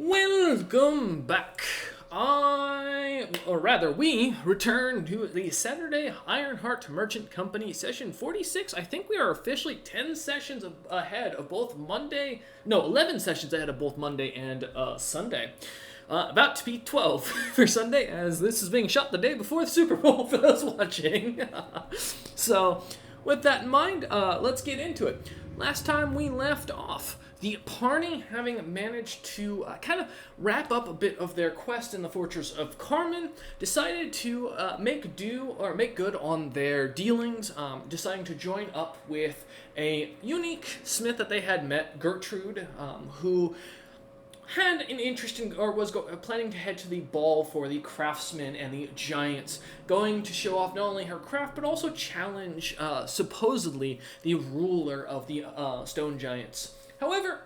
Welcome back. We return to the Saturday Ironheart Merchant Company session 46. I think we are officially 10 sessions ahead of both 11 sessions ahead of both Monday and Sunday. About to be 12 for Sunday, as this is being shot the day before the Super Bowl for those watching. So, with that in mind, let's get into it. Last time we left off, the party, having managed to kind of wrap up a bit of their quest in the Fortress of Carmen, decided to make good on their dealings, deciding to join up with a unique smith that they had met, Gertrude, who had an interest in, or was planning to head to the ball for the craftsmen and the giants, going to show off not only her craft, but also challenge, supposedly, the ruler of the stone giants. However,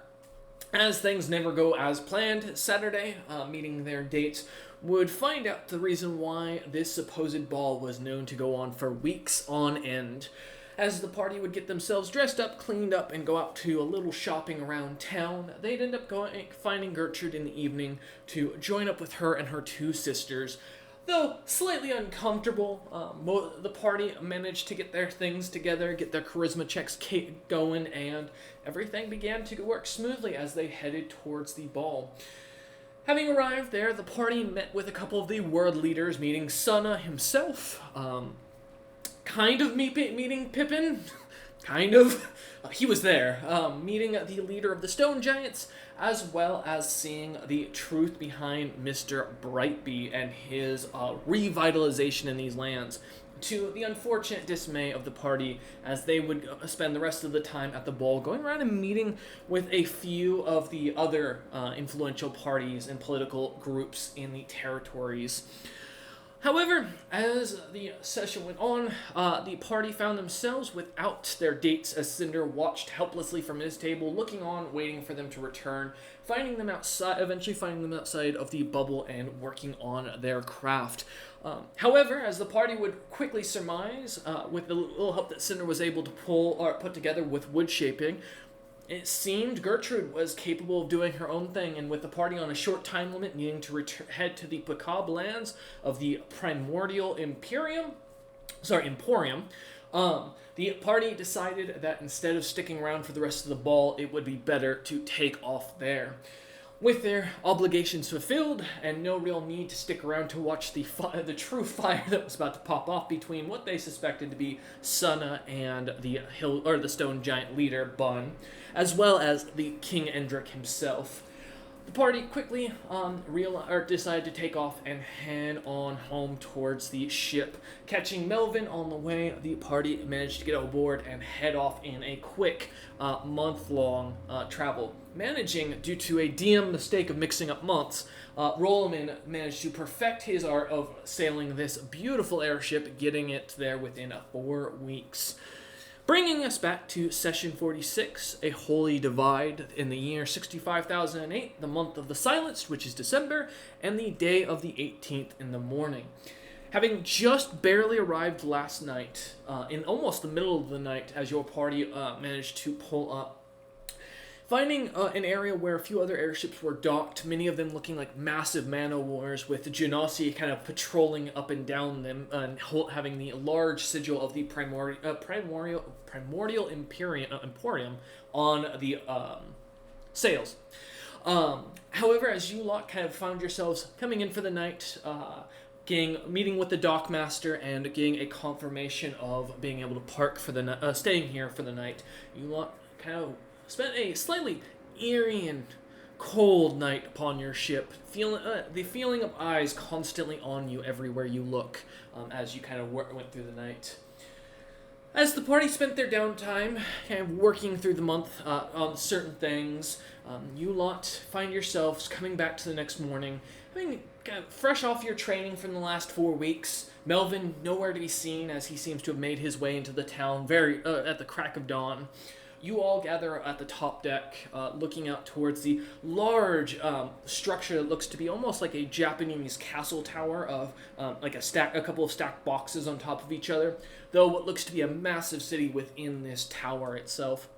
as things never go as planned, Saturday, meeting their dates, would find out the reason why this supposed ball was known to go on for weeks on end. As the party would get themselves dressed up, cleaned up, and go out to a little shopping around town, they'd end up finding Gertrude in the evening to join up with her and her two sisters. Though slightly uncomfortable, the party managed to get their things together, get their charisma checks going, and everything began to work smoothly as they headed towards the ball. Having arrived there, the party met with a couple of the world leaders, meeting Sunna himself, meeting Pippin, he was there, meeting the leader of the Stone Giants, as well as seeing the truth behind Mr. Brightby and his revitalization in these lands, to the unfortunate dismay of the party, as they would spend the rest of the time at the ball going around and meeting with a few of the other influential parties and political groups in the territories. However, as the session went on, the party found themselves without their dates, as Cinder watched helplessly from his table, looking on, waiting for them to return, eventually finding them outside of the bubble and working on their craft. However, as the party would quickly surmise, with the little help that Cinder was able to put together with wood shaping, it seemed Gertrude was capable of doing her own thing, and with the party on a short time limit needing to head to the macabre lands of the Primordial Emporium, the party decided that instead of sticking around for the rest of the ball, it would be better to take off there. With their obligations fulfilled, and no real need to stick around to watch the true fire that was about to pop off between what they suspected to be Sunna and the stone giant leader, Bun, as well as the King Endrick himself. The party quickly decided to take off and head on home towards the ship. Catching Melvin on the way, the party managed to get aboard and head off in a quick month-long travel. Managing, due to a DM mistake of mixing up months, Rolleman managed to perfect his art of sailing this beautiful airship, getting it there within 4 weeks. Bringing us back to Session 46, A Holy Divide, in the year 65,008, the month of the Silenced, which is December, and the day of the 18th in the morning. Having just barely arrived last night, in almost the middle of the night, as your party managed to pull up, finding an area where a few other airships were docked, many of them looking like massive man-o'-wars, with Genasi kind of patrolling up and down them, and having the large sigil of the Primordial Emporium on the sails. However, as you lot kind of found yourselves coming in for the night, meeting with the dockmaster and getting a confirmation of being able to park for the staying here for the night, you lot kind of spent a slightly eerie and cold night upon your ship, the feeling of eyes constantly on you everywhere you look, as you kind of went through the night. As the party spent their downtime, kind of working through the month on certain things, you lot find yourselves coming back to the next morning, having kind of fresh off your training from the last 4 weeks. Melvin nowhere to be seen, as he seems to have made his way into the town at the crack of dawn. You all gather at the top deck, looking out towards the large structure that looks to be almost like a Japanese castle tower of a couple of stacked boxes on top of each other, though what looks to be a massive city within this tower itself.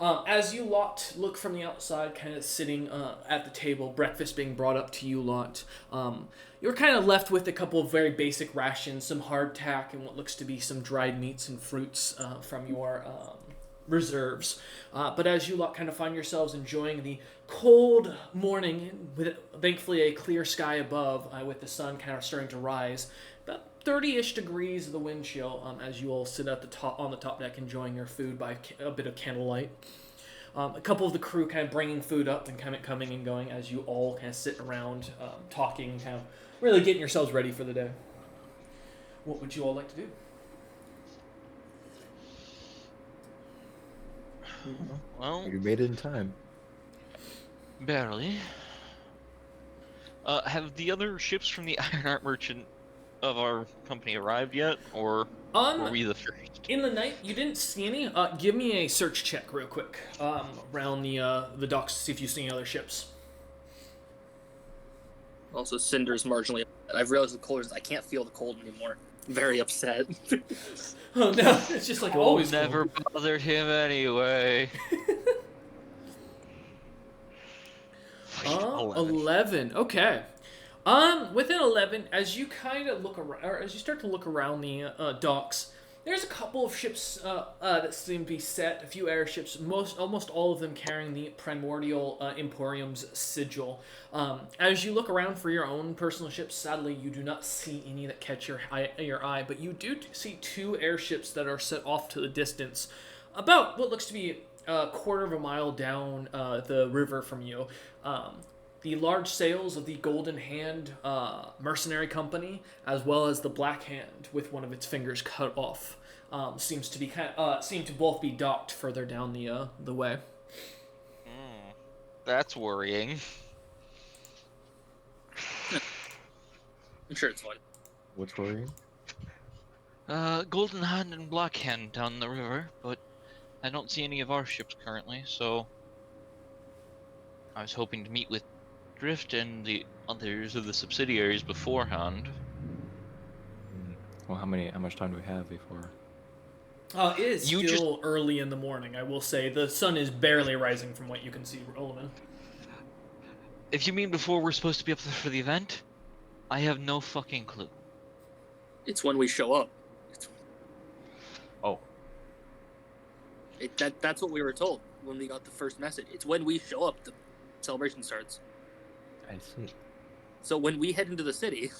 As you lot look from the outside, kind of sitting at the table, breakfast being brought up to you lot, you're kind of left with a couple of very basic rations, some hardtack, and what looks to be some dried meats and fruits from your reserves. But as you lot kind of find yourselves enjoying the cold morning, with thankfully a clear sky above, with the sun kind of starting to rise, about 30-ish degrees of the wind chill, as you all sit at the top on the top deck enjoying your food by a bit of candlelight. A couple of the crew kind of bringing food up and kind of coming and going as you all kind of sit around talking, kind of really getting yourselves ready for the day. What would you all like to do? Well, You made it in time. barely. Have the other ships from the Ironheart merchant of our company arrived yet, or were we the first? In the night, you didn't see any. Give me a search check real quick around the docks to see if you see any other ships. Also, Cinder's marginally upset. I've realized the cold is I can't feel the cold anymore. Very upset. Oh no, it's just like always cold. Never bothered him anyway. 11. Okay. Within 11, as you kind of look around, or as you start to look around the docks, there's a couple of ships that seem to be set. A few airships, almost all of them carrying the Primordial Emporium's sigil. As you look around for your own personal ships, sadly, you do not see any that catch your eye, but you do see two airships that are set off to the distance, about what looks to be a quarter of a mile down the river from you. The large sails of the Golden Hand mercenary company, as well as the Black Hand with one of its fingers cut off, seem to both be docked further down the way. That's worrying. I'm sure it's fine. What's worrying? Golden Hand and Black Hand down the river, but I don't see any of our ships currently, so I was hoping to meet with Drift and the others of the subsidiaries beforehand. Well, how much time do we have before? It is still early in the morning, I will say. The sun is barely rising from what you can see, Olivan. If you mean before we're supposed to be up there for the event, I have no fucking clue. It's when we show up. Oh. That's what we were told when we got the first message. It's when we show up, the celebration starts. I see. So when we head into the city...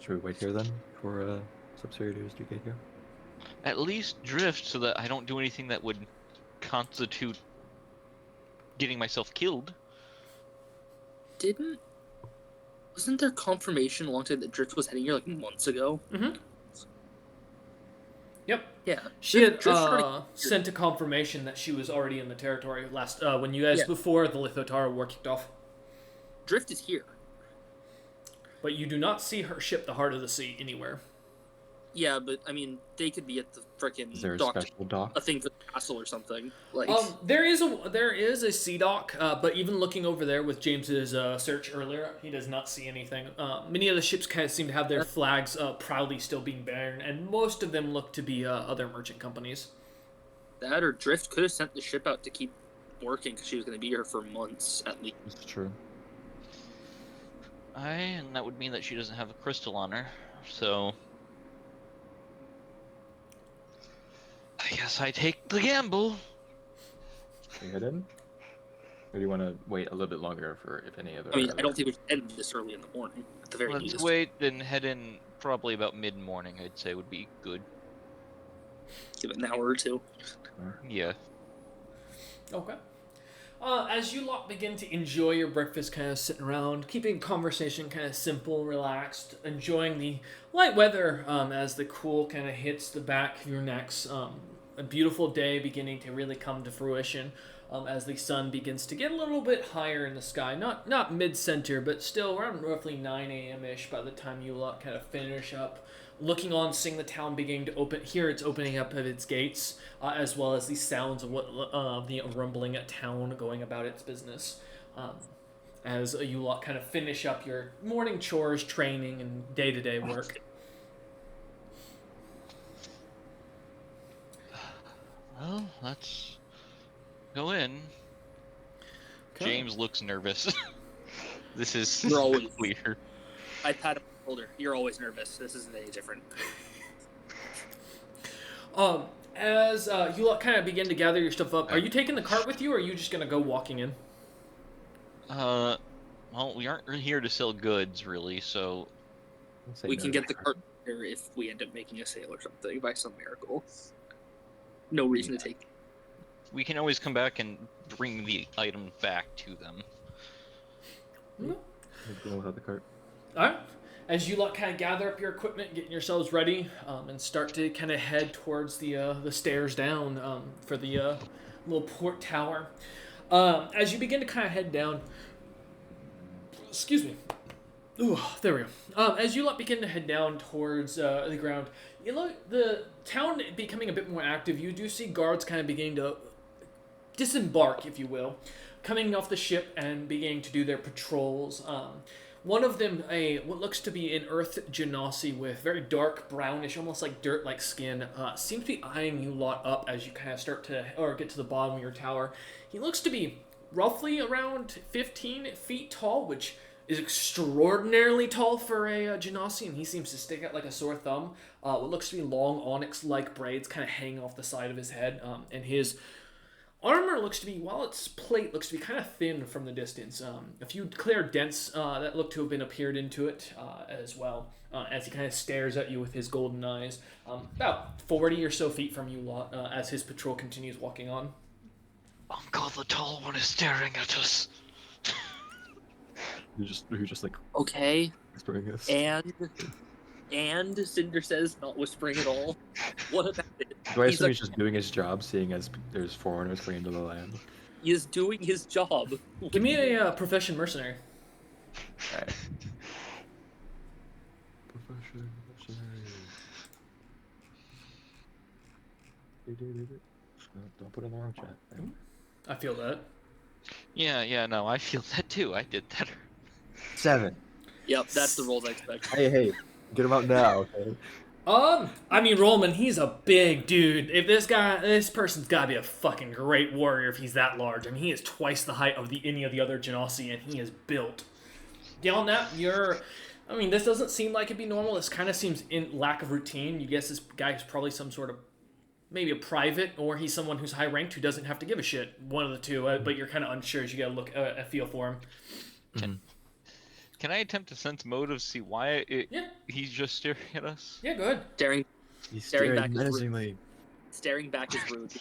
Should we wait here then for subsidiaries to get here? At least drift so that I don't do anything that would constitute getting myself killed. Wasn't there confirmation alongside that Drift was heading here like months ago? Mm-hmm. Yep. Yeah. She had sent a confirmation that she was already in the territory last when you guys before the Lithotara war kicked off. Drift is here. But you do not see her ship, the Heart of the Sea, anywhere. Yeah, but I mean, they could be at the frickin' Is there a dock, special dock? a thing for the castle or something. Like, there is a sea dock, but even looking over there with James's search earlier, he does not see anything. Many of the ships kind of seem to have their flags proudly still being borne, and most of them look to be other merchant companies. that or Drift could have sent the ship out to keep working because she was going to be here for months at least. That's true. And that would mean that she doesn't have a crystal on her, so I guess I take the gamble. Can you head in? Or do you want to wait a little bit longer for if any other... I mean, I don't think we should end this early in the morning, at the very Let's least. wait and head in probably about mid-morning, I'd say would be good. Give it an hour or two. Yeah. Okay. As you lot begin to enjoy your breakfast, kind of sitting around, keeping conversation kind of simple, relaxed, enjoying the light weather as the cool kind of hits the back of your necks. A beautiful day beginning to really come to fruition as the sun begins to get a little bit higher in the sky. Not mid-center, but still around roughly 9 a.m.-ish by the time you lot kind of finish up. Looking on, seeing the town beginning to open. Here it's opening up of its gates, as well as the sounds of the rumbling at town going about its business. As you lot kind of finish up your morning chores, training, and day-to-day work. Well, that's go in. Okay. James looks nervous. This is You're always- clear. I pat him on the shoulder. You're always nervous. This isn't any different. As you kind of begin to gather your stuff up, are you taking the cart with you, or are you just gonna go walking in? Well, we aren't here to sell goods, really, so Let's say We no can to get the cart. cart here if we end up making a sale or something by some miracle. No reason to take. we can always come back and bring the item back to them. No. Let's go without the cart. All right. As you lot kind of gather up your equipment, getting yourselves ready, and start to kind of head towards the stairs down for the little port tower. As you begin to kind of head down, excuse me. Ooh, there we go. As you lot begin to head down towards the ground, you look the town becoming a bit more active. You do see guards kind of beginning to disembark, if you will, coming off the ship and beginning to do their patrols. One of them, what looks to be an Earth Genasi with very dark brownish, almost like dirt-like skin, seems to be eyeing you lot up as you kind of start to, or get to the bottom of your tower. He looks to be roughly around 15 feet tall, which is extraordinarily tall for a Genasi, and he seems to stick out like a sore thumb. What looks to be long onyx-like braids kind of hanging off the side of his head, and his armor looks to be, while its plate looks to be kind of thin from the distance, a few clear dents that look to have been appeared into it as well, as he kind of stares at you with his golden eyes, about 40 or so feet from you lot, as his patrol continues walking on. Uncle, the tall one is staring at us. You're just like Okay, whispering this. and Cinder says, not whispering at all. What about it? Do I He's assume a- he's just doing his job, seeing as there's foreigners coming into the land? He is doing his job. Give me a profession mercenary. Alright. Professional mercenary. Don't put in the wrong chat. Right? I feel that. Yeah, no, I feel that too. I did that. 7. Yep, that's the rolls I expect. Hey, get him out now, okay? I mean, Rollman, he's a big dude. If this person's gotta be a fucking great warrior if he's that large. I mean, he is twice the height of any of the other Genasi, and he is built. Beyond that, this doesn't seem like it'd be normal. This kind of seems in lack of routine. You guess this guy is probably some sort of, maybe a private, or he's someone who's high ranked who doesn't have to give a shit. One of the two, but you're kind of unsure as you gotta look a feel for him. Can I attempt to sense motive, see why he's just staring at us? Yeah, go ahead. He's Staring back staring is menacingly. Staring back is rude.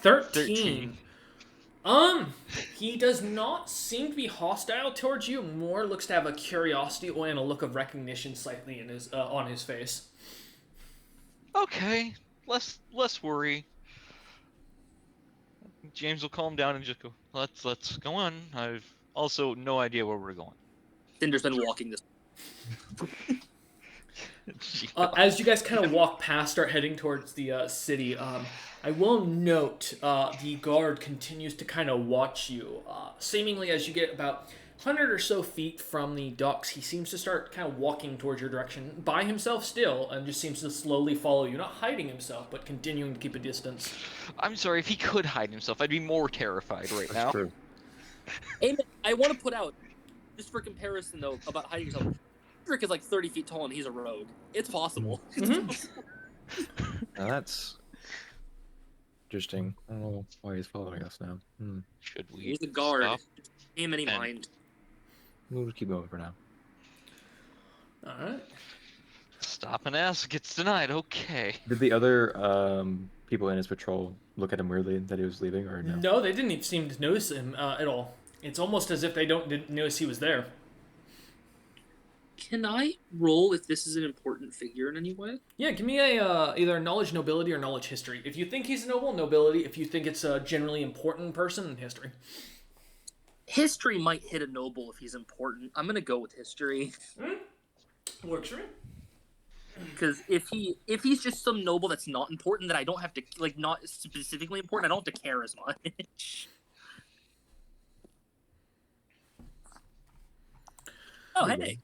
13. He does not seem to be hostile towards you. More looks to have a curiosity and a look of recognition slightly in his on his face. Okay, less worry. James will calm down and just go, let's go on. I've also no idea where we're going. Cinder's been walking this. As you guys kind of walk past, start heading towards the city, I will note the guard continues to kind of watch you. Seemingly as you get about 100 or so feet from the docks, he seems to start kind of walking towards your direction by himself still, and just seems to slowly follow you. Not hiding himself, but continuing to keep a distance. I'm sorry, if he could hide himself, I'd be more terrified right now. That's true. Hey, man, I want to put out, just for comparison though, about hiding yourself. Rick is like 30 feet tall and he's a rogue. It's possible. Now that's interesting. I don't know why he's following us now. Should we He's a guard. stop? Pay him any And- mind. We'll just keep going for now. Alright. Stop and ask, gets denied, okay. Did the other people in his patrol look at him weirdly that he was leaving, or no? No, they didn't even seem to notice him at all. It's almost as if they didn't notice he was there. Can I roll if this is an important figure in any way? Yeah, give me a either knowledge nobility or knowledge history. If you think he's a noble, nobility. If you think it's a generally important person, history. History might hit a noble if he's important. I'm gonna go with history. Works for me. Because if he's just some noble that's not important, that I don't have to, like, not specifically important, I don't have to care as much. Oh, hey.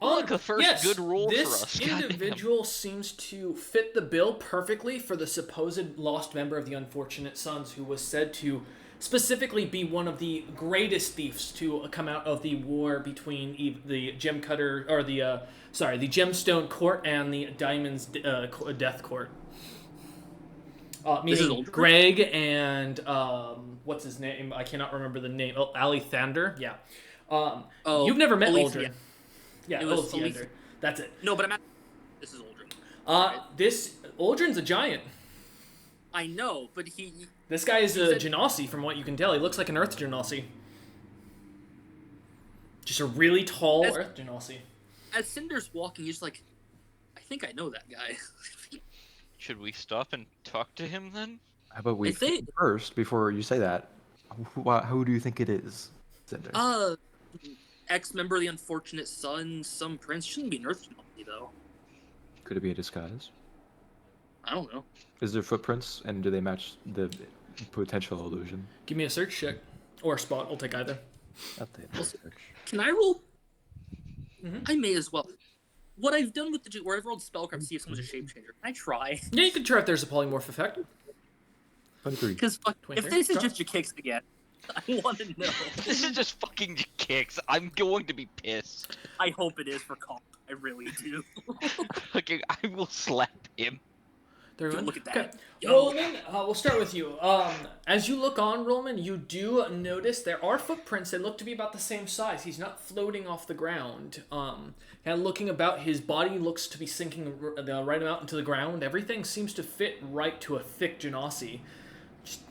On like the first yes, good roll for this us. Goddamn. individual seems to fit the bill perfectly for the supposed lost member of the Unfortunate Sons, who was said to specifically be one of the greatest thieves to come out of the war between the Gem Cutter or the Gemstone Court and the Diamonds Death Court. This is Meaning Aldrin? Greg and what's his name? I cannot remember the name. Oh, Ali Thander. Yeah. You've never met Alethea. Aldrin. Yeah, It was Alethea. Alethea. That's it. No, but I'm at. This is Aldrin. This Aldrin's a giant. I know, but This guy is a said- Genasi, from what you can tell. He looks like an Earth Genasi. Just a really tall As- Earth Genasi. as Cinder's walking, he's like, I think I know that guy. Should we stop and talk to him then? How about we If they- first, before you say that, who do you think it is? Cinder? Ex-member of the Unfortunate Son, some prince. Shouldn't be an Earth Genasi, though. Could it be a disguise? I don't know. Is there footprints, and do they match the potential illusion? Give me a search check. Or a spot. I'll take either. I'll take the search. Can I roll? Mhm. I may as well. What I've done with where I've rolled spellcraft to see if someone's a shape changer. Can I try? Yeah, you can try if there's a polymorph effect. 23. Because if 23? this is Try. just your kicks again, I want to know. This is just fucking kicks. I'm going to be pissed. I hope it is for comp. I really do. Fucking, I will slap him. There we Dude, go. look at that. Okay. Yo. Rollman, we'll start with you. As you look on, Rollman, you do notice there are footprints that look to be about the same size. He's not floating off the ground. Kind of looking about, his body looks to be sinking right out into the ground. Everything seems to fit right to a thick Genasi. Just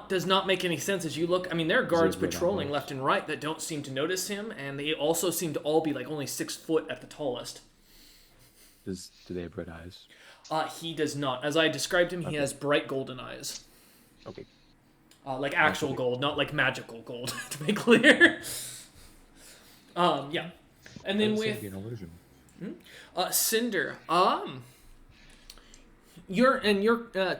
does not make any sense as you look. I mean, there are guards Zero patrolling dollars. left and right that don't seem to notice him, and they also seem to all be like only 6 foot at the tallest. Do they have red eyes? He does not. As I described him, he Okay. has bright golden eyes. Okay. Like actual gold, not like magical gold, to be clear. Yeah. And then Doesn't seem to with be an illusion. Cinder, you're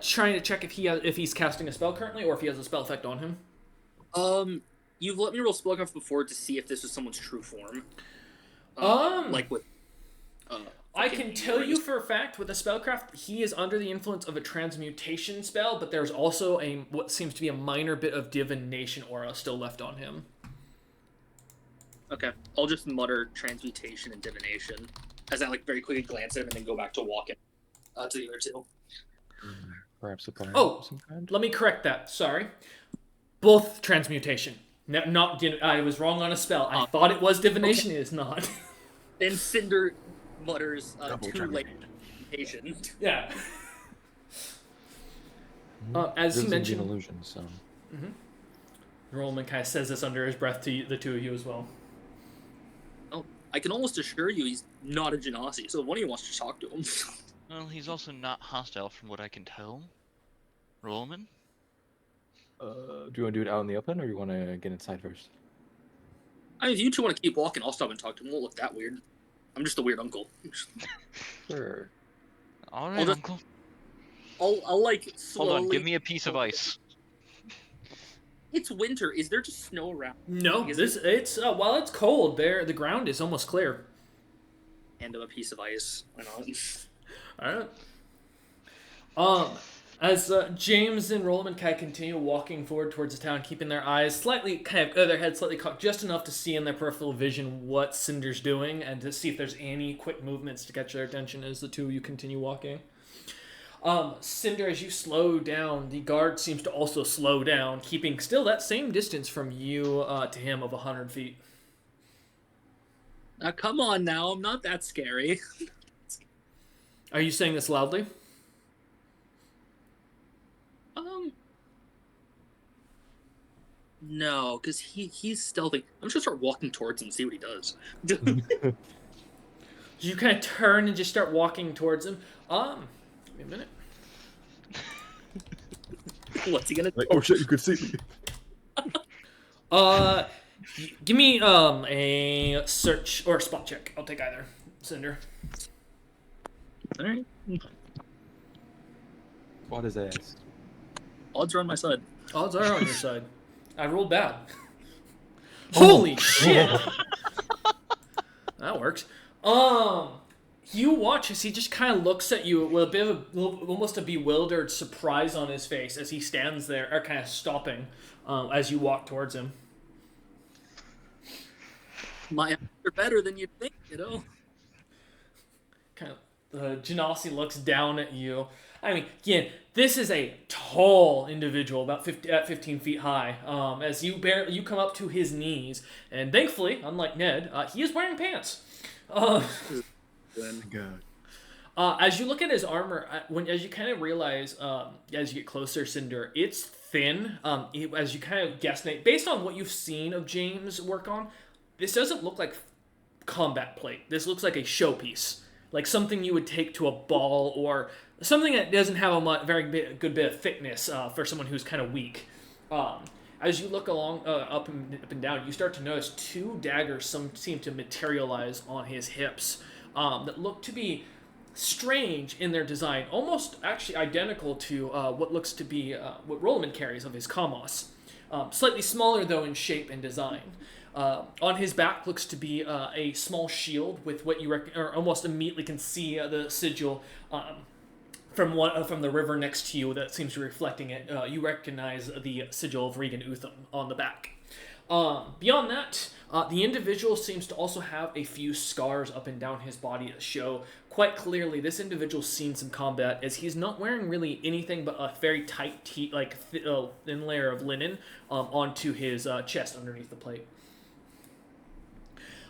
trying to check if he's casting a spell currently, or if he has a spell effect on him. You've let me roll spellcraft before to see if this was someone's true form. Like with. I can tell you for a fact with a spellcraft, he is under the influence of a transmutation spell, but there's also what seems to be a minor bit of divination aura still left on him. Okay, I'll just mutter transmutation and divination as I like very quickly glance at him and then go back to walking to the other two. Perhaps a plan Oh. of some kind? Let me correct that. Sorry. Both transmutation. Not I was wrong on a spell. I thought it was divination. It is not. Then Cinder mutters Double too late transmutation. transmutation. Yeah. As he Doesn't seem to be mentioned, an illusion, so Rollman kind of says this under his breath to the two of you as well. Oh, I can almost assure you he's not a Genasi, so if one of you wants to talk to him. Well, he's also not hostile from what I can tell. Rollman? do you want to do it out in the open, or you want to get inside first? I mean, if you two want to keep walking, I'll stop and talk to him. It won't look that weird. I'm just a weird uncle. Sure. Alright, I'll just- Uncle. I'll like slowly. Hold on, give me a piece of ice. It's winter. Is there just snow around? No, Is it's while it's cold, the ground is almost clear. Hand him a piece of ice. Why not? All right. As James and Rollman kind of continue walking forward towards the town, keeping their eyes slightly, kind of, their heads slightly cocked, just enough to see in their peripheral vision what Cinder's doing, and to see if there's any quick movements to catch their attention as the two of you continue walking. Cinder, as you slow down, the guard seems to also slow down, keeping still that same distance from you to him of 100 feet. Now, come on now. I'm not that scary. Are you saying this loudly? No, because he's stealthing. I'm just gonna start walking towards him and see what he does. You kind of turn and just start walking towards him. Give me a minute. What's he gonna do? Like, oh shit, you could see me. Give me a search or a spot check. I'll take either. Cinder. Alright. What is ass? Odds are on my side. Odds are on your side. I rolled bad. Holy shit! That works. Um, you watch as he just kind of looks at you with a bit of almost a bewildered surprise on his face as he stands there, or kind of stopping, as you walk towards him. My eyes are better than you'd think, Kind of, Genasi looks down at you. I mean, again, this is a tall individual, about 15 feet high. As you come up to his knees, and thankfully, unlike Ned, he is wearing pants. Uh, God. as you look at his armor, as you kind of realize, as you get closer, Cinder, it's thin. As you kind of guesstimate, based on what you've seen of James work on, this doesn't look like combat plate. This looks like a showpiece, like something you would take to a ball or something that doesn't have a good bit of thickness for someone who's kind of weak. As you look along up and down, you start to notice two daggers seem to materialize on his hips that look to be strange in their design, almost actually identical to what looks to be what Rolman carries of his Kamos. Slightly smaller though in shape and design. On his back looks to be a small shield with what you or almost immediately can see the sigil from the river next to you that seems to be reflecting it. You recognize the sigil of Regan Utham on the back. Beyond that, the individual seems to also have a few scars up and down his body that show quite clearly this individual's seen some combat, as he's not wearing really anything but a very tight, thin layer of linen onto his chest underneath the plate.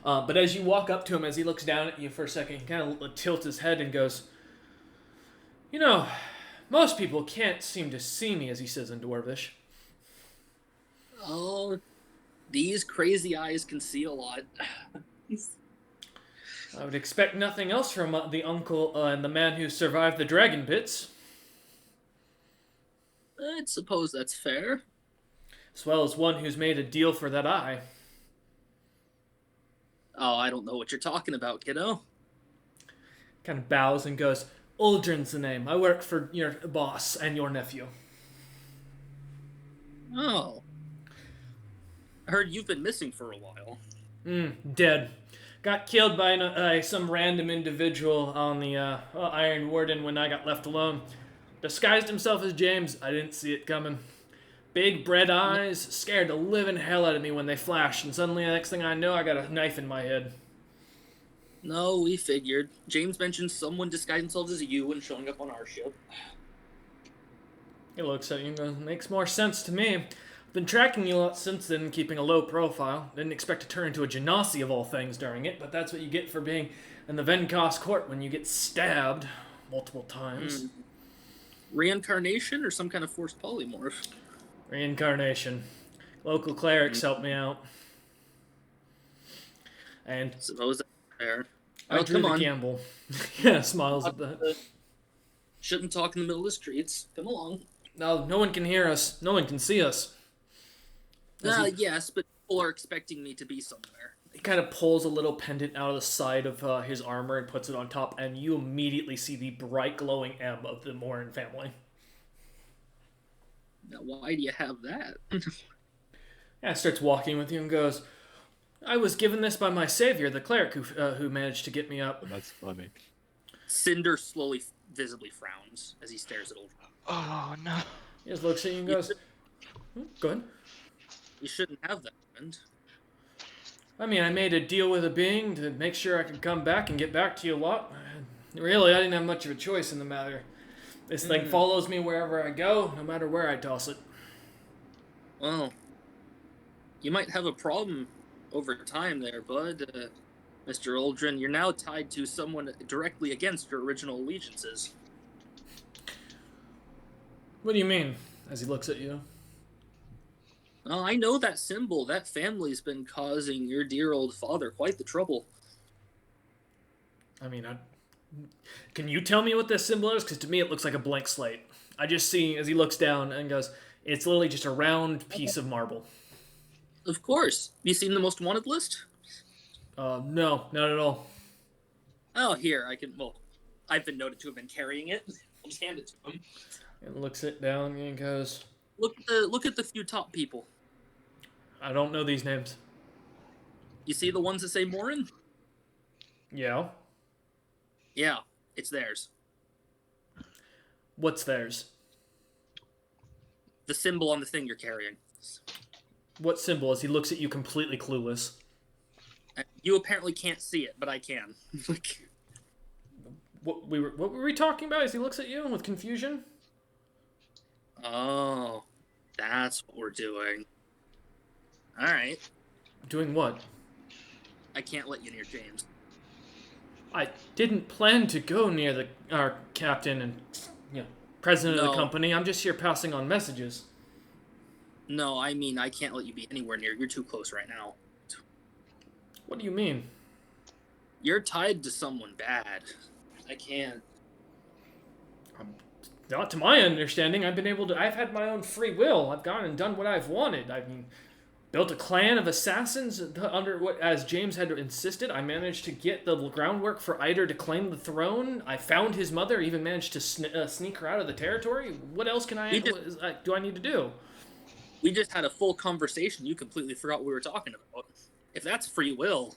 But as you walk up to him, as he looks down at you for a second, he kind of tilts his head and goes, "You know, most people can't seem to see me," as he says in Dwarvish. Oh, these crazy eyes can see a lot. I would expect nothing else from the uncle and the man who survived the dragon pits. I suppose that's fair. As well as one who's made a deal for that eye. Oh, I don't know what you're talking about, kiddo. Kind of bows and goes, "Uldren's the name. I work for your boss and your nephew." Oh. I heard you've been missing for a while. Dead. Got killed by some random individual on the Iron Warden when I got left alone. Disguised himself as James. I didn't see it coming. Big bread eyes, scared the living hell out of me when they flashed, and suddenly the next thing I know, I got a knife in my head. No, we figured. James mentioned someone disguised themselves as you and showing up on our ship. He looks at you and goes, "Makes more sense to me. I've been tracking you a lot since then, keeping a low profile. Didn't expect to turn into a genasi of all things during it, but that's what you get for being in the Venkos court when you get stabbed multiple times." Reincarnation or some kind of forced polymorph? Reincarnation. Local clerics helped me out. And Suppose that's fair. I drew the gamble. Yeah, smiles at that. Shouldn't talk in the middle of the streets. Come along. No one can hear us. No one can see us. Yes, but people are expecting me to be somewhere. He kind of pulls a little pendant out of the side of his armor and puts it on top, and you immediately see the bright glowing M of the Morin family. Now, why do you have that? Yeah, starts walking with you and goes, "I was given this by my savior, the cleric who managed to get me up." That's funny. Cinder slowly, visibly frowns as he stares at Old. Oh no. He just looks at you and goes, "Go ahead." You shouldn't have that, friend. I mean, I made a deal with a being to make sure I could come back and get back to you a lot. Really, I didn't have much of a choice in the matter. This thing follows me wherever I go, no matter where I toss it. Well, you might have a problem over time there, bud. Mr. Uldren, you're now tied to someone directly against your original allegiances. What do you mean? As he looks at you. Oh, I know that symbol. That family's been causing your dear old father quite the trouble. I mean, can you tell me what this symbol is? Because to me it looks like a blank slate. I just see, as he looks down and goes, it's literally just a round piece of marble. Of course. You seen the most wanted list? No, not at all. Oh, here, I've been noted to have been carrying it. I'll just hand it to him. And looks it down and goes, Look at the few top people. "I don't know these names." You see the ones that say Morin? Yeah. Yeah, it's theirs. What's theirs? The symbol on the thing you're carrying. What symbol? As he looks at you completely clueless. You apparently can't see it, but I can. What were we talking about? As he looks at you with confusion. Oh, that's what we're doing. All right. Doing what? I can't let you near James. I didn't plan to go near our captain and president of the company. I'm just here passing on messages. No, I mean I can't let you be anywhere near. You're too close right now. What do you mean? You're tied to someone bad. I can't. Not to my understanding. I've had my own free will. I've gone and done what I've wanted. I mean, built a clan of assassins under what, as James had insisted. I managed to get the groundwork for Eider to claim the throne. I found his mother. Even managed to sneak her out of the territory. What else do I need to do? We just had a full conversation. You completely forgot what we were talking about. If that's free will.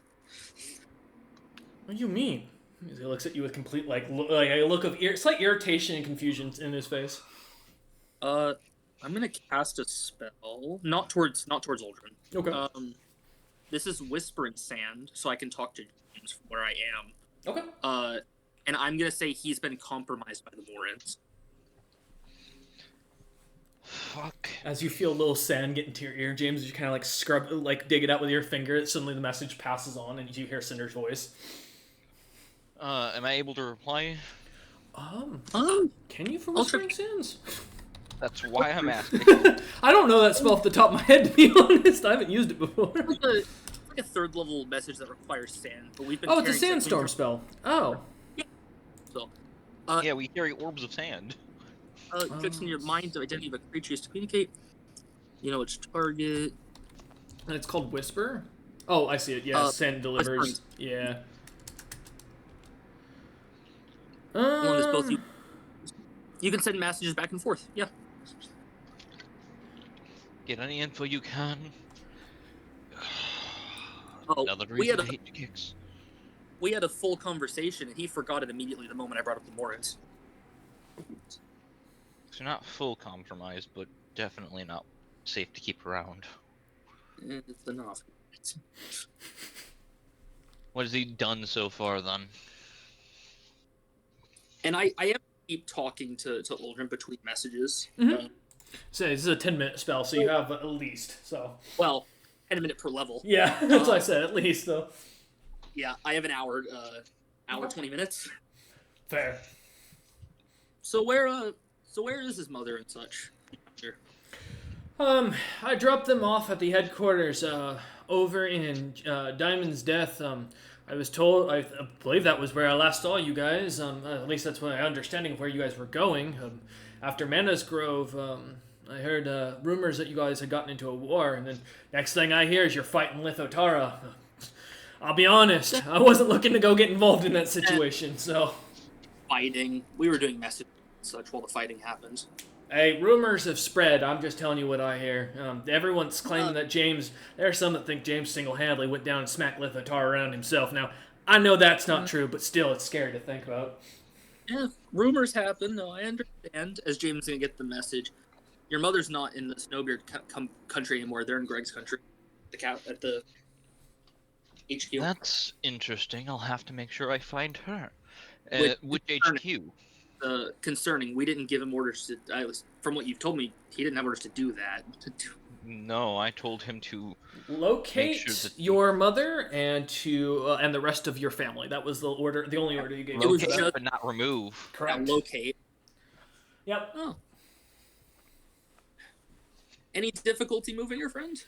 What do you mean? He looks at you with complete a look of slight irritation and confusion in his face. I'm gonna cast a spell, not towards Aldrin. Okay. This is Whispering Sand, so I can talk to James from where I am. Okay. And I'm gonna say he's been compromised by the Morans. Fuck. As you feel a little sand get into your ear, James, you kind of dig it out with your finger. Suddenly the message passes on, and you hear Cinder's voice. Am I able to reply? Can you from Whispering Sands? That's why I'm asking. I don't know that spell off the top of my head, to be honest. I haven't used it before. It's like a third level message that requires sand, but we've been. Oh, it's a sandstorm spell. Oh. Yeah. So. Yeah, we carry orbs of sand. Fix in your mind the identity of a creature is to communicate. You know its target. And it's called Whisper? Oh, I see it. Yeah, send delivers. Whispering. Yeah. One is both you. You can send messages back and forth. Yeah. Get any info you can. Oh, Another reason I hate kicks. We had a full conversation, and he forgot it immediately the moment I brought up the Morans. So not full compromise, but definitely not safe to keep around. It's enough. What has he done so far, then? And I have to keep talking to Aldrin between messages. Mm-hmm. So this is a 10-minute spell, so you have at least, so. Well, 10 a minute per level. Yeah, that's what I said, at least, though. Yeah, I have an hour, 20 minutes. Fair. So where is his mother and such? Sure. I dropped them off at the headquarters, over in, Diamond's Death. I was told, I believe that was where I last saw you guys. At least that's my understanding of where you guys were going. After Mana's Grove, I heard rumors that you guys had gotten into a war, and then next thing I hear is you're fighting Lithotara. I'll be honest, I wasn't looking to go get involved in that situation, so... Fighting. We were doing messages and such while the fighting happened. Hey, rumors have spread. I'm just telling you what I hear. Everyone's claiming that James... There are some that think James single-handedly went down and smacked Lithotara around himself. Now, I know that's not true, but still, it's scary to think about. Yeah, rumors happen. No, I understand. As James is going to get the message, your mother's not in the Snowbeard country anymore. They're in Greg's country. At the HQ. That's interesting. I'll have to make sure I find her. Which HQ? Concerning. We didn't give him orders to... from what you've told me, he didn't have orders to do that. No, I told him to... Locate your mother and the rest of your family. That was the order. The only order you gave. Locate, but not remove. Correct. Locate. Yep. Oh. Any difficulty moving your friend?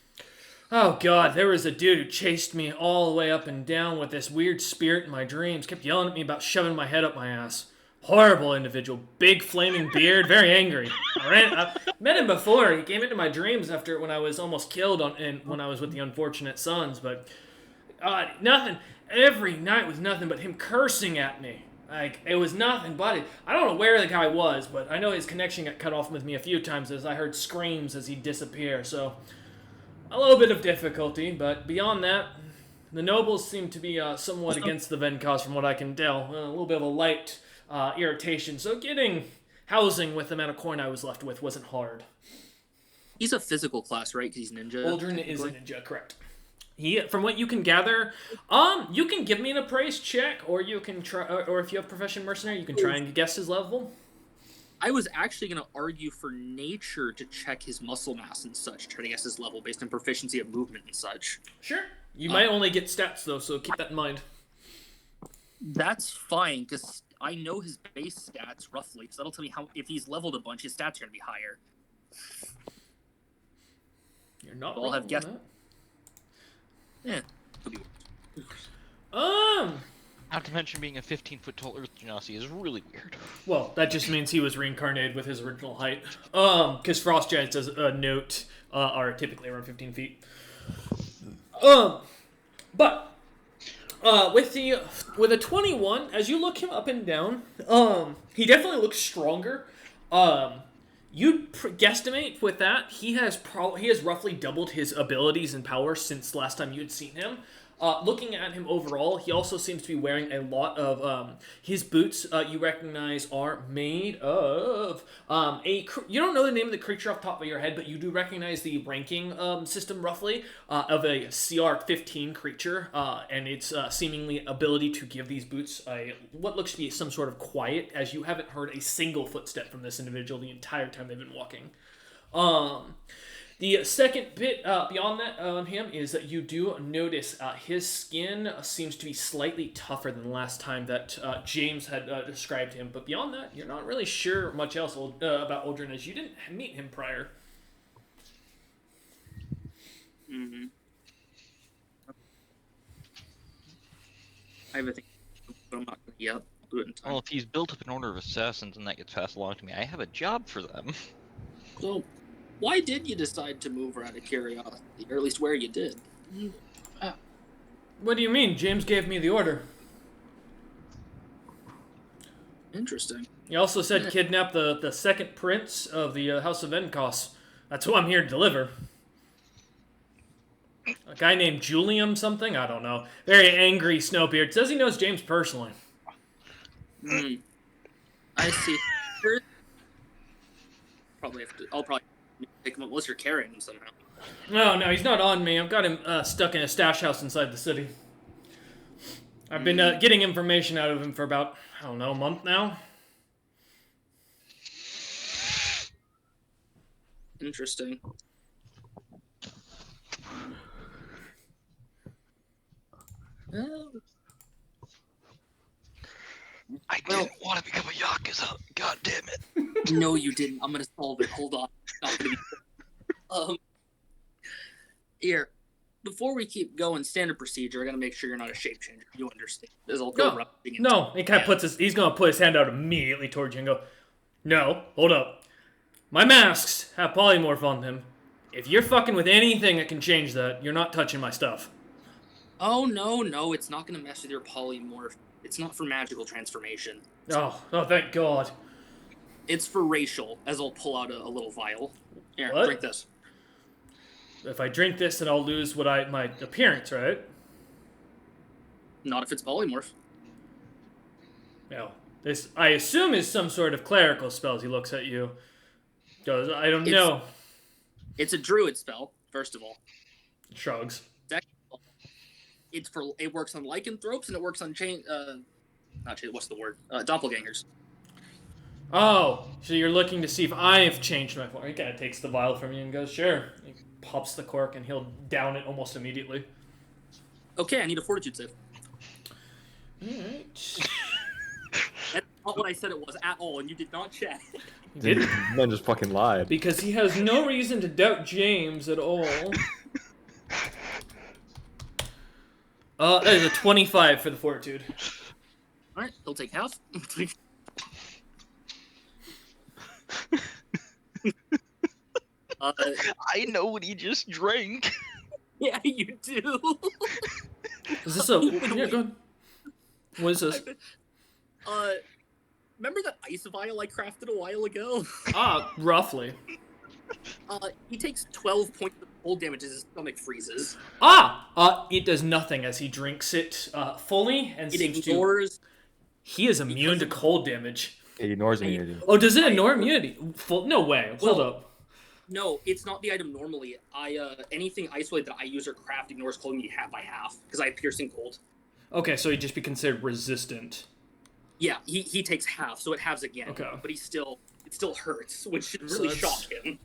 Oh god, there was a dude who chased me all the way up and down with this weird spirit in my dreams. Kept yelling at me about shoving my head up my ass. Horrible individual. Big flaming beard, very angry. I met him before. He came into my dreams when I was almost killed when I was with the Unfortunate Sons, but nothing. Every night was nothing but him cursing at me. Like, it was nothing but it. I don't know where the guy was, but I know his connection got cut off with me a few times as I heard screams as he'd disappear, so... A little bit of difficulty, but beyond that, The nobles seem to be somewhat against the Venkos from what I can tell. A little bit of a light irritation. So getting housing with the amount of coin I was left with wasn't hard. He's a physical class, right? Because he's ninja. Aldrin is a ninja, correct. He, from what you can gather, you can give me an appraise check, or you can try, or if you have profession mercenary, you can try and guess his level. I was actually going to argue for nature to check his muscle mass and such, try to guess his level based on proficiency of movement and such. Sure. You might only get stats though, so keep that in mind. That's fine, because I know his base stats roughly, because that'll tell me how if he's leveled a bunch, his stats are going to be higher. You're not. I'll have guessed. Yeah. Not to mention being a 15-foot tall Earth Genasi is really weird. Well, that just means he was reincarnated with his original height. Because frost giants, as a note, are typically around 15 feet. But with a 21, as you look him up and down, he definitely looks stronger. You'd guesstimate with that he has roughly doubled his abilities and powers since last time you'd seen him. Looking at him overall, he also seems to be wearing a lot of his boots. You recognize are made of you don't know the name of the creature off the top of your head, but you do recognize the ranking system roughly of a CR-15 creature and its seemingly ability to give these boots what looks to be some sort of quiet, as you haven't heard a single footstep from this individual the entire time they've been walking. The second bit beyond that on him is that you do notice his skin seems to be slightly tougher than the last time that James had described him. But beyond that, you're not really sure much else about Aldrin, as you didn't meet him prior. Mm-hmm. I have a thing, but I'm not going to yet. I'll do it in time. Well, if he's built up an order of assassins and that gets passed along to me, I have a job for them. So, why did you decide to move out of curiosity, or at least where you did? What do you mean? James gave me the order. Interesting. He also said kidnap the second prince of the House of Venkos. That's who I'm here to deliver. A guy named Julium something? I don't know. Very angry Snowbeard. Says he knows James personally. I see. I'll probably pick him up unless you're carrying him somehow. No, he's not on me. I've got him stuck in a stash house inside the city. I've been getting information out of him for about, I don't know, a month now. Interesting. I didn't want to become a Yakuza. God damn it. No, you didn't. I'm gonna solve it. Hold on. Not gonna be... Here, before we keep going, standard procedure. I gotta make sure you're not a shape changer. You understand? As I'll go rubbing into... No, he kind of he's gonna put his hand out immediately towards you and go, "No, hold up. My masks have polymorph on them. If you're fucking with anything that can change that, you're not touching my stuff." Oh no, it's not gonna mess with your polymorph. It's not for magical transformation. Oh, thank God. It's for racial, as I'll pull out a little vial. Here, What? drink this. If I drink this, then I'll lose my appearance, right? Not if it's polymorph. No. This, I assume, is some sort of clerical spells. He looks at you. Goes, I don't know. It's a druid spell, first of all. Shrugs. Second of all, it works on lycanthropes and it works on what's the word? Doppelgangers. Oh, so you're looking to see if I've changed my form. He kind of takes the vial from you and goes, "Sure." He pops the cork and he'll down it almost immediately. Okay, I need a fortitude save. Alright. That's not what I said it was at all, and you did not check. He didn't. Man just fucking lied. Because he has no reason to doubt James at all. That is a 25 for the fortitude. Alright, he'll take half. I know what he just drank. Yeah, you do. Is this a... Yeah, go ahead. What is this? Remember that ice vial I crafted a while ago? Roughly. He takes 12 points of cold damage is his stomach freezes. It does nothing as he drinks it fully and It seems ignores. He is immune Because to of the- cold damage. It ignores I- immunity. Oh, does it I- ignore immunity? No way. Hold Well- up. No, it's not the item normally. Anything isolated that I use or craft ignores cold immunity half by half because I have piercing cold. Okay, so he'd just be considered resistant. Yeah, he takes half, so it halves again. Okay. But it still hurts, which should So really that's- shock him.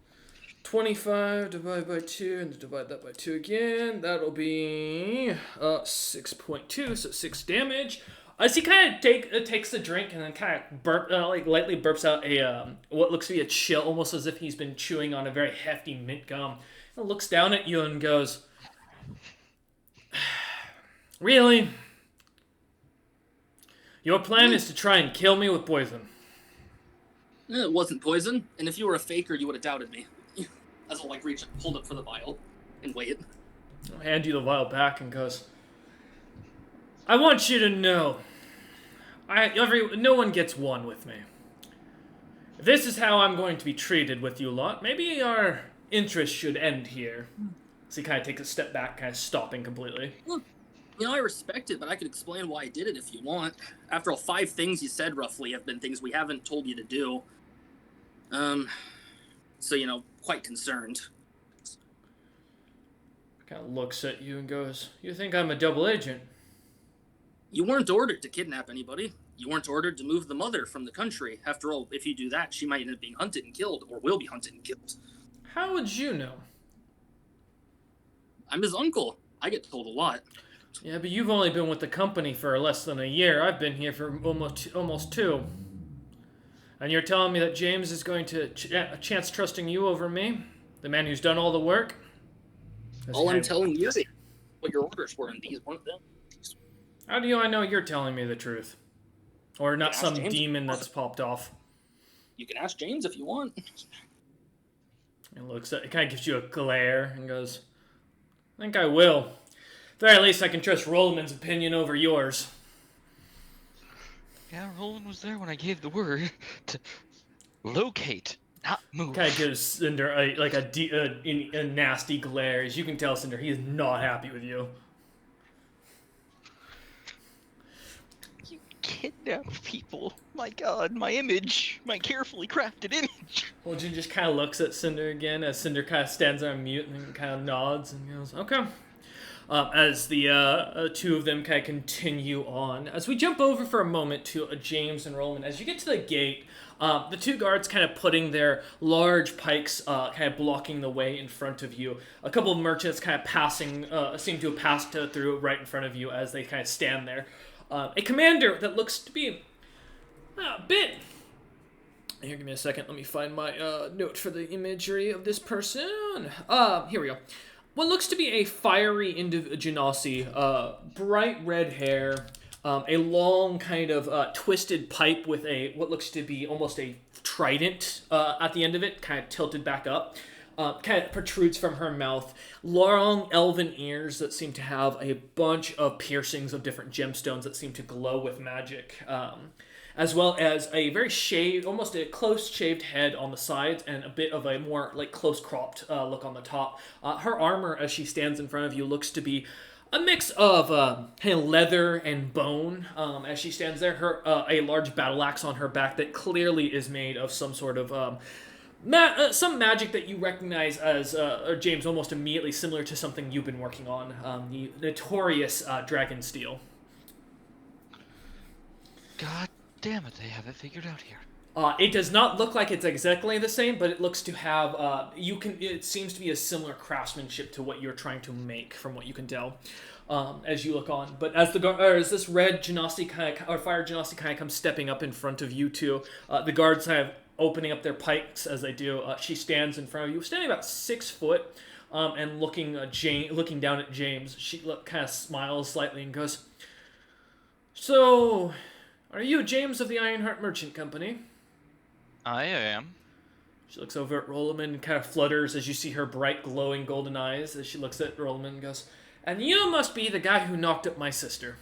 25 divided by 2, and divide that by 2 again. That'll be 6.2, so 6 damage. As he kind of takes the drink and then kind of lightly burps out a what looks to be a chill, almost as if he's been chewing on a very hefty mint gum. And looks down at you and goes, "Really? Your plan is to try and kill me with poison?" It wasn't poison, and if you were a faker, you would have doubted me. As I'll hold up for the vial and weigh it. I'll hand you the vial back and goes, "I want you to know, no one gets one with me. If this is how I'm going to be treated with you lot, maybe our interest should end here." So he kind of takes a step back, kind of stopping completely. Look, I respect it, but I could explain why I did it if you want. After all, 5 things you said roughly have been things we haven't told you to do. So, quite concerned. Kind of looks at you and goes, "You think I'm a double agent?" You weren't ordered to kidnap anybody. You weren't ordered to move the mother from the country. After all, if you do that, she might end up being hunted and killed, or will be hunted and killed. How would you know? I'm his uncle. I get told a lot. Yeah, but you've only been with the company for less than a year. I've been here for almost 2. And you're telling me that James is going to chance trusting you over me? The man who's done all the work? All I'm telling you is what your orders were, and these weren't them. How do I know you're telling me the truth? Or not Ask some James. demon that's popped off? You can ask James if you want. It looks at it, kind of gives you a glare and goes, "I think I will. At the very least, I can trust Roland's opinion over yours." Yeah, Roland was there when I gave the word to locate, not move. Kind of gives Cinder a nasty glare. As you can tell, Cinder, he is not happy with you. You kidnap people. My God, my image, my carefully crafted image. Well, Jin just kind of looks at Cinder again as Cinder kind of stands on mute and then kind of nods and goes, "Okay." As the 2 of them kind of continue on. As we jump over for a moment to James and Roland, as you get to the gate, the 2 guards kind of putting their large pikes kind of blocking the way in front of you. A couple of merchants kind of passing, seem to have passed through right in front of you as they kind of stand there. A commander that looks to be a bit... Here, give me a second. Let me find my note for the imagery of this person. Here we go. What looks to be a fiery genasi, bright red hair, a long kind of twisted pipe with what looks to be almost a trident at the end of it, kind of tilted back up, kind of protrudes from her mouth. Long elven ears that seem to have a bunch of piercings of different gemstones that seem to glow with magic. As well as a very shaved, almost a close-shaved head on the sides and a bit of a more close-cropped look on the top. Her armor, as she stands in front of you, looks to be a mix of kind of leather and bone. As she stands there, a large battle axe on her back that clearly is made of some sort of some magic that you recognize as James almost immediately similar to something you've been working on, the notorious dragon steel. God damn it, they have it figured out here. It does not look like it's exactly the same, but it looks to have it seems to be a similar craftsmanship to what you're trying to make, from what you can tell, as you look on. But as as this red genasi or fire genasi kind of comes stepping up in front of you two, the guards kind of opening up their pikes as they do. She stands in front of you, standing about 6 foot, and looking down at James. She kind of smiles slightly and goes, "So, are you James of the Ironheart Merchant Company?" I am. She looks over at Rolliman and kind of flutters as you see her bright, glowing golden eyes as she looks at Rolliman and goes, "And you must be the guy who knocked up my sister."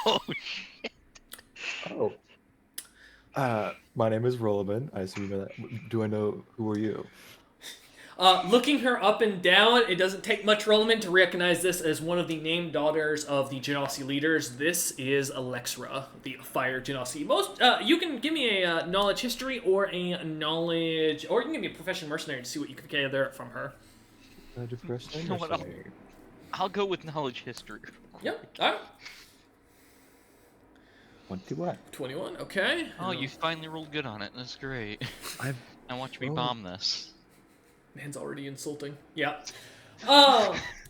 Oh, shit. Oh. My name is Rolliman. I assume that. Do I know who are you? Looking her up and down, it doesn't take much Rollman to recognize this as one of the named daughters of the Genasi leaders. This is Alexra, the Fire Genasi. You can give me a knowledge history or a knowledge, or you can give me a profession mercenary to see what you can gather from her. You know what, I'll go with knowledge history. Yep. All right. 21. 21. Okay. Oh, you finally rolled good on it. That's great. I watch me bomb this. Man's already insulting. Yeah.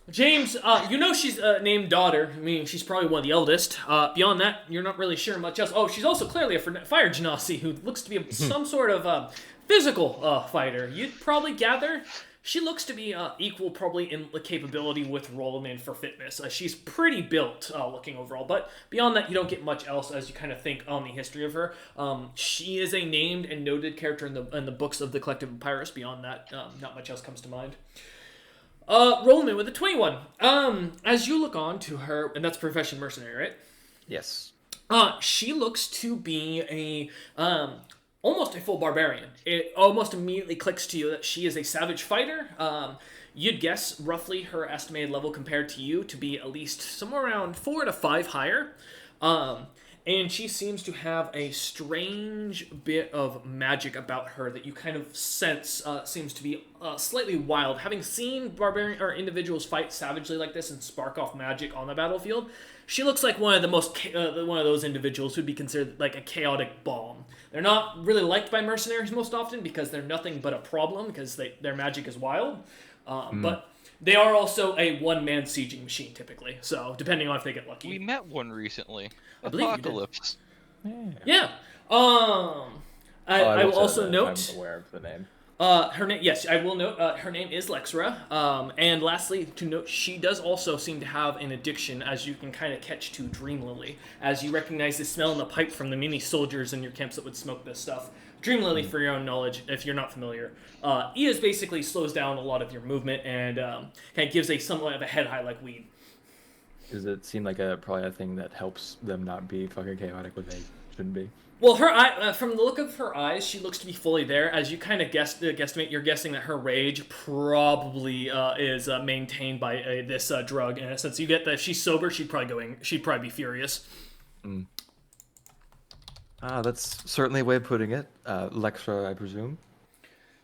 James, you know she's named daughter, meaning she's probably one of the eldest. Beyond that, you're not really sure much else. Oh, she's also clearly a fire genasi who looks to be some sort of physical fighter. You'd probably gather she looks to be equal probably in the capability with Rollman for fitness. She's pretty built looking overall, but beyond that, you don't get much else as you kind of think on the history of her. She is a named and noted character in the books of the Collective Papyrus. Beyond that, not much else comes to mind. Rollman with a 21. As you look on to her, and that's profession mercenary, right? Yes. She looks to be almost a full barbarian. It almost immediately clicks to you that she is a savage fighter. You'd guess roughly her estimated level compared to you to be at least somewhere around 4 to 5 higher. And she seems to have a strange bit of magic about her that you kind of sense seems to be slightly wild. Having seen barbarian or individuals fight savagely like this and spark off magic on the battlefield, she looks like one of those individuals who'd be considered like a chaotic bomb. They're not really liked by mercenaries most often because they're nothing but a problem because their magic is wild. But they are also a one-man sieging machine typically. So depending on if they get lucky. We met one recently. I believe you did. Apocalypse. Yeah. I will also note. I'm aware of the name. Her name. Yes, I will note. Her name is Lexra. And lastly, to note, she does also seem to have an addiction, as you can kind of catch to Dream Lily, as you recognize the smell in the pipe from the many soldiers in your camps that would smoke this stuff. Dream Lily, for your own knowledge, if you're not familiar, EOS basically slows down a lot of your movement and kind of gives a somewhat of a head high like weed. Does it seem like probably a thing that helps them not be fucking chaotic when they shouldn't be? Well, her eye, from the look of her eyes, she looks to be fully there. As you kind of guesstimate, you're guessing that her rage probably is maintained by this drug. In a sense, you get that if she's sober, she'd probably be furious. That's certainly a way of putting it. Lexra, I presume.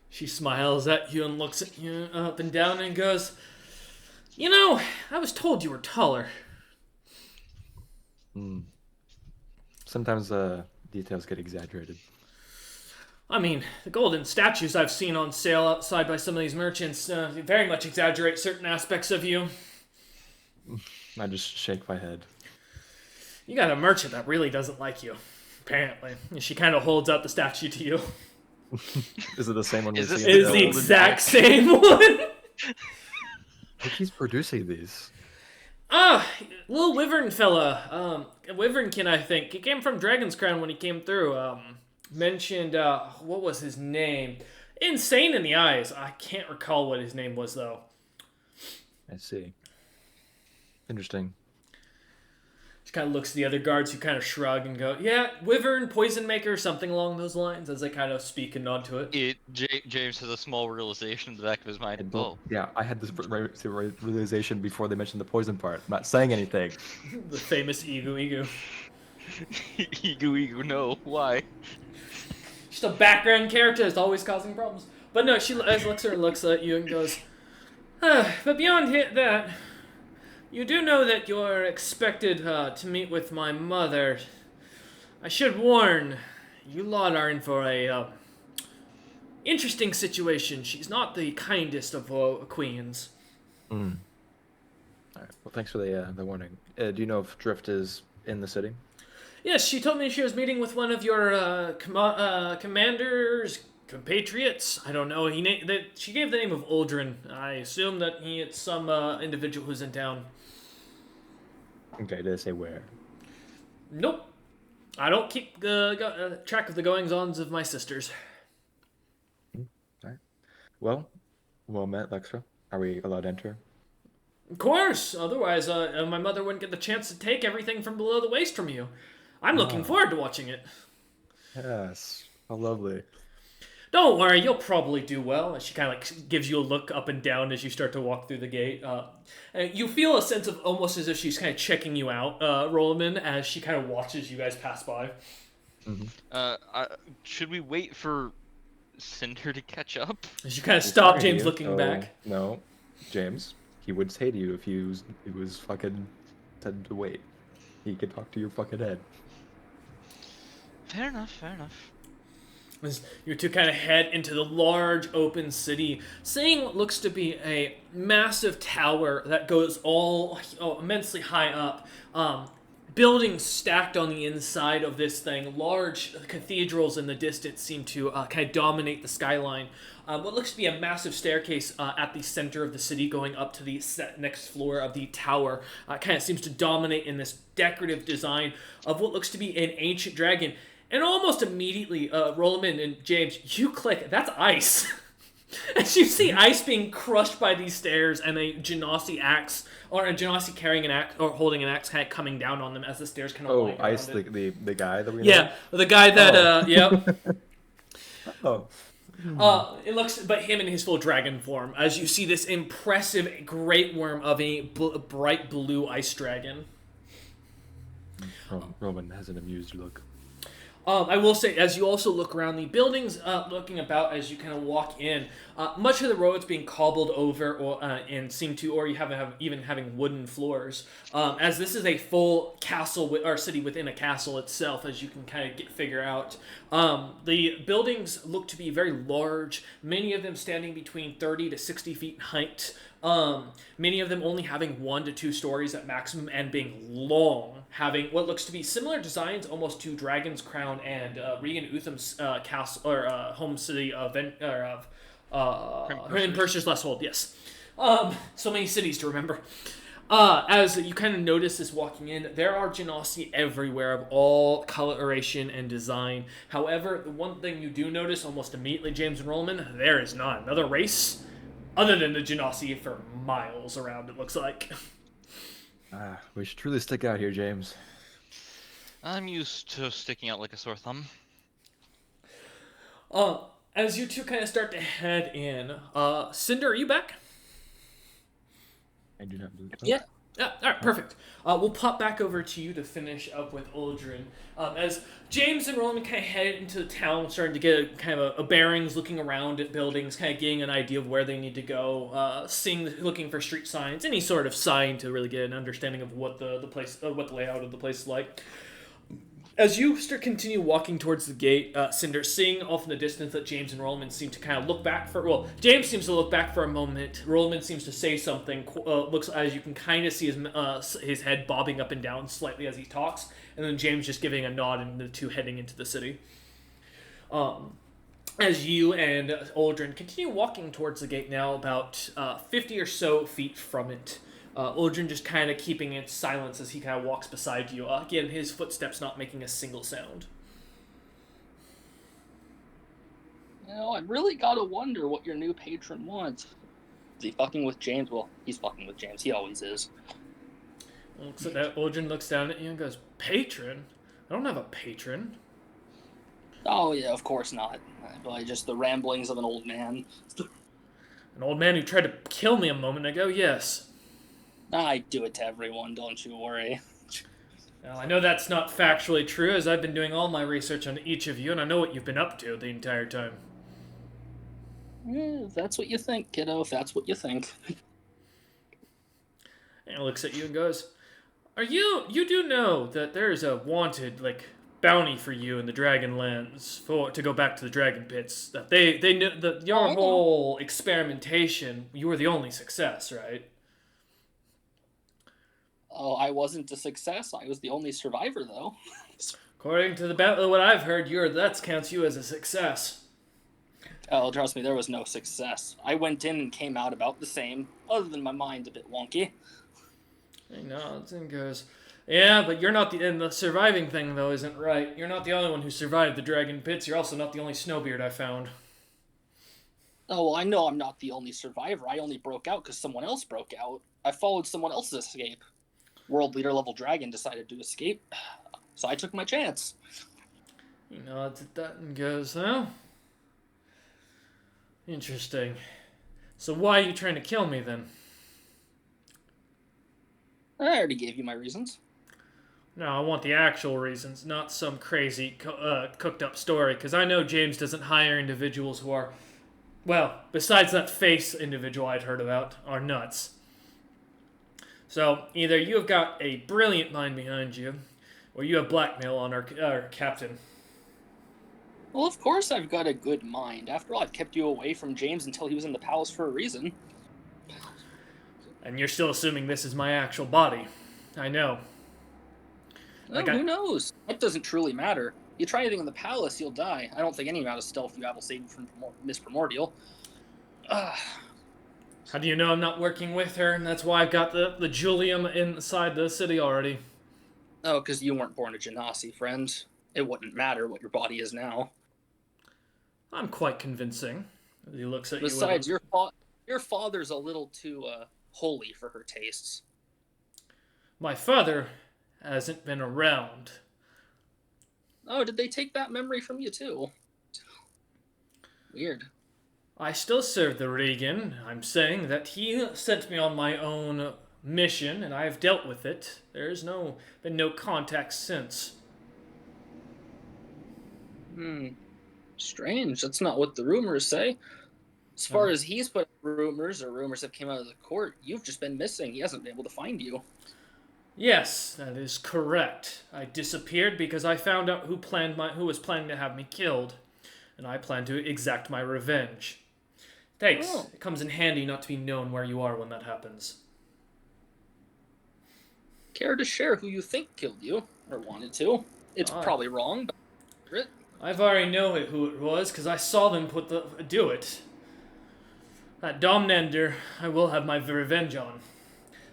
She smiles at you and looks at you up and down and goes, "You know, I was told you were taller." Sometimes details get exaggerated. I mean, the golden statues I've seen on sale outside by some of these merchants very much exaggerate certain aspects of you. I just shake my head. You got a merchant that really doesn't like you, apparently. And she kind of holds out the statue to you. Is it the same one? Is we this see It in is the the old- exact same one. He's producing these. Little Wyvern fella. Wyvernkin, I think. He came from Dragon's Crown when he came through. Mentioned, what was his name? Insane in the eyes. I can't recall what his name was, though. I see. Interesting. She kind of looks at the other guards who kind of shrug and go, "Yeah, Wyvern, Poison Maker, something along those lines," as they kind of speak and nod to it. James has a small realization in the back of his mind. Oh, Yeah, I had this realization before they mentioned the poison part. I'm not saying anything. The famous Igu. Egu, no. Why? Just a background character is always causing problems. But no, she looks at you and goes, "But beyond that, you do know that you're expected to meet with my mother. I should warn, you lot are in for a interesting situation. She's not the kindest of queens." All right. Well, thanks for the warning. Do you know if Drift is in the city? Yes, she told me she was meeting with one of your commander's compatriots. I don't know. She gave the name of Uldren. I assume that it's some individual who's in town. Okay, did they say where? Nope. I don't keep track of the goings-ons of my sisters. All right. Well met, Lexra. Are we allowed to enter? Of course. Otherwise, my mother wouldn't get the chance to take everything from below the waist from you. I'm looking forward to watching it. Yes. How lovely. Don't worry, you'll probably do well. And she kind of like gives you a look up and down as you start to walk through the gate. And you feel a sense of almost as if she's kind of checking you out, Rollerman, as she kind of watches you guys pass by. Should we wait for Cinder to catch up? As you kind of He's stop talking to James you, looking so back. No, James. He would say to you if he was fucking said to wait. He could talk to your fucking head. Fair enough, fair enough. As you two kind of head into the large open city, seeing what looks to be a massive tower that goes all immensely high up. Buildings stacked on the inside of this thing. Large cathedrals in the distance seem to kind of dominate the skyline. What looks to be a massive staircase at the center of the city going up to the next floor of the tower kind of seems to dominate in this decorative design of what looks to be an ancient dragon. And almost immediately, Rollerman and James, you click, that's ice. As you see ice being crushed by these stairs and a Genasi axe, or a Genasi carrying an axe, or holding an axe, kind of coming down on them as the stairs kind of wind around Ice, it. the guy that we know? Yeah, the guy that, yep. Oh. It looks, but him in his full dragon form, as you see this impressive great worm of a bright blue ice dragon. Roman has an amused look. I will say, as you also look around the buildings, looking about as you kind of walk in, much of the roads being cobbled over, or and seem to, or you even having wooden floors. As this is a full castle or city within a castle itself, as you can kind of figure out. The buildings look to be very large. Many of them standing between 30 to 60 feet in height. Many of them only having 1 to 2 stories at maximum and being long, having what looks to be similar designs almost to Dragon's Crown and Regan Utham's castle or home city of Percia's Last Hold. Yes, so many cities to remember. As you kind of notice this walking in, there are Genasi everywhere of all coloration and design. However, the one thing you do notice almost immediately, James and Rollman, there is not another race other than the Genasi for miles around, it looks like. We should truly stick out here, James. I'm used to sticking out like a sore thumb. As you two kind of start to head in, Cinder, are you back? I do not believe so. Yeah. Yeah, alright, perfect. We'll pop back over to you to finish up with Uldren. As James and Roland kind of head into the town, starting to get a bearings, looking around at buildings, kind of getting an idea of where they need to go, looking for street signs, any sort of sign to really get an understanding of what the place, what the layout of the place is like. As you continue walking towards the gate, Cinder, seeing off in the distance that James and Rollman seem to kind of look back for... Well, James seems to look back for a moment. Rollman seems to say something. Looks as you can kind of see his head bobbing up and down slightly as he talks. And then James just giving a nod and the two heading into the city. As you and Uldren continue walking towards the gate now, about 50 or so feet from it. Uldren just kind of keeping its silence as he kind of walks beside you. Again, his footsteps not making a single sound. I really gotta wonder what your new patron wants. Is he fucking with James? Well, he's fucking with James. He always is. Looks at that. Uldren looks down at you and goes, "Patron? I don't have a patron." Oh, yeah, of course not. Probably just the ramblings of an old man. An old man who tried to kill me a moment ago, yes. I do it to everyone, don't you worry. Well, I know that's not factually true, as I've been doing all my research on each of you, and I know what you've been up to the entire time. If that's what you think, kiddo, if that's what you think. And he looks at you and goes, You do know that there is a wanted, bounty for you in the Dragonlands to go back to the Dragon Pits. That they knew that your whole experimentation, you were the only success, right? Oh, I wasn't a success. I was the only survivor, though. According to what I've heard, that counts you as a success. Oh, trust me, there was no success. I went in and came out about the same, other than my mind a bit wonky. He nods and goes, "Yeah, but you're not and the surviving thing, though, isn't right. You're not the only one who survived the Dragon Pits. You're also not the only Snowbeard I found." Oh, well, I know I'm not the only survivor. I only broke out because someone else broke out. I followed someone else's escape. World leader level dragon decided to escape, so I took my chance. He nods at that and goes, "Oh, Interesting. So why are you trying to kill me then? I already gave you my reasons. No, I want the actual reasons, not some crazy cooked up story, because I know James doesn't hire individuals who are, well, besides that face individual I'd heard about, are nuts. So either you have got a brilliant mind behind you, or you have blackmail on our captain. Well, of course I've got a good mind. After all, I've kept you away from James until he was in the palace for a reason. And you're still assuming this is my actual body. I know. Well, who knows? That doesn't truly matter. You try anything in the palace, you'll die. I don't think any amount of stealth you have will save you from Miss Primordial. How do you know I'm not working with her? And that's why I've got the Julium inside the city already. Oh, because you weren't born a Genasi, friend. It wouldn't matter what your body is now. I'm quite convincing. He looks at Besides, you. your father's a little too holy for her tastes. My father hasn't been around. Oh, did they take that memory from you too? Weird. I still serve the Regan. I'm saying that he sent me on my own mission, and I have dealt with it. There's been no contact since. Strange. That's not what the rumors say. As far as he's put rumors, or rumors have came out of the court, you've just been missing. He hasn't been able to find you. Yes, that is correct. I disappeared because I found out who was planning to have me killed, and I plan to exact my revenge. Thanks. Oh. It comes in handy not to be known where you are when that happens. Care to share who you think killed you, or wanted to? It's probably wrong, but I've already know who it was because I saw them do it. That Domnander, I will have my revenge on.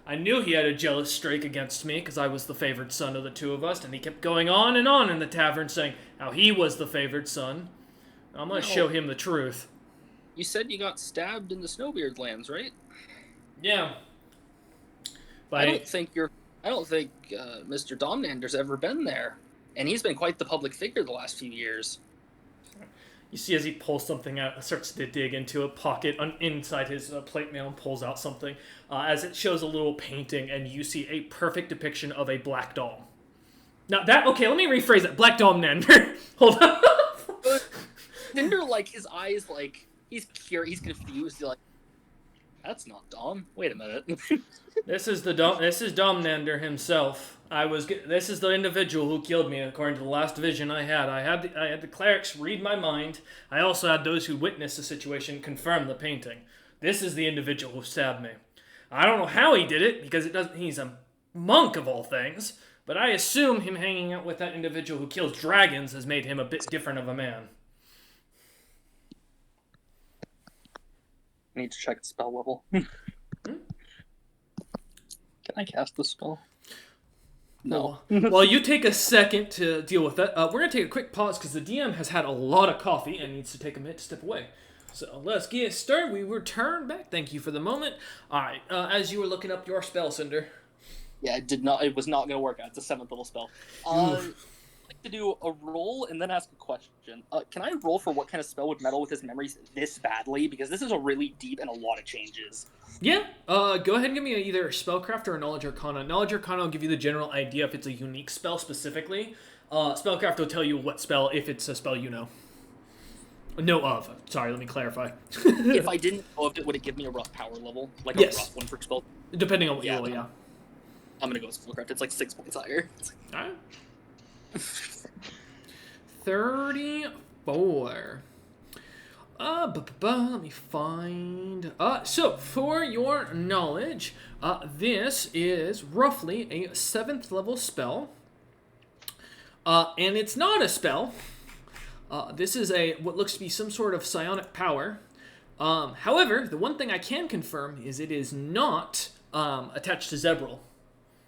I knew he had a jealous streak against me because I was the favored son of the two of us, and he kept going on and on in the tavern saying how he was the favored son. I'm going to show him the truth. You said you got stabbed in the Snowbeard lands, right? Yeah. I don't think Mr. Domnander's ever been there, and he's been quite the public figure the last few years. You see as he pulls something out, starts to dig into a pocket inside his plate mail and pulls out something. As it shows a little painting, and you see a perfect depiction of a black doll. Now okay, let me rephrase that. Black Domnander. Hold on. Cinder, his eyes, he's curious, he's confused. He's like, that's not Dom. Wait a minute. This is Domnander himself. This is the individual who killed me, according to the last vision I had. I had the clerics read my mind. I also had those who witnessed the situation confirm the painting. This is the individual who stabbed me. I don't know how he did it, because he's a monk of all things, but I assume him hanging out with that individual who kills dragons has made him a bit different of a man. I need to check the spell level. Can I cast the spell? No. Well, you take a second to deal with that. We're going to take a quick pause because the DM has had a lot of coffee and needs to take a minute to step away. So let's get started. We return back. Thank you for the moment. All right. As you were looking up your spell, Cinder. Yeah, it was not going to work out. It's a 7th level spell. I'd like to do a roll and then ask a question. Can I roll for what kind of spell would meddle with his memories this badly? Because this is a really deep and a lot of changes. Yeah. Go ahead and give me either a spellcraft or a knowledge arcana. Knowledge arcana will give you the general idea if it's a unique spell specifically. Spellcraft will tell you what spell, if it's a spell you know. Know of. Sorry, let me clarify. If I didn't know of it, would it give me a rough power level? Like a rough one for spell? Depending on what you roll, yeah. I'm going to go with spellcraft. It's 6 points higher. Alright. 34. Let me find. So for your knowledge, this is roughly a 7th level spell. And it's not a spell. This is what looks to be some sort of psionic power. However, the one thing I can confirm is it is not attached to Zebril.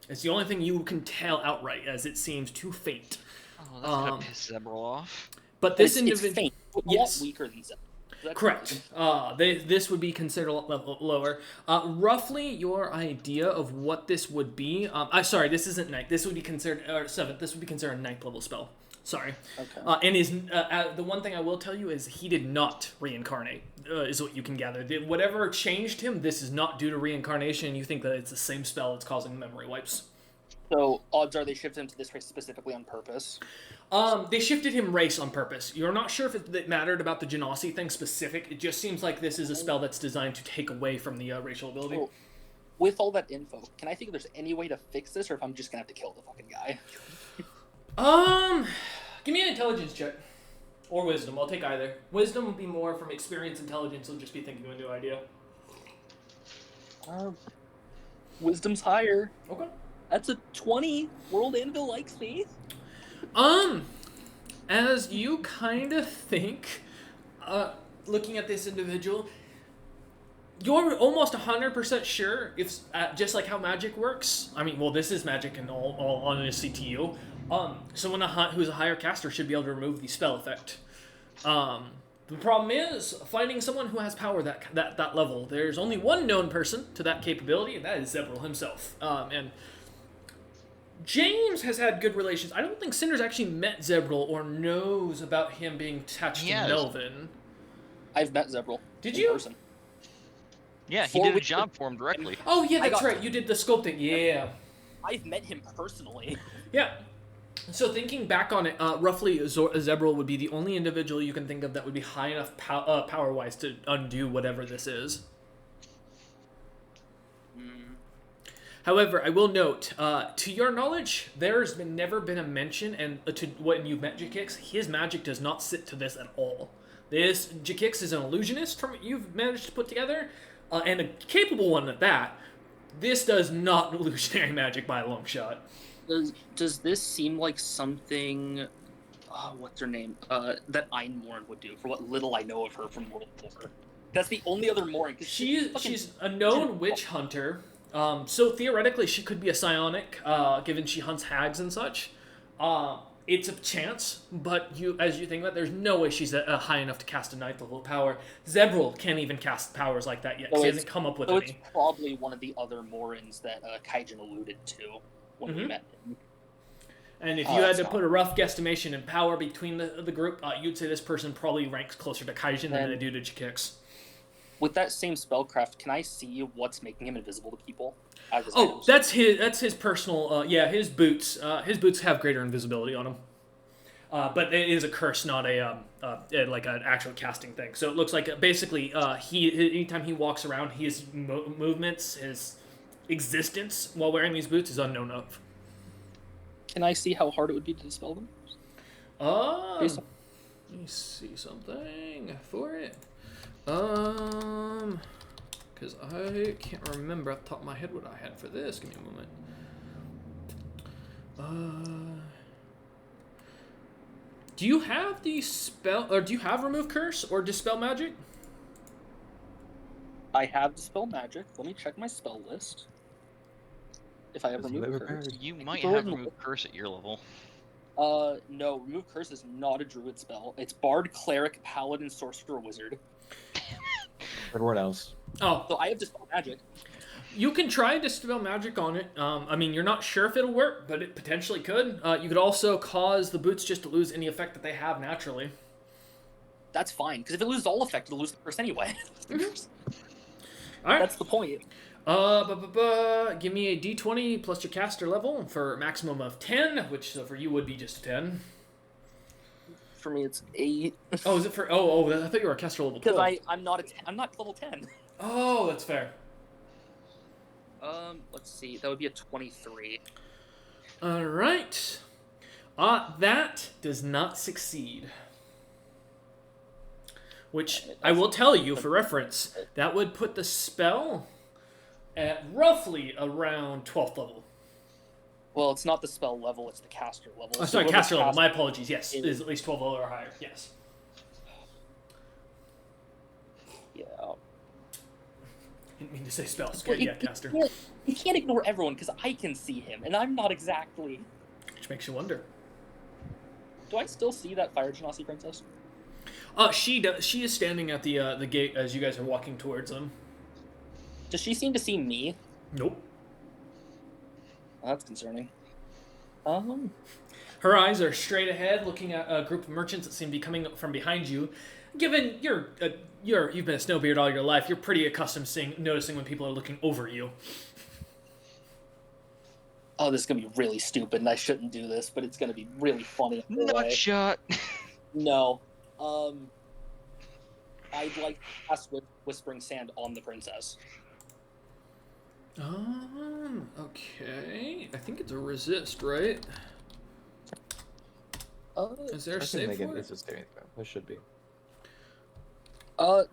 It's the only thing you can tell outright, as it seems to faint. Oh, that's gonna piss Zebril off. But this individual, it's faint. Yes, weaker than Zebril. Correct. This would be considered a level lower. Roughly, your idea of what this would be. Sorry, this isn't 9th. This would be considered 7th. This would be considered a 9th level spell. Sorry. Okay. And the one thing I will tell you is he did not reincarnate, is what you can gather. Whatever changed him, this is not due to reincarnation. You think that it's the same spell that's causing memory wipes. So odds are they shifted him to this race specifically on purpose. They shifted him race on purpose. You're not sure if it mattered about the Genasi thing specific. It just seems like this is a spell that's designed to take away from the racial ability. So, with all that info, can I think if there's any way to fix this, or if I'm just gonna have to kill the fucking guy? Give me an intelligence check. Or wisdom. I'll take either. Wisdom would be more from experience. Intelligence will just be thinking of a new idea. Wisdom's higher. Okay. That's a 20. World Anvil likes me. As you kind of think, looking at this individual, you're almost 100% sure if, just like how magic works. I mean, well, this is magic in all honesty to you. Someone who's a higher caster should be able to remove the spell effect. The problem is finding someone who has power that level. There's only one known person to that capability, and that is Zebril himself. And James has had good relations. I don't think Cinder's actually met Zebril or knows about him being attached to Melvin. I've met Zebril. Did in you? person. Yeah, he did a job for him directly. Oh, yeah, that's right. You did the sculpting. Yeah. I've met him personally. Yeah. So thinking back on it, roughly Zebril would be the only individual you can think of that would be high enough power-wise to undo whatever this is. However, I will note, to your knowledge, there's never been a mention, and to when you've met Jakix, his magic does not sit to this at all. Jakix is an illusionist from what you've managed to put together, and a capable one at that. This does not illusionary magic by a long shot. Does this seem like something, what's her name, that Einmorn would do, for what little I know of her from World War? That's the only other Morn. She's a known witch hunter. So theoretically, she could be a psionic, given she hunts hags and such. It's a chance, but as you think about it, there's no way she's high enough to cast a ninth level power. Zebril can't even cast powers like that yet, because he hasn't come up with any. It's probably one of the other Morins that Kaijin alluded to when we met him. And if you had to put a rough guesstimation in power between the group, you'd say this person probably ranks closer to Kaijin than they do to Jakix. With that same spellcraft, can I see what's making him invisible to people? Oh, that's his personal. His boots. His boots have greater invisibility on them. But it is a curse, not like an actual casting thing. So it looks like basically anytime he walks around, his movements, his existence while wearing these boots is unknown of. Can I see how hard it would be to dispel them? Let me see something for it. Because I can't remember off the top of my head what I had for this. Give me a moment. Do you have the spell, or do you have remove curse or dispel magic? I have dispel magic. Let me check my spell list. If I have remove curse. You might have remove curse at your level. No, remove curse is not a druid spell. It's bard, cleric, paladin, sorcerer, wizard. Everyone else. Oh. So I have dispel magic. You can try dispel magic on it. I mean, you're not sure if it'll work, but it potentially could. You could also cause the boots just to lose any effect that they have naturally. That's fine, because if it loses all effect, it'll lose the curse anyway. All right. That's the point. Give me a d20 plus your caster level for a maximum of 10, which for you would be just a 10. For me, it's 8. Oh, is it for? Oh, I thought you were a caster level 12. Because I'm not level 10. Oh, that's fair. Let's see. That would be a 23. All right. That does not succeed. Which I will tell you for reference, that would put the spell at roughly around 12th level. Well, it's not the spell level, it's the caster level. Oh, sorry, caster level. My apologies. Yes, it is at least 12 level or higher. Yes. Yeah. Didn't mean to say spell. Scary, yeah, caster. You can't ignore everyone, because I can see him, and I'm not exactly... Which makes you wonder. Do I still see that Fire Genasi princess? She does. She is standing at the gate as you guys are walking towards them. Does she seem to see me? Nope. Well, that's concerning. Her eyes are straight ahead, looking at a group of merchants that seem to be coming up from behind you. Given you've been a snowbeard all your life, you're pretty accustomed to noticing when people are looking over you. Oh, this is gonna be really stupid, and I shouldn't do this, but it's gonna be really funny. Nut shot. No. I'd like to cast Whispering Sand on the princess. Okay. I think it's a resist, right? Is there a I can save make for it. it? It's a saving throw. It should be.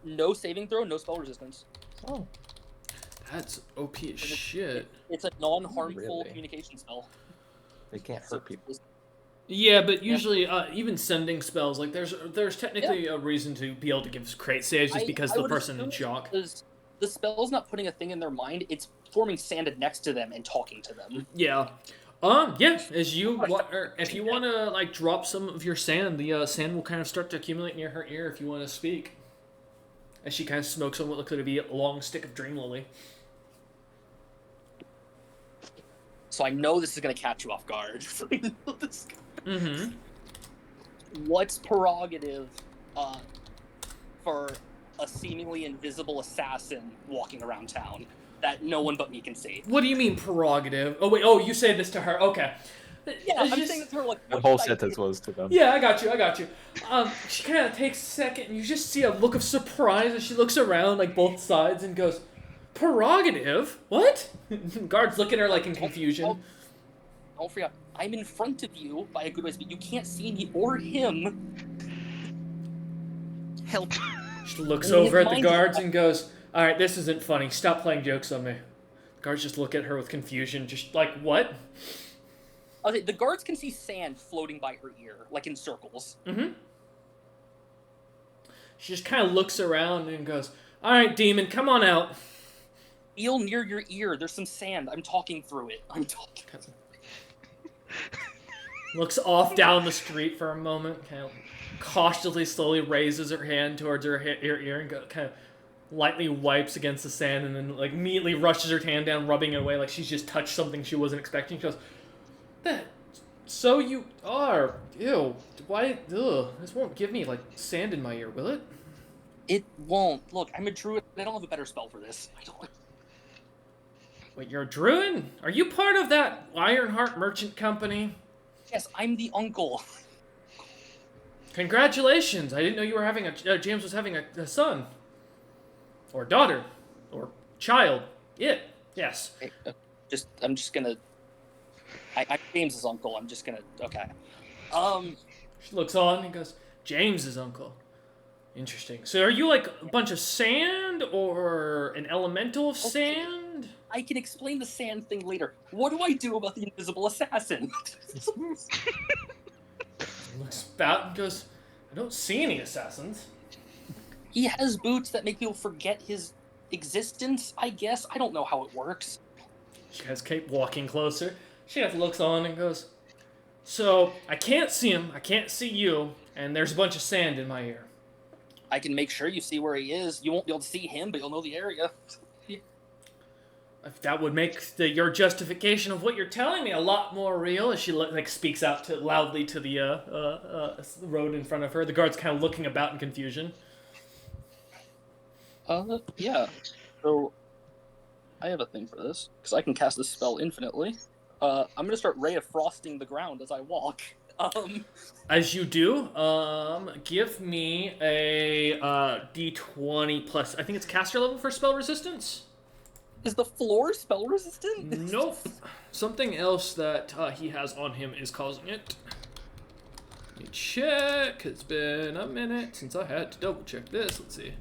No saving throw, no spell resistance. Oh. That's OP as shit. It's a non-harmful Really? communication spell. It can't hurt people. Yeah, but usually, even sending spells, like there's technically a reason to be able to give crate saves just because the would person in assume shock. because the spell's not putting a thing in their mind; it's forming sand next to them and talking to them. Yeah. Yeah. As you if you want to like drop some of your sand, the sand will kind of start to accumulate near her ear if you want to speak. As she kind of smokes on what looks to be a long stick of dream lily. So I know this is going to catch you off guard. Mm-hmm. What's prerogative for a seemingly invisible assassin walking around town that no one but me can see? What do you mean prerogative? Oh wait, you say this to her. Okay. Yeah, I'm just saying to her, like, The what whole should I sentence do? was to them. Yeah, I got you. She kind of takes a second, and you just see a look of surprise as she looks around, like, both sides, and goes, prerogative? What? Guards look at her, like, in confusion. Don't forget, I'm in front of you by a good ways, but you can't see me or him. Help. She looks I mean, over at the mind guards you- and goes, alright, this isn't funny. Stop playing jokes on me. The guards just look at her with confusion, just like, what? Okay, the guards can see sand floating by her ear, like in circles. Mm-hmm. She just kind of looks around and goes, alright, demon, come on out. Feel near your ear. There's some sand. I'm talking through it. Looks off down the street for a moment, kind of cautiously, slowly raises her hand towards her ear and kind of lightly wipes against the sand, and then like immediately rushes her hand down, rubbing it away like she's just touched something she wasn't expecting. She goes, "That, so you are? Ew! Why? Ugh! This won't give me like sand in my ear, will it?" It won't. Look, I'm a druid. I don't have a better spell for this. I don't. Wait, you're a druid? Are you part of that Ironheart merchant company? Yes, I'm the uncle. Congratulations! I didn't know you were having James was having a son. Or daughter. Or child. Yes. I'm just gonna. I'm James's uncle. I'm just gonna. Okay. She looks on and goes, James's uncle. Interesting. So are you like a bunch of sand or an elemental of sand? I can explain the sand thing later. What do I do about the invisible assassin? Looks about and goes, I don't see any assassins. He has boots that make people forget his existence, I guess. I don't know how it works. She has keep walking closer. She just looks on and goes, so I can't see him, I can't see you, and there's a bunch of sand in my ear. I can make sure you see where he is. You won't be able to see him, but you'll know the area. If that would make your justification of what you're telling me a lot more real, as she speaks out loudly to the road in front of her. The guard's kind of looking about in confusion. Yeah. So, I have a thing for this, because I can cast this spell infinitely. I'm gonna start Ray of Frosting the ground as I walk. As you do, give me a D20 plus, I think it's caster level for spell resistance? Is the floor spell resistant? Nope. Something else that he has on him is causing it. Let me check. It's been a minute since I had to double check this. Let's see.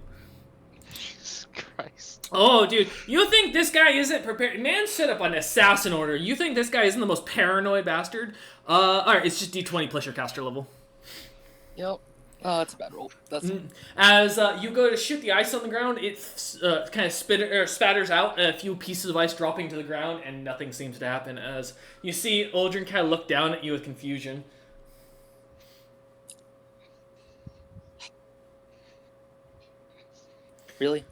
Jesus Christ. Oh, dude, you think this guy isn't prepared? Man set up an assassin order. You think this guy isn't the most paranoid bastard? Alright, it's just D20 plus your caster level. Yep. That's a bad roll. That's As you go to shoot the ice on the ground, it kind of spatters out a few pieces of ice dropping to the ground, and nothing seems to happen. As you see Aldrin kind of look down at you with confusion. really.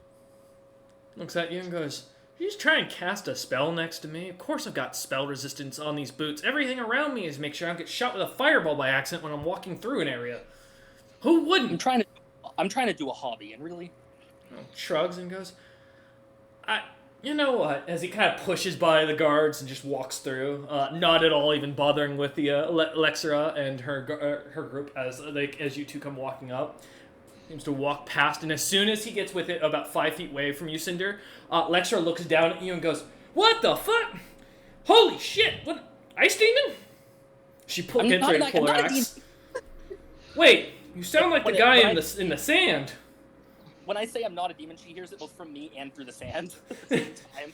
Looks at you and goes, You just try and cast a spell next to me. Of course I've got spell resistance on these boots. Everything around me is make sure I don't get shot with a fireball by accident when I'm walking through an area. Who wouldn't? I'm trying to do a hobby, and really, Shrugs and goes, you know what? As he kind of pushes by the guards and just walks through, not at all even bothering with the Lexera and her group as you two come walking up. Seems to walk past, and as soon as he gets with it about 5 feet away from you, Cinder, Lexera looks down at you and goes, "What the fuck? Holy shit! What? Ice demon?" She gets ready to pull her axe. Wait, you sound like the guy in the sand. When I say I'm not a demon, she hears it both from me and through the sand at the same time.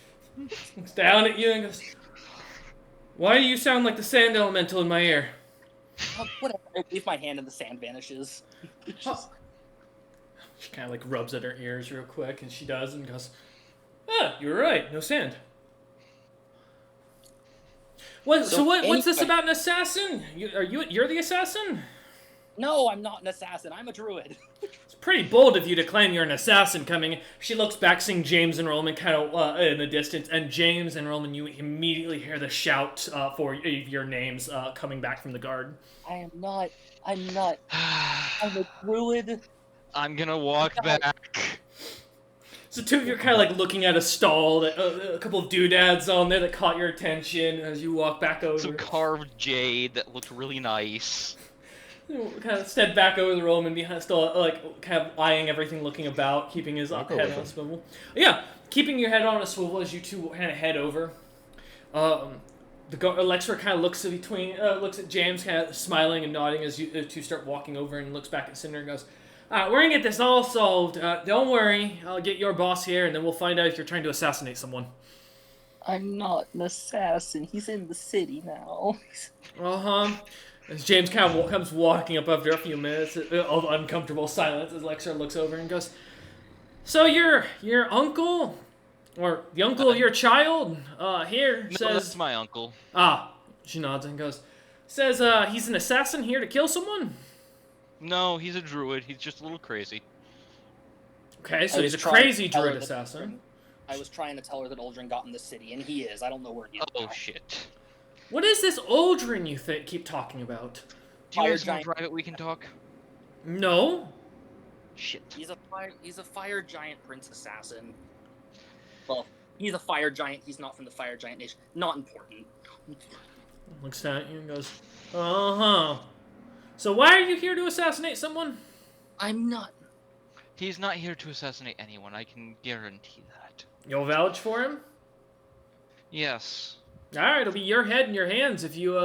Looks down at you and goes, "Why do you sound like the sand elemental in my ear?" Whatever. I leave my hand and the sand vanishes. She kind of like rubs at her ears real quick, and she does, and goes, "Ah, you were right. No sand." What's this about an assassin? You're the assassin? No, I'm not an assassin. I'm a druid. It's pretty bold of you to claim you're an assassin coming. She looks back, seeing James and Roman kind of in the distance, and James and Roman, you immediately hear the shout for your names coming back from the guard. I'm not. I'm a druid. I'm gonna walk back. So two of you are kind of like looking at a stall that a couple of doodads on there that caught your attention as you walk back over. Some carved jade that looked really nice. Kind of step back over the Roman behind, still like kind of eyeing everything, looking about, keeping his head on a swivel. Yeah, keeping your head on a swivel as you two kind of head over. Alexa kind of looks at James, kind of smiling and nodding as you two start walking over, and looks back at Cinder and goes, "Alright, we're gonna get this all solved. Don't worry, I'll get your boss here, and then we'll find out if you're trying to assassinate someone." I'm not an assassin. He's in the city now. As James kind of comes walking up after a few minutes of uncomfortable silence, as Lexer looks over and goes, "So your uncle, or the uncle of your child, here No, says..." that's my uncle. She nods and goes, "Says he's an assassin here to kill someone?" No, he's a druid. He's just a little crazy. Okay, so he's a crazy druid assassin. I was trying to tell her that Aldrin got in the city, and he is. I don't know where he is. Oh, shit. What is this Aldrin you keep talking about? Do you have some private we can talk? No. Shit. He's a fire giant prince assassin. Well, he's a fire giant. He's not from the fire giant nation. Not important. Looks at you and goes, So why are you here to assassinate someone? I'm not. He's not here to assassinate anyone. I can guarantee that. You'll vouch for him? Yes. Alright, it'll be your head in your hands if you're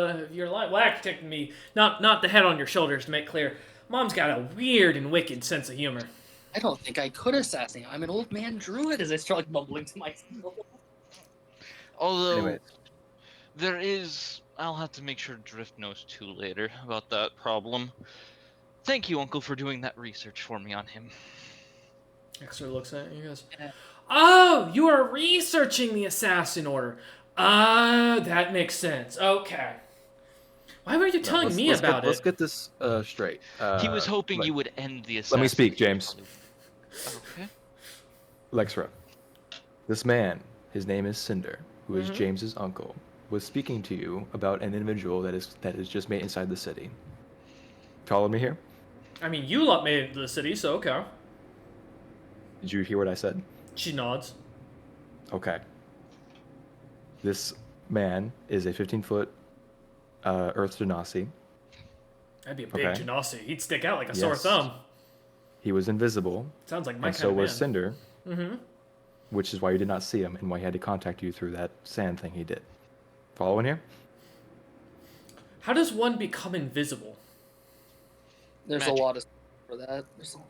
alive. Well, actually, me, not the head on your shoulders, to make clear. Mom's got a weird and wicked sense of humor. I don't think I could assassinate. I'm an old man druid, as I start like mumbling to myself. Although, Anyways. there is... I'll have to make sure Drift knows too later about that problem. Thank you, Uncle, for doing that research for me on him. Extra looks at you and goes, "Oh, you are researching the assassin order. That makes sense. Okay. Why were you telling me about it?" Let's get this straight. He was hoping you would end the assassination. Let me speak, James. Okay. Lexra. This man, his name is Cinder, who is James's uncle, was speaking to you about an individual that is just made inside the city. Follow me here? I mean, you lot made it into the city, so okay. Did you hear what I said? She nods. Okay. This man is a 15-foot Earth Genasi. That'd be a big Okay. Genasi. He'd stick out like a sore Yes. thumb. He was invisible, Sounds like my and kind so of was man. Cinder, Mm-hmm. which is why you did not see him and why he had to contact you through that sand thing he did. Following here? How does one become invisible? There's Magic. a lot of for that. There's a lot.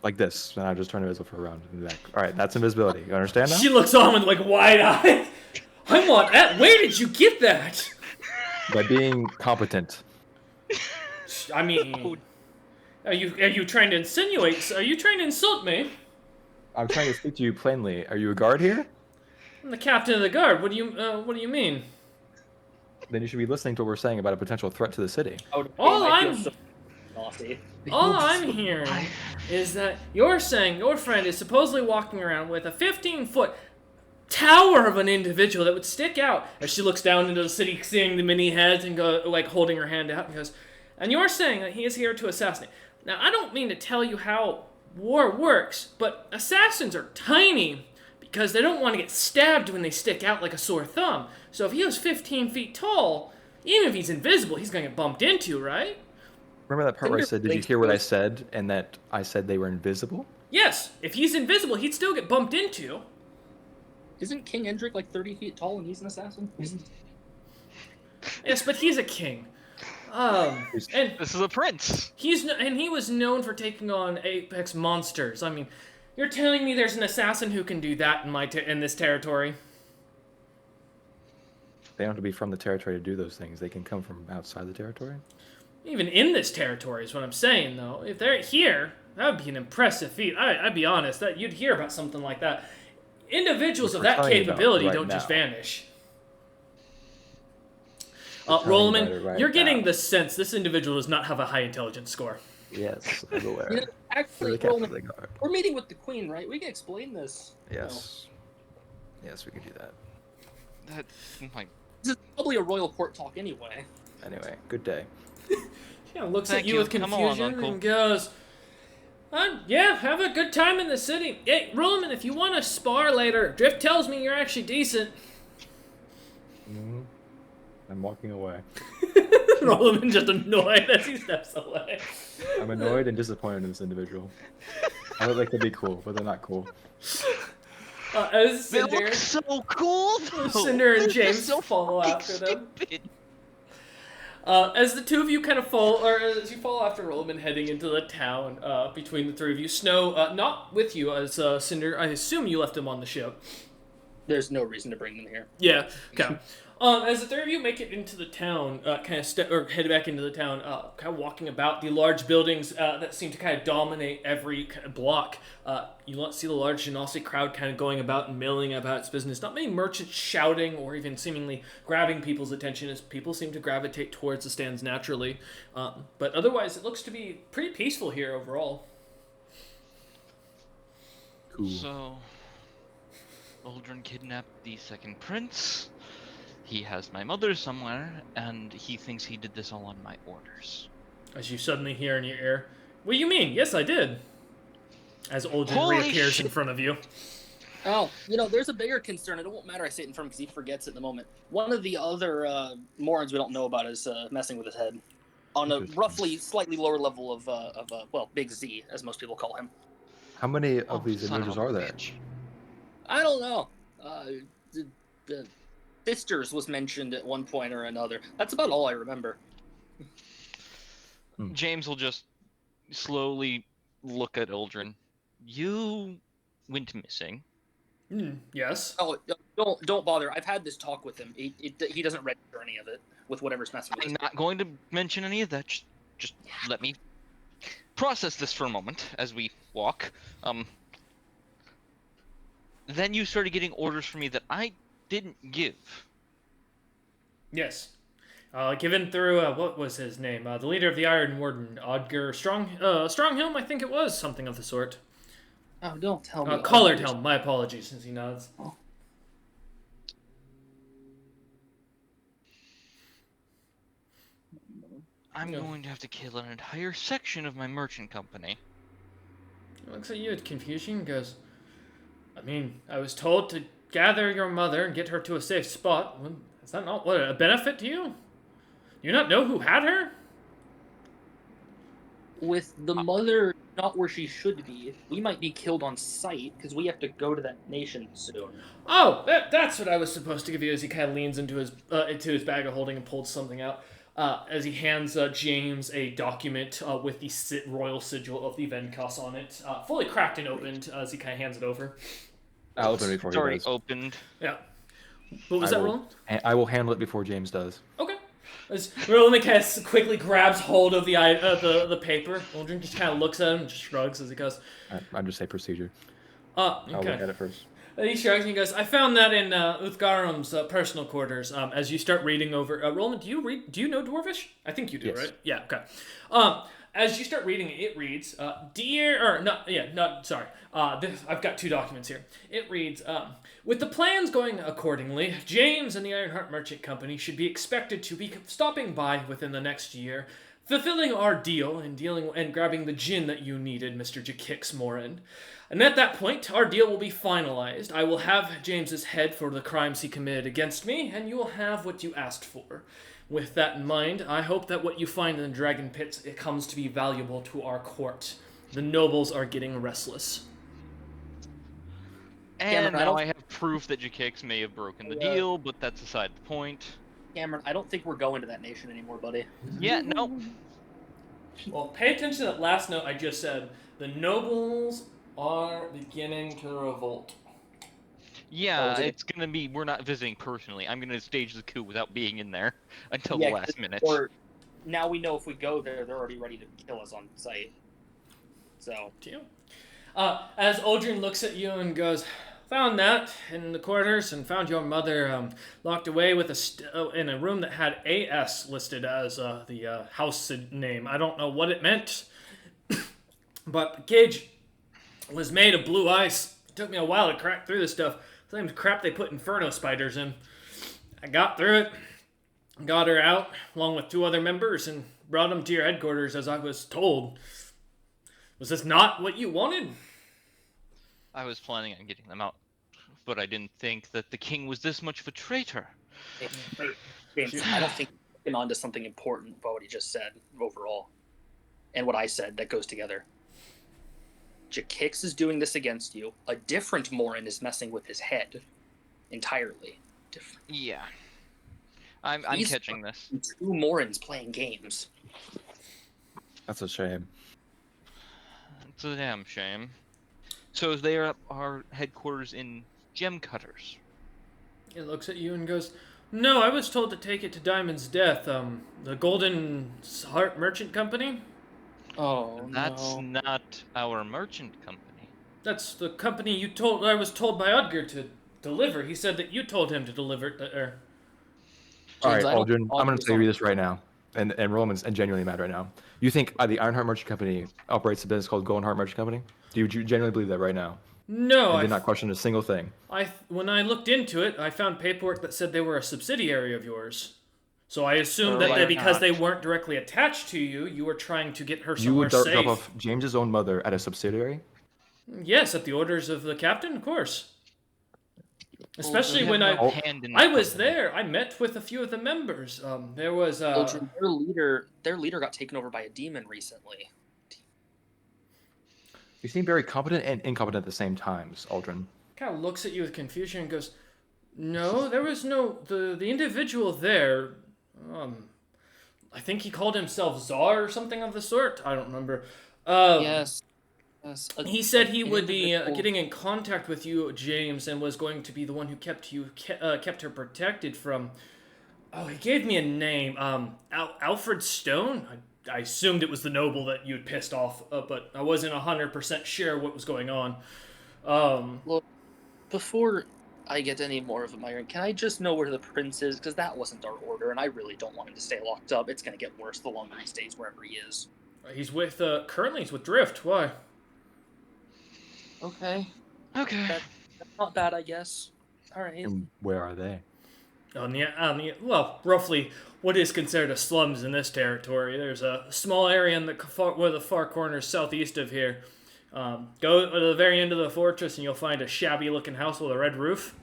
Like this, and I just turned invisible for a round in the back. All right, that's invisibility. You understand now? She looks on with like wide eyes. I want that. Where did you get that? By being competent. I mean, are you trying to insinuate? Are you trying to insult me? I'm trying to speak to you plainly. Are you a guard here? I'm the captain of the guard. What do you mean? Then you should be listening to what we're saying about a potential threat to the city. All I feel I'm- so naughty. All I'm hearing is that you're saying your friend is supposedly walking around with a 15-foot tower of an individual that would stick out as she looks down into the city, seeing the many heads, and go like holding her hand out and goes, "And you're saying that he is here to assassinate? Now, I don't mean to tell you how war works, but assassins are tiny because they don't want to get stabbed when they stick out like a sore thumb. So if he was 15 feet tall, even if he's invisible, he's gonna get bumped into, right?" Remember that part where I said, "Did you hear what I said?" And that I said they were invisible. Yes, if he's invisible, he'd still get bumped into. Isn't King Endrick like 30 feet tall and he's an assassin? Yes, but he's a king. And This is a prince. he was known for taking on apex monsters. I mean, you're telling me there's an assassin who can do that in this territory? They don't have to be from the territory to do those things. They can come from outside the territory. Even in this territory is what I'm saying, though. If they're here, that would be an impressive feat. I'd be honest, that you'd hear about something like that. Individuals of that capability don't just vanish. Rolman, you're getting the sense this individual does not have a high intelligence score. Yes, I'm aware. You know, actually, Roland, we're meeting with the queen, right? We can explain this. Yes. Yes, we can do that. This is probably a royal court talk anyway. Anyway, good day. She kind of looks at you with confusion and goes, "Yeah, have a good time in the city. Hey, Roman, if you want to spar later, Drift tells me you're actually decent." Mm-hmm. I'm walking away. Roman just annoyed as he steps away. I'm annoyed and disappointed in this individual. I would like to be cool, but they're not cool. As They Cinder, look so cool, though. Cinder and James so follow after them. stupid. As the two of you kind of follow, or as you follow after Roman heading into the town, between the three of you, Snow, not with you, as Cinder, I assume you left him on the ship. There's no reason to bring them here. Yeah, okay. As the three of you make it into the town, head back into the town, kind of walking about the large buildings that seem to kind of dominate every kind of block, you see the large Genasi crowd kind of going about and milling about its business. Not many merchants shouting or even seemingly grabbing people's attention, as people seem to gravitate towards the stands naturally. But otherwise, it looks to be pretty peaceful here overall. Cool. So, Aldrin kidnapped the second prince. He has my mother somewhere, and he thinks he did this all on my orders. As you suddenly hear in your ear, "What do you mean? Yes, I did." As Aldrin Holy reappears shit. in front of you. Oh, there's a bigger concern. It won't matter I say it in front because he forgets at the moment. One of the other morons we don't know about is messing with his head. On a roughly slightly lower level of Big Z, as most people call him. How many of these son of individuals a are there? bitch. I don't know. The sisters was mentioned at one point or another. That's about all I remember. James will just slowly look at Aldrin. You went missing. Yes. Oh, don't bother. I've had this talk with him. He doesn't register any of it with whatever's messing with I'm us. not going to mention any of that. Just let me process this for a moment as we walk. Then you started getting orders from me that I didn't give. Yes. Given through, what was his name? The leader of the Iron Warden, Odger Stronghelm, I think it was, something of the sort. Oh, don't tell me. Collared Helm, my apologies, since he nods. Oh. I'm going to have to kill an entire section of my merchant company. He looks at you with confusion and goes, "I mean, I was told to gather your mother and get her to a safe spot. Is that not a benefit to you? Do you not know who had her?" With the mother not where she should be, we might be killed on sight because we have to go to that nation soon. Oh, that's what I was supposed to give you. As he kind of leans into his bag of holding and pulls something out. As he hands James a document with the royal sigil of the Venkas on it, fully cracked and opened, as he kind of hands it over. I'll open it before It's he already does. opened. Yeah. What was that, Roland? I will handle it before James does. Okay. As Roland kind of quickly grabs hold of the paper, Aldrin just kind of looks at him and just shrugs as he goes, I just say procedure. Okay. I'll look at it first. He shrugs and he goes, "I found that in Uthgaram's personal quarters." As you start reading over, Roland, do you know Dwarvish? I think you do, Yes. right? Yeah. Okay. as you start reading it, it reads, "Dear," or not, yeah, not sorry. I've got two documents here. It reads, "With the plans going accordingly, James and the Ironheart Merchant Company should be expected to be stopping by within the next year, fulfilling our deal and dealing and grabbing the gin that you needed, Mr. Jakix Morin. And at that point, our deal will be finalized. I will have James's head for the crimes he committed against me, and you will have what you asked for. With that in mind, I hope that what you find in the dragon pits it comes to be valuable to our court. The nobles are getting restless." And Cameron, now I have proof that Jakix may have broken the deal, but that's aside the point. Cameron, I don't think we're going to that nation anymore, buddy. Yeah, no. Well, pay attention to that last note I just said. The nobles are beginning to revolt. Yeah, it's gonna be. We're not visiting personally. I'm gonna stage the coup without being in there until Yeah, the last minute. Or now we know if we go there, they're already ready to kill us on sight. So. To you. As Aldrin looks at you and goes, "Found that in the quarters and found your mother locked away with in a room that had AS listed as the house name. I don't know what it meant, but the cage was made of blue ice. It took me a while to crack through this stuff. Same crap they put inferno spiders in. I got through it, got her out along with 2 other members, and brought them to your headquarters as I was told. Was this not what you wanted?" I was planning on getting them out, but I didn't think that the king was this much of a traitor. Hey, James, I don't think you're on to something important about what he just said overall. And what I said, that goes together. Jakix is doing this against you. A different Morin is messing with his head. Entirely. Different. Yeah. I'm catching this. 2 Morins playing games. That's a shame. It's a damn shame. So they are at our headquarters in Gem Cutters. He looks at you and goes, "No, I was told to take it to Diamond's death. The Golden Heart Merchant Company? Oh, That's not our merchant company. That's the company I was told by Udgar to deliver. He said that you told him to deliver it. All right, James, I don't- Aldrin, I'm going to tell you this right now, and Roman's and genuinely mad right now. You think the Ironheart Merchant Company operates a business called Golden Heart Merchant Company? Do you genuinely believe that right now? No, I did not question a single thing. When I looked into it, I found paperwork that said they were a subsidiary of yours. So I assumed that They're because not. they weren't directly attached to you, you were trying to get her You somewhere would drop safe. off James's own mother at a subsidiary? Yes, at the orders of the captain, of course. Especially They when have no I hand in I the was company. there. I met with a few of the members. There was Aldrin, their leader got taken over by a demon recently. You seem very competent and incompetent at the same times, Aldrin. kind of looks at you with confusion and goes, "No, there was no the individual there. I think he called himself Czar or something of the sort. I don't remember. Yes. He said he would be individual- getting in contact with you, James, and was going to be the one who kept her protected from. Oh, he gave me a name. Alfred Stone. I assumed it was the noble that you'd pissed off, but I wasn't 100% sure what was going on. Look, before I get any more of my can I just know where the prince is? Because that wasn't our order, and I really don't want him to stay locked up. It's going to get worse the longer he stays wherever he is. He's with currently he's with Drift. Why? Okay. Okay. That's not bad, I guess. All right. And where are they? Well, roughly what is considered a slums in this territory. There's a small area in the far corners southeast of here. Go to the very end of the fortress and you'll find a shabby-looking house with a red roof.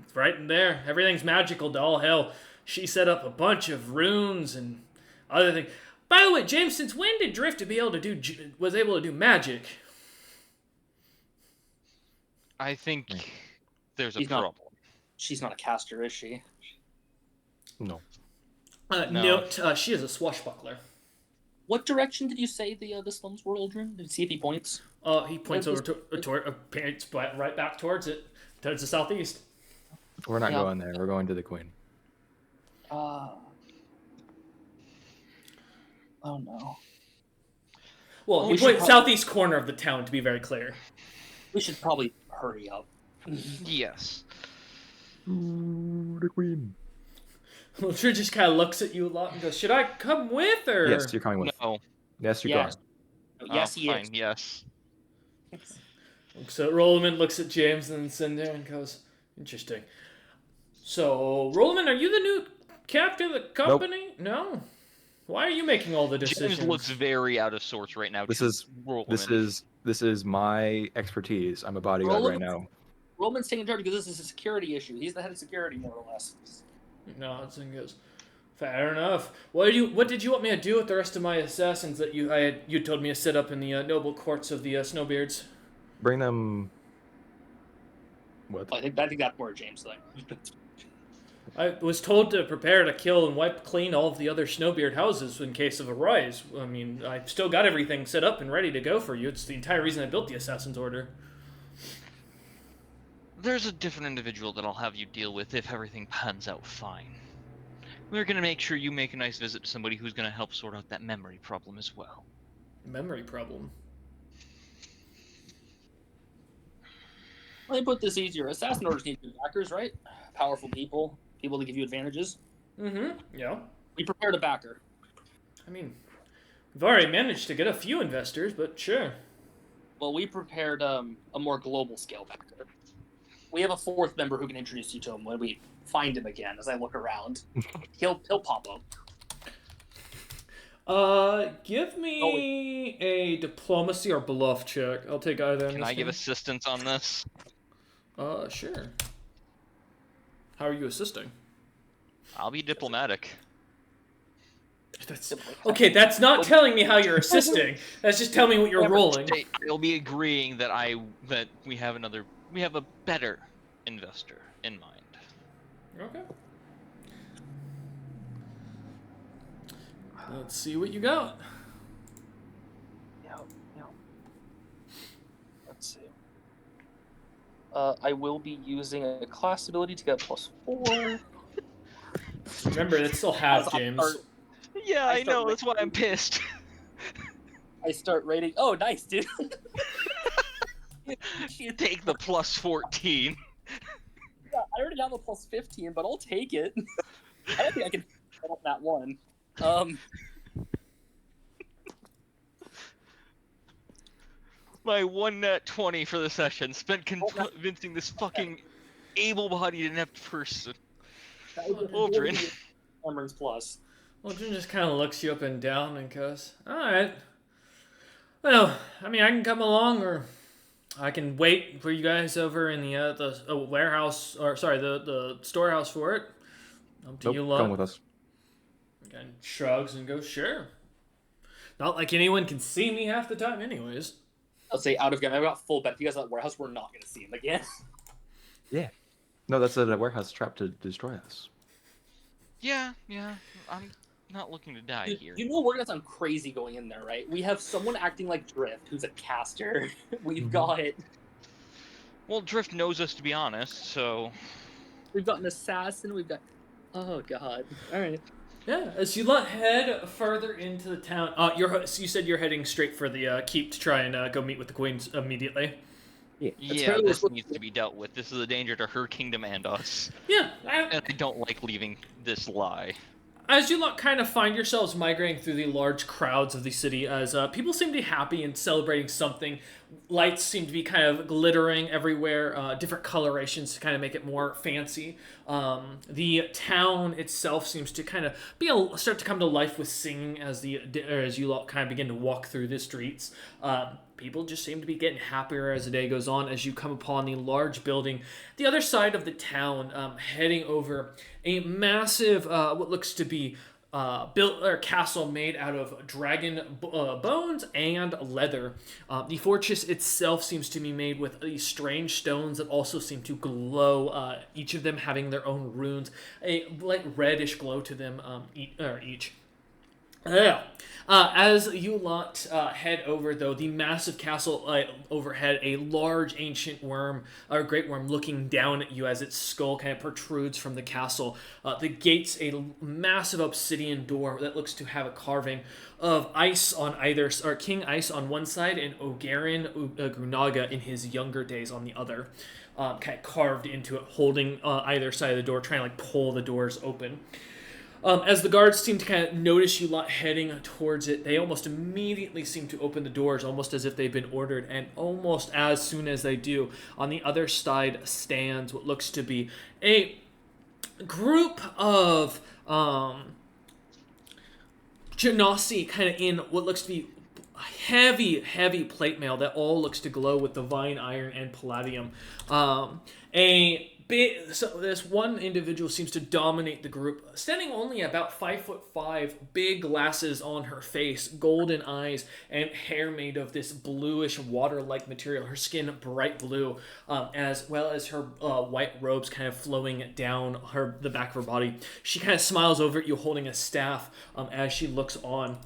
It's right in there. Everything's magical to all hell. She set up a bunch of runes and other things. By the way, James, since when did Drift was able to do magic? I think there's a He's not- problem. She's not a caster, is she? No. No. Note, she is a swashbuckler. What direction did you say the slums were, Aldrin? Did you see if he points? He points over points right back towards the southeast. We're not Yeah. going there. We're going to the Queen. Oh no. Well, he We should points prob- southeast corner of the town, to be very clear. We should probably hurry up. Yes. Ooh, the Queen. Well, Drew just kind of looks at you a lot and goes, "Should I come with, or?" Yes, you're coming with. No. Yes, you're Yes. gone. Yes, Oh, he fine. is. Yes. So Rollerman looks at James and Cinder and goes, "Interesting. So, Rollerman, are you the new captain of the Nope. company? No. Why are you making all the James looks decisions?" very out of sorts right now. This to is this Roland. is this is my expertise. I'm a bodyguard right now. Roman's taking charge because this is a security issue. He's the head of security, more or less. Nods and goes, "Fair enough. What did you want me to do with the rest of my assassins that you told me to set up in the noble courts of the Snowbeards?" Bring them. What? I think that's more James thing. I was told to prepare to kill and wipe clean all of the other Snowbeard houses in case of a rise. I mean, I've still got everything set up and ready to go for you. It's the entire reason I built the Assassin's Order. There's a different individual that I'll have you deal with if everything pans out fine. We're gonna make sure you make a nice visit to somebody who's gonna help sort out that memory problem as well. Memory problem. Let me put this easier. Assassin orders need good backers, right? Powerful people to give you advantages. Mm-hmm. Yeah. We prepared a backer. I mean, we've already managed to get a few investors, but sure. Well, we prepared a more global scale backer. We have a fourth member who can introduce you to him when we find him again. As I look around, he'll pop up. Give me a diplomacy or bluff check. I'll take either. Can I give assistance on this? Sure. How are you assisting? I'll be diplomatic. That's okay. That's not telling me how you're assisting. That's just telling me what you're rolling. I'll be agreeing that we have a better investor in mind. Okay. Let's see what you got. Yeah. Let's see. I will be using a class ability to get +4. Remember, it's still half, James. Yeah, I know. That's why I'm pissed. I start rating. Oh, nice, dude. You take the +14. Yeah, I already have a +15, but I'll take it. I don't think I can get up that one. My one net 20 for the session spent convincing this fucking able-bodied inept person. Aldrin. Cameron's plus. Aldrin just kind of looks you up and down and goes, "All right. Well, I mean, I can come along, or I can wait for you guys over in the warehouse, or sorry, the storehouse for it. Up to you lot." Come with us. And shrugs and goes, "Sure. Not like anyone can see me half the time, anyways." I'll say out of game. I've got full bet. If you guys are at the warehouse, we're not going to see him again. Yeah. No, that's a warehouse trap to destroy us. Yeah. I'm not looking to die here. You know we're going to sound crazy going in there, right? We have someone acting like Drift, who's a caster. We've got... Well, Drift knows us, to be honest, so... We've got an assassin, we've got... Oh, God. Alright. Yeah, as you lot head further into the town, you said you're heading straight for the keep to try and go meet with the queens immediately. Yeah, this needs to be dealt with. This is a danger to her kingdom and us. Yeah, and I don't like leaving this lie. As you lot kind of find yourselves migrating through the large crowds of the city, as people seem to be happy and celebrating something. Lights seem to be kind of glittering everywhere, different colorations to kind of make it more fancy. The town itself seems to kind of start to come to life with singing as you lot kind of begin to walk through the streets. People just seem to be getting happier as the day goes on as you come upon the large building. The other side of the town, heading over a massive, what looks to be castle made out of dragon bones and leather. The fortress itself seems to be made with these strange stones that also seem to glow, each of them having their own runes, a like reddish glow to them each. As you lot head over, though, the massive castle overhead, a large ancient worm, or great worm, looking down at you as its skull kind of protrudes from the castle. The gates, a massive obsidian door that looks to have a carving of ice on either, or King Ice on one side, and Ogarin Grunaga in his younger days on the other. Kind of carved into it, holding either side of the door, trying to like pull the doors open. As the guards seem to kind of notice you lot heading towards it, they almost immediately seem to open the doors, almost as if they've been ordered. And almost as soon as they do, on the other side stands what looks to be a group of genasi, kind of in what looks to be heavy plate mail that all looks to glow with divine iron and palladium. So this one individual seems to dominate the group, standing only about 5'5", big glasses on her face, golden eyes, and hair made of this bluish water-like material. Her skin bright blue, as well as her white robes kind of flowing down the back of her body. She kind of smiles over at you, holding a staff, as she looks on.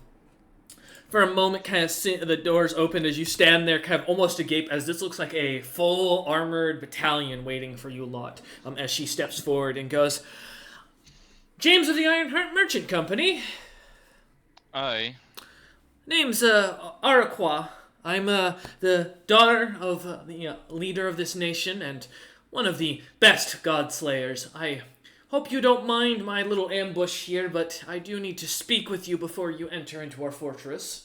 For a moment, kind of the doors open as you stand there, kind of almost agape, as this looks like a full armored battalion waiting for you lot. As she steps forward and goes, "James of the Ironheart Merchant Company. Aye. Name's Araqua. I'm the daughter of the leader of this nation and one of the best godslayers. I hope you don't mind my little ambush here, but I do need to speak with you before you enter into our fortress."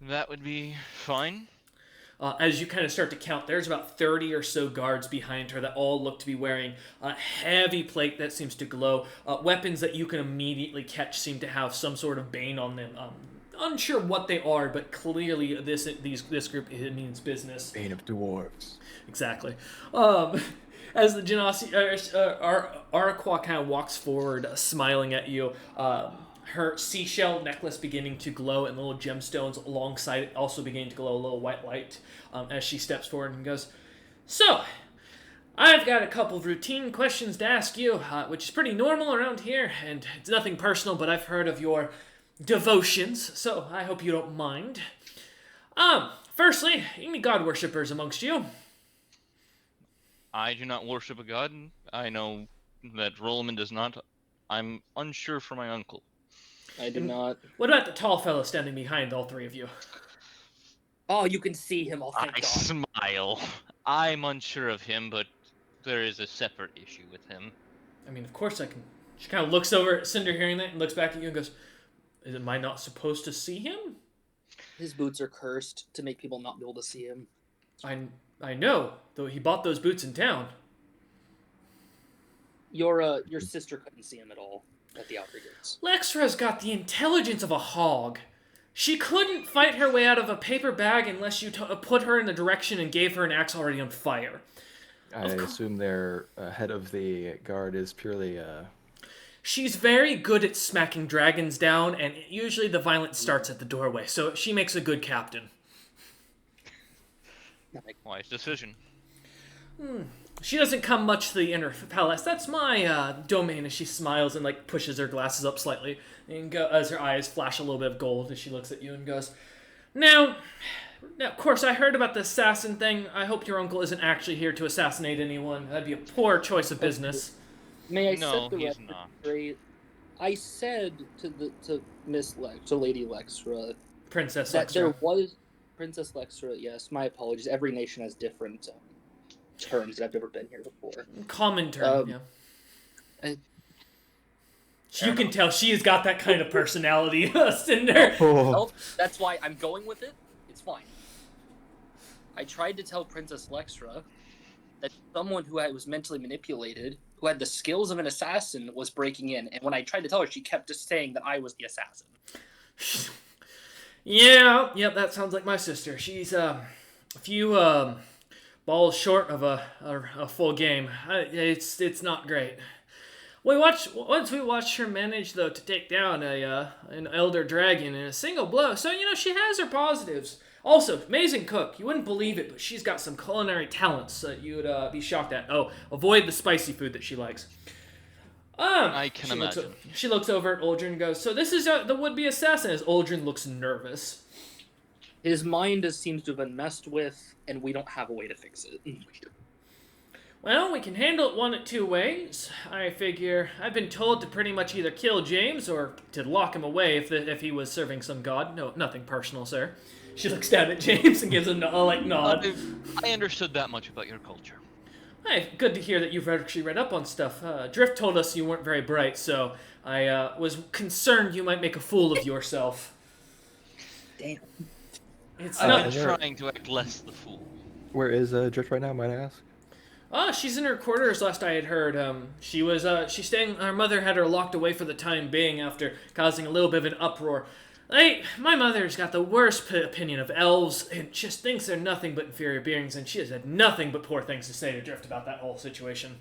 That would be fine. As you kind of start to count, there's about 30 or so guards behind her that all look to be wearing a heavy plate that seems to glow. Weapons that you can immediately catch seem to have some sort of bane on them. Unsure what they are, but clearly this group means business. Bane of dwarves. Exactly. As the Genasi, Araqua kind of walks forward, smiling at you, her seashell necklace beginning to glow and little gemstones alongside it also beginning to glow a little white light, as she steps forward and goes, "So, I've got a couple of routine questions to ask you, which is pretty normal around here, and it's nothing personal, but I've heard of your devotions, so I hope you don't mind. Firstly, any god worshippers amongst you?" I do not worship a god. I know that Rollman does not. I'm unsure for my uncle. I do not. What about the tall fellow standing behind all three of you? Oh, you can see him. Oh, thank I God. smile. I'm unsure of him, but there is a separate issue with him. I mean, of course I can. She kind of looks over at Cinder hearing that and looks back at you and goes, "Am I not supposed to see him?" His boots are cursed to make people not be able to see him. I know, though he bought those boots in town. Your sister couldn't see him at all at the outer gates. Lexra's got the intelligence of a hog. She couldn't fight her way out of a paper bag unless you put her in the direction and gave her an axe already on fire. I assume their head of the guard is purely... She's very good at smacking dragons down, and usually the violence starts at the doorway, so she makes a good captain. Wise decision. She doesn't come much to the inner palace. That's my domain. As she smiles and pushes her glasses up slightly, and as her eyes flash a little bit of gold, as she looks at you and goes, Now, of course, I heard about the assassin thing. I hope your uncle isn't actually here to assassinate anyone. That'd be a poor choice of business." May I No, set the he's record not. straight? I said to Lady Lexra Princess that Lexra. there was Princess Lexra. Yes, my apologies. Every nation has different terms that I've never been here before. Common term, yeah. You can tell she's got that kind of personality, Cinder. Well, that's why I'm going with it. It's fine. I tried to tell Princess Lexra that someone who was mentally manipulated, who had the skills of an assassin, was breaking in. And when I tried to tell her, she kept just saying that I was the assassin. Yep, that sounds like my sister. She's a few balls short of a full game. It's not great. Once we watched her manage, though, to take down an elder dragon in a single blow. So, she has her positives. Also, amazing cook. You wouldn't believe it, but she's got some culinary talents that you would be shocked at. Oh, avoid the spicy food that she likes. I can imagine. She looks over at Uldren and goes, "So this is the would-be assassin," as Uldren looks nervous. His mind seems to have been messed with, and we don't have a way to fix it. Well, we can handle it one of two ways. I figure I've been told to pretty much either kill James or to lock him away if he was serving some god. No, nothing personal, sir. She looks down at James and gives him a nod. I understood that much about your culture. Hey, good to hear that you've actually read up on stuff. Drift told us you weren't very bright, so I was concerned you might make a fool of yourself. Damn. It's I've not. been and trying to act less the fool. where is Drift right now, might I ask? She's in her quarters. Last I had heard, she's staying. Her mother had her locked away for the time being after causing a little bit of an uproar. My mother's got the worst opinion of elves and just thinks they're nothing but inferior beings, and she has had nothing but poor things to say to Drift about that whole situation.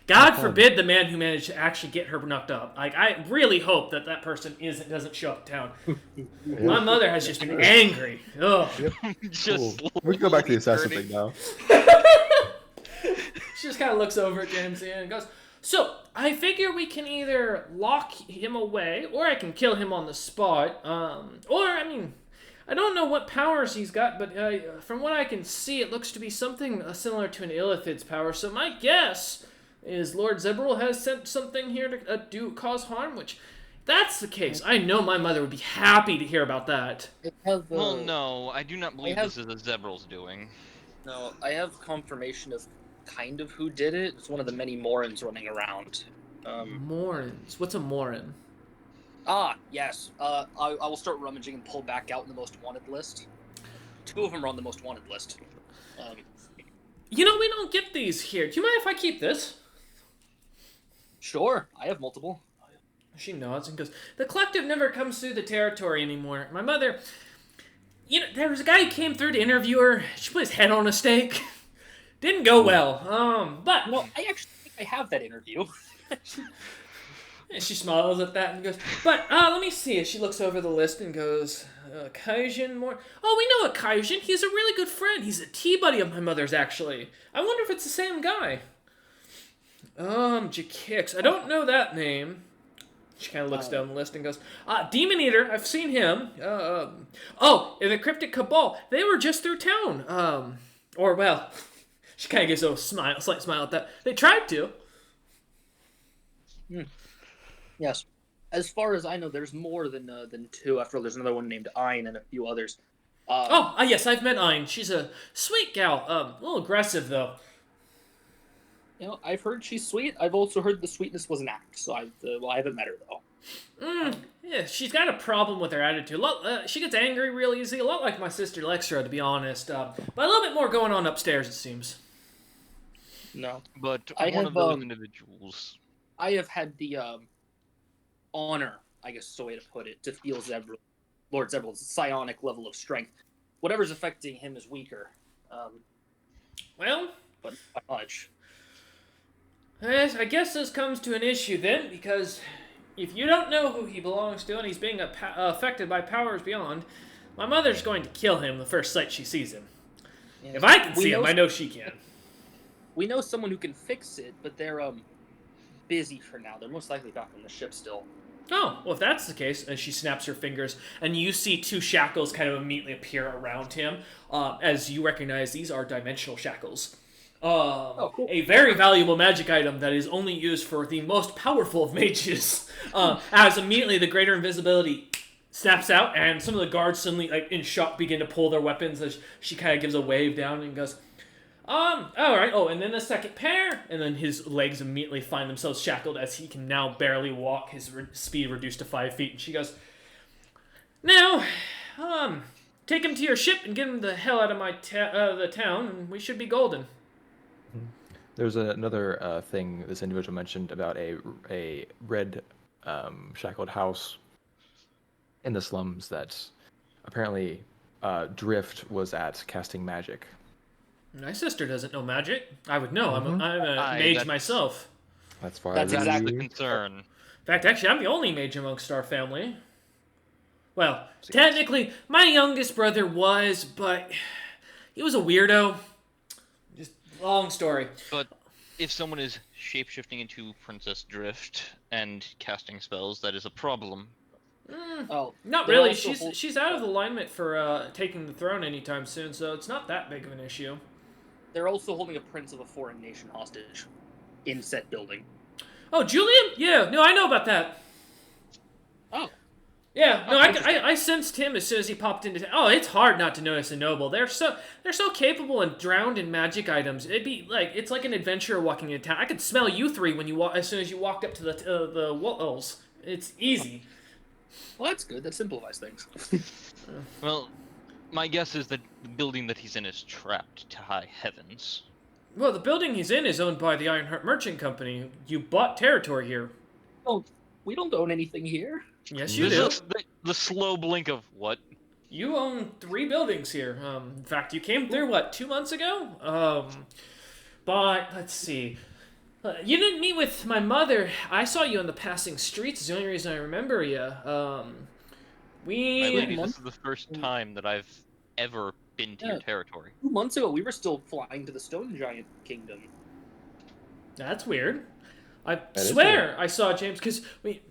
God forbid the man who managed to actually get her knocked up. I really hope that person doesn't show up in town. My mother has just been angry. Ugh. Just Cool. We can go back to the assassin turning. thing now. She just kind of looks over at James and goes, "So, I figure we can either lock him away, or I can kill him on the spot. I don't know what powers he's got, but from what I can see, it looks to be something similar to an Illithid's power. So my guess is Lord Zebril has sent something here to cause harm, which, if that's the case, I know my mother would be happy to hear about that. Well, no, I do not believe this is a Zebral's doing. No, I have confirmation of kind of who did it. It's one of the many Morans running around. Morans. What's a Moran? Yes. I will start rummaging and pull back out in the most wanted list. 2 of them are on the most wanted list. We don't get these here. Do you mind if I keep this? Sure, I have multiple. She nods and goes, "The collective never comes through the territory anymore. My mother... there was a guy who came through to interview her. She put his head on a stake. Didn't go well. But..." Well, I actually think I have that interview. And she smiles at that and goes, "But, let me see." She looks over the list and goes, Kaijin more... "Oh, we know a Kaijin. He's a really good friend. He's a tea buddy of my mother's, actually. I wonder if it's the same guy." Jakix. I don't know that name. She kind of looks down the list and goes, Demon Eater. I've seen him. And the Cryptic Cabal. They were just through town. She kind of gives a slight smile at that. They tried to. Yes. As far as I know, there's more than 2. After all, there's another one named Ein and a few others. Yes, I've met Ein. She's a sweet gal. A little aggressive, though. I've heard she's sweet. I've also heard the sweetness was an act, so I haven't met her, though. Yeah, she's got a problem with her attitude. She gets angry real easy, a lot like my sister Lexra, to be honest. But a little bit more going on upstairs, it seems. No. But I one have, of those individuals. I have had the honor, I guess is the way to put it, to feel Lord Zebril's psionic level of strength. Whatever's affecting him is weaker. Well, but not much. Yes, I guess this comes to an issue then, because if you don't know who he belongs to and he's being affected by powers beyond, my mother's going to kill him the first sight she sees him. If I can see him, I know she can. We know someone who can fix it, but they're busy for now. They're most likely back on the ship still. Oh, well, if that's the case, and she snaps her fingers, and you see 2 shackles kind of immediately appear around him, as you recognize these are dimensional shackles. Cool. A very valuable magic item that is only used for the most powerful of mages. As immediately the greater invisibility snaps out, and some of the guards suddenly, in shock, begin to pull their weapons as she kind of gives a wave down and goes, alright, and then the second pair, and then his legs immediately find themselves shackled as he can now barely walk, his speed reduced to 5 feet, and she goes, "Now, take him to your ship and get him the hell out of the town, and we should be golden." There's another thing this individual mentioned about a red shackled house in the slums that apparently Drift was at casting magic. My sister doesn't know magic. I would know. Mm-hmm. I'm a mage myself. That's far. That's exactly the concern. In fact, actually, I'm the only mage amongst our family. Well, technically, my youngest brother was, but he was a weirdo. Just long story. But if someone is shapeshifting into Princess Drift and casting spells, that is a problem. Not really. She's out of alignment for taking the throne anytime soon, so it's not that big of an issue. They're also holding a prince of a foreign nation hostage in said building. Oh, Julian? Yeah, no, I know about that. Oh. Yeah, no, Interesting. I sensed him as soon as he popped into. Oh, it's hard not to notice a noble. They're so capable and drowned in magic items. It'd be like it's like an adventurer walking into town. I could smell you three when you walk as soon as you walked up to the walls. It's easy. Well, that's good. That simplifies things. Well, my guess is that the building that he's in is trapped to high heavens. Well, the building he's in is owned by the Ironheart Merchant Company. You bought territory here. Oh, we don't own anything here. Yes, you This do. is the slow blink of what? You own 3 buildings here. In fact, you came through what 2 months ago. But let's see. You didn't meet with my mother. I saw you on the passing streets. It's the only reason I remember you. My We. lady, this is the first time that I've ever been to your territory. 2 months ago, we were still flying to the Stone Giant Kingdom. That's weird. I is swear I saw James because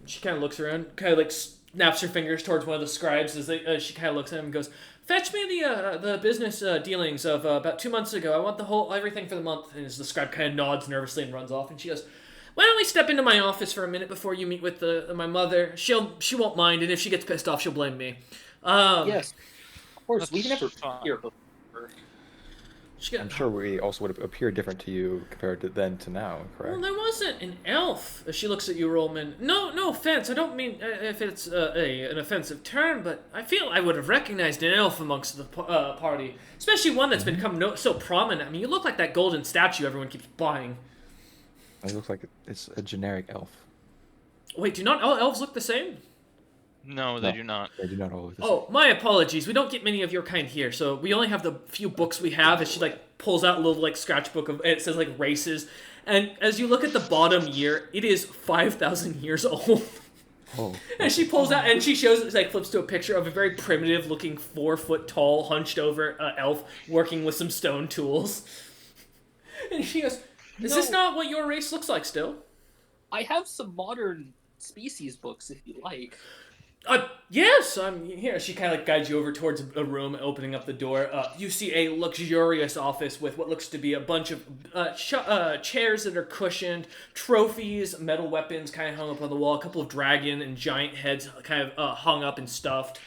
she kind of looks around, kind of like snaps her fingers towards one of the scribes as she kind of looks at him and goes, "Fetch me the business dealings of about 2 months ago. I want the whole everything for the month." And as the scribe kind of nods nervously and runs off, and she goes, "Why don't we step into my office for a minute before you meet with my mother? She won't mind, and if she gets pissed off, she'll blame me." Yes, of course. We That's never fine. hear before. I'm sure we also would appear different to you compared to then to now, correct? Well, there wasn't an elf. She looks at you, Rollman. No offense. I don't mean if it's an offensive term, but I feel I would have recognized an elf amongst the party, especially one that's become so prominent. I mean, you look like that golden statue everyone keeps buying. It looks like it's a generic elf. Wait, do not all elves look the same? No, they do not. They do not all look the same. Oh, my apologies. We don't get many of your kind here, so we only have the few books we have. As she like pulls out a little like scratchbook of it says like races, and as you look at the bottom year, it is 5,000 years old. Oh, And she pulls out and she shows like flips to a picture of a very primitive looking 4 foot tall hunched over elf working with some stone tools. And she goes, "Is this not what your race looks like still?" I have some modern species books if you like. Yes, I'm here. She kind of like guides you over towards a room, opening up the door. You see a luxurious office with what looks to be a bunch of chairs that are cushioned, trophies, metal weapons kind of hung up on the wall, a couple of dragon and giant heads kind of hung up and stuffed.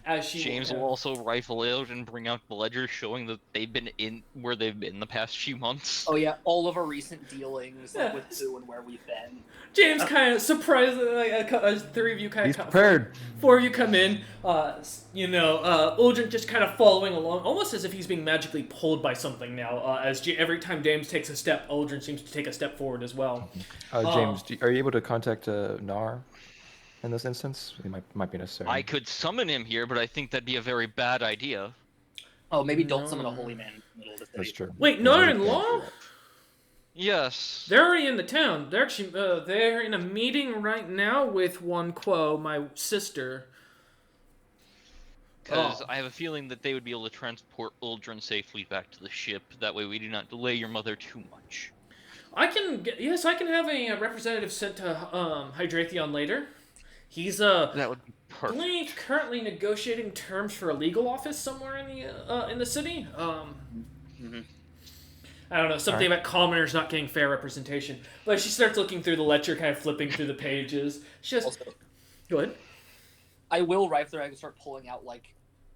As she James will also rifle out and bring out the ledger showing that they've been in where they've been the past few months. Oh yeah, all of our recent dealings, like with who and where we've been. James kind of surprised, like, 3 of you kind he's of prepared. 4 of you come in. Uldren just kind of following along, almost as if he's being magically pulled by something now. Every time James takes a step, Uldren seems to take a step forward as well. James, are you able to contact Nar in this instance? It might be necessary. I could summon him here, but I think that'd be a very bad idea. Oh, maybe don't summon a holy man in the middle of the That's city. true. Wait, Yeah, Nar-in-law? Yes. They're already in the town. They're actually they're in a meeting right now with one Quo, my sister. Because I have a feeling that they would be able to transport Uldren safely back to the ship. That way we do not delay your mother too much. I can have a representative sent to Hydratheon later. He's That would be perfect. believe currently negotiating terms for a legal office somewhere in the city. I don't know, something about commoners not getting fair representation. But she starts looking through the ledger, kind of flipping through the pages. She just Also, go ahead. I will right there. I can start pulling out like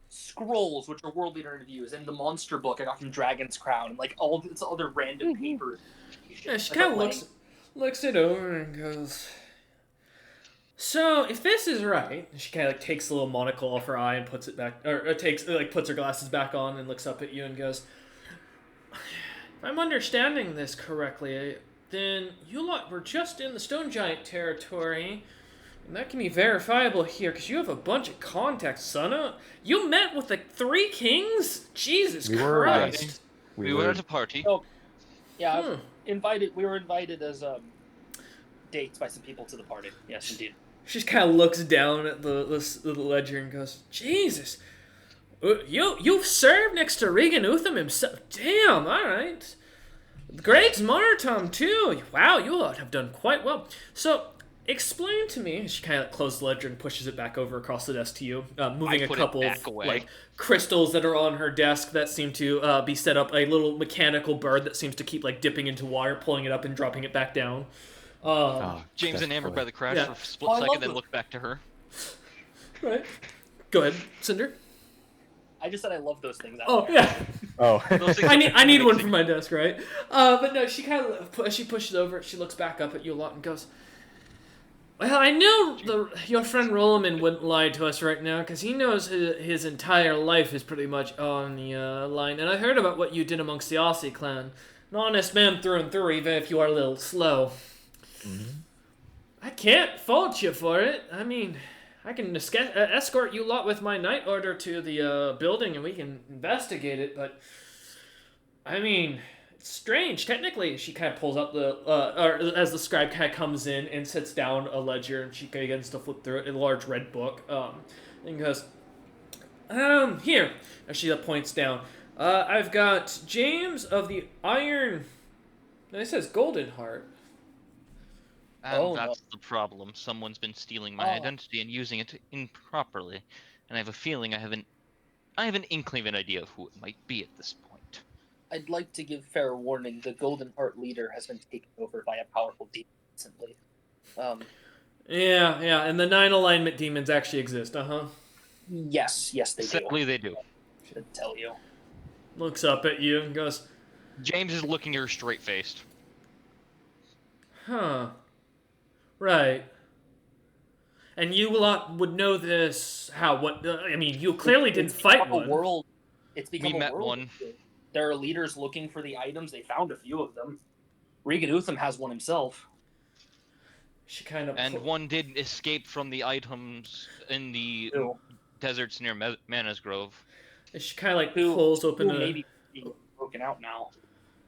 scrolls, which are world leader interviews, and the monster book I got from Dragon's Crown, and like all this other random papers. Yeah, she I kind start of looks it over and goes, "So if this is right," she kind of like takes the little monocle off her eye and puts it back, or puts her glasses back on and looks up at you and goes, "If I'm understanding this correctly, then you lot were just in the Stone Giant territory, and that can be verifiable here because you have a bunch of contacts, son. You met with the 3 kings? Jesus We were, Christ!" yes. We were at a party. Oh, yeah, Hmm. invited. We were invited as dates by some people to the party. Yes, indeed. She just kind of looks down at the ledger and goes, "Jesus, you've served next to Regan Utham himself. Damn, all right. Greg's martyrdom too. Wow, you all have done quite well. So, explain to me." She kind of closes the ledger and pushes it back over across the desk to you, moving I a put it couple back of away. like crystals that are on her desk that seem to be set up. A little mechanical bird that seems to keep like dipping into water, pulling it up and dropping it back down. Ah, James that's enamored boy. by the crash Yeah. for a split Oh, I second, love then it. looked back to her. Right. Go ahead, Cinder. I just said I love those things. Oh yeah. Oh. Those things I need one for my desk, right? But no, she kind of she pushes over. She looks back up at you a lot and goes, "Well, I know your friend Rolliman wouldn't lie to us right now because he knows his entire life is pretty much on the line. And I heard about what you did amongst the Aussie clan. An honest man through and through, even if you are a little slow. Mm-hmm. I can't fault you for it. I mean, I can escort you lot with my night order to the building and we can investigate it, but I mean, it's strange. Technically, she kind of pulls up or as the scribe kind of comes in and sits down a ledger and she begins to flip through it, a large red book, and goes, here, as she points down, I've got James of the Iron, and it says Golden Heart. And that's the problem. Someone's been stealing my identity and using it improperly. And I have a feeling I have an inkling of an idea of who it might be at this point. I'd like to give fair warning. The Golden Heart leader has been taken over by a powerful demon recently. Yeah, and the 9 alignment demons actually exist, Yes, they do. Sadly, they do. Should tell you. Looks up at you and goes, James is looking at her straight-faced. huh. Right. And you lot would know this, I mean, you clearly didn't fight one. It's become We a met world. one. There are leaders looking for the items. They found a few of them. Regan Utham has one himself. She kind of... And one did escape from the items in the deserts near Mana's Grove. She kind of like pulls open maybe broken out now.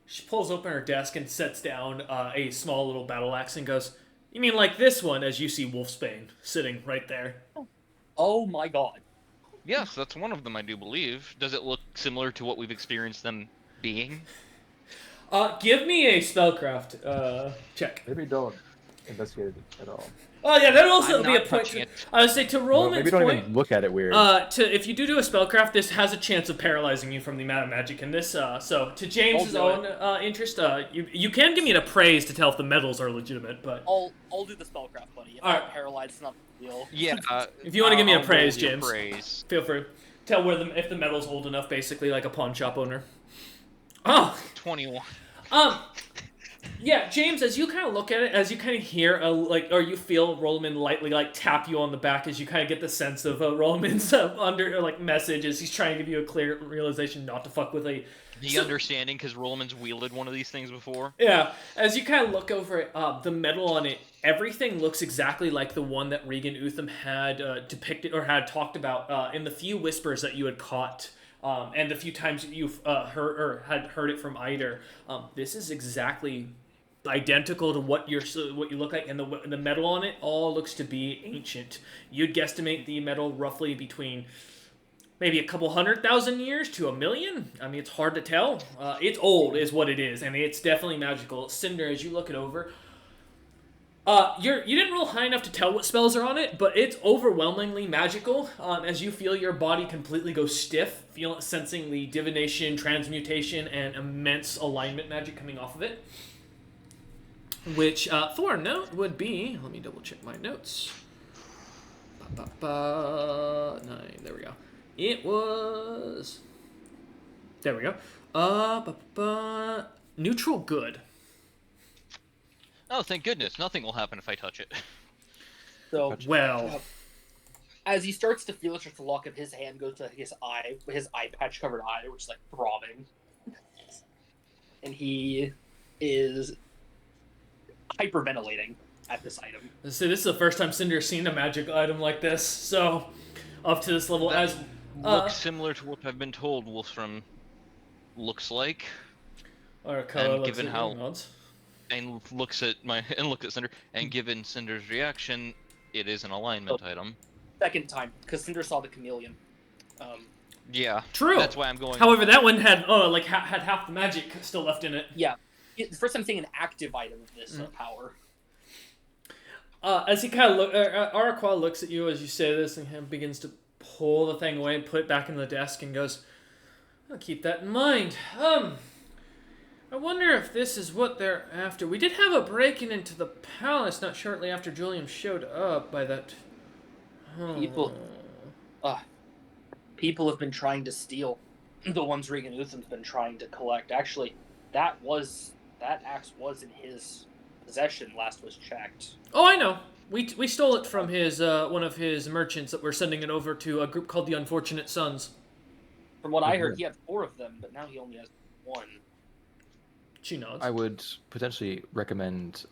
She pulls open her desk and sets down a small little battle axe and goes, "You mean like this one?" As you see Wolfsbane sitting right there. Oh my god. Yes, that's one of them, I do believe. Does it look similar to what we've experienced them being? Give me a spellcraft check. Maybe don't investigate it at all. Oh yeah, that'll also be a not point. touching it. I would say to Rollman's Maybe don't point. even look at it weird. If you do a spellcraft, this has a chance of paralyzing you from the amount of magic in this. So to James's own interest, you can give me an appraise to tell if the medals are legitimate, but I'll do the spellcraft, buddy. If I'm paralyzed, it's not a big deal. Yeah. If you want to give me a praise, roll the James, appraise. feel free. Tell if the medal's old enough, basically like a pawn shop owner. Oh, 21. Yeah, James, as you kind of look at it, as you kind of hear, or you feel Rollman lightly, tap you on the back as you kind of get the sense of Rollman's message as he's trying to give you a clear realization not to fuck with Understanding, because Rollman's wielded one of these things before. Yeah, as you kind of look over it, the metal on it, everything looks exactly like the one that Regan Utham had depicted, or had talked about in the few whispers that you had caught. And the few times you've had heard it from Eider, this is exactly identical to what you look like, and the metal on it all looks to be ancient. You'd guesstimate the metal roughly between maybe a couple 100,000 years to 1,000,000. I mean, it's hard to tell. It's old, is what it is, and it's definitely magical. Cinder, as you look it over. You didn't roll high enough to tell what spells are on it, but it's overwhelmingly magical. As you feel your body completely go stiff, sensing the divination, transmutation, and immense alignment magic coming off of it. Which for a note would be, let me double check my notes. 9. There we go. It was. There we go. Neutral good. Oh, thank goodness. Nothing will happen if I touch it. So, as he starts to feel it, just the lock of his hand goes to his eye patch covered eye, which is throbbing. And he is hyperventilating at this item. So this is the first time Cinder's seen a magic item like this, so up to this level. That looks similar to what I've been told Wolfram looks like. Or and given how... And looks at Cinder, and given Cinder's reaction, it is an alignment item. Second time, because Cinder saw the chameleon. Yeah. True. That's why I'm going. However, that one had had half the magic still left in it. Yeah. The first time seeing an active item of this power. As he kind of Araqual looks at you as you say this and begins to pull the thing away and put it back in the desk and goes, "I'll keep that in mind. I wonder if this is what they're after. We did have a break-in into the palace not shortly after Julian showed up by that... People People have been trying to steal the ones Regan Utham's been trying to collect. Actually, that axe was in his possession last was checked. Oh, I know. We stole it from his one of his merchants that we're sending it over to a group called the Unfortunate Sons. From what I heard, he had 4 of them, but now he only has 1. She nods. I would potentially recommend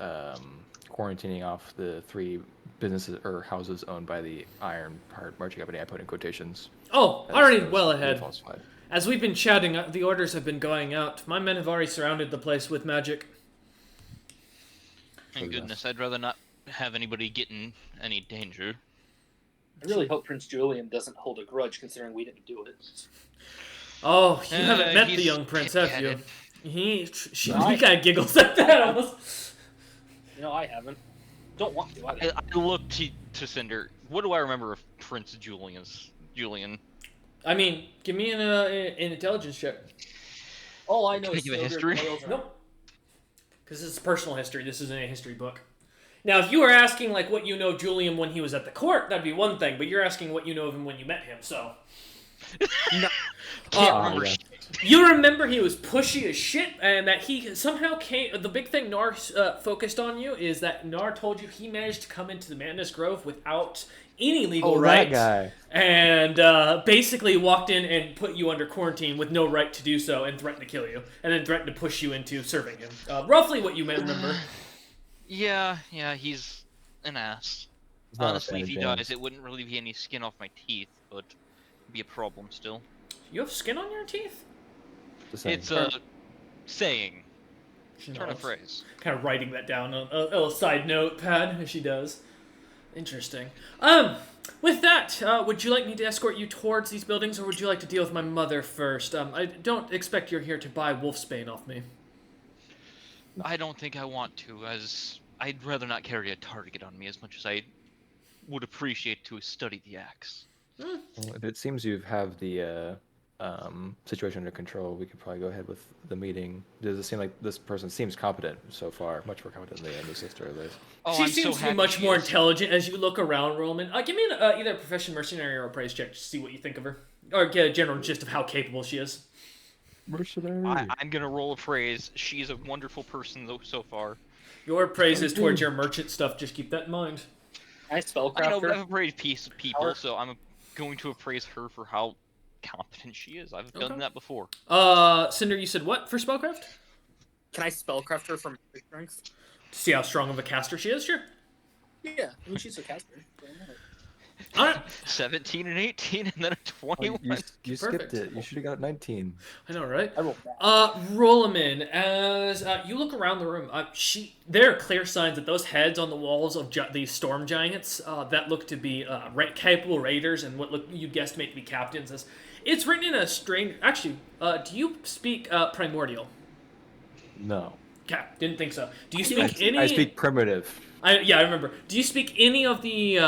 quarantining off the 3 businesses or houses owned by the Ironheart Merchant Company. I put in quotations. Oh, already well ahead. Falsified. As we've been chatting, the orders have been going out. My men have already surrounded the place with magic. Thank goodness, I'd rather not have anybody get in any danger. I really hope Prince Julian doesn't hold a grudge, considering we didn't do it. Oh, you haven't met the young prince, have you? pig-headed. He kind of giggles at that almost. I haven't. Don't want to. I look to Cinder. What do I remember of Prince Julian? I mean, give me an intelligence check. All I know Can I is give a Silver history? Coils are- Nope. Because this is personal history. This isn't a history book. Now, if you were asking like what you know of Julian when he was at the court, that'd be one thing. But you're asking what you know of him when you met him, so. Can't remember yeah. shit. You remember he was pushy as shit, and that he somehow came. The big thing Nar focused on you is that Nar told you he managed to come into the Madness Grove without any legal right, that guy. and basically walked in and put you under quarantine with no right to do so, and threatened to kill you, and then threatened to push you into serving him. Roughly what you may remember. Yeah, he's an ass. He's not a Honestly, fan if of he James. dies, it wouldn't really be any skin off my teeth, but it'd be a problem still. You have skin on your teeth? Just saying. It's a saying. She Turn of nods. phrase. Kind of writing that down on a little side notepad as she does. Interesting. With that, would you like me to escort you towards these buildings, or would you like to deal with my mother first? I don't expect you're here to buy Wolfsbane off me. I don't think I want to, as I'd rather not carry a target on me as much as I would appreciate to study the axe. Well, if it seems you have the situation under control, we could probably go ahead with the meeting. Does it seem like this person seems competent so far? Much more competent than the sister, at least. Oh, She I'm seems so to be happy much she more is. intelligent as you look around, Roman. Give me either a profession mercenary or a praise check to see what you think of her. Or get a general gist of how capable she is. Mercenary. I'm gonna roll a praise. She's a wonderful person though so far. Your praise is towards your merchant stuff, just keep that in mind. I spellcraft I know her. I've appraised people, Power. so I'm going to appraise her for how competent she is. I've Okay. done that before. Cinder, you said what for spellcraft? Can I spellcraft her from magic strength? To see how strong of a caster she is, sure. Yeah, I mean she's a caster. Alright. 17 and 18, and then a Oh, 21. you Perfect. skipped it. You should have got 19. I know, right? I rolled that. Roll 'em in. As you look around the room, there are clear signs that those heads on the walls of these storm giants that look to be capable raiders and what you'd guesstimate to be captains. It's written in a strange. Actually, do you speak Primordial? No. Okay, didn't think so. Do you speak any? I speak primitive. I remember. Do you speak any of the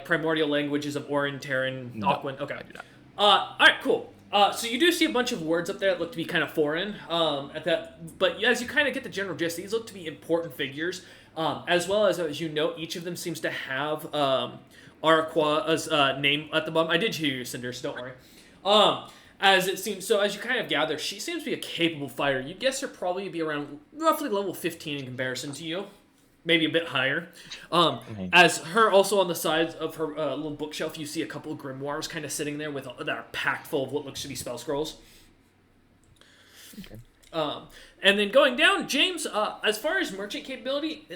primordial languages of Orin, Terran, No, Aquan? Okay. I do not. All right, cool. So you do see a bunch of words up there that look to be kind of foreign. But as you kind of get the general gist, these look to be important figures. As well as you know, each of them seems to have Arqua's name at the bottom. I did hear you, Cinder, so don't worry. As it seems, so as you kind of gather, she seems to be a capable fighter. You guess her probably be around roughly level 15 in comparison to you. Maybe a bit higher. As her, also on the sides of her little bookshelf, you see a couple of grimoires kind of sitting there that are packed full of what looks to be spell scrolls. Okay. And then going down, James, as far as merchant capability,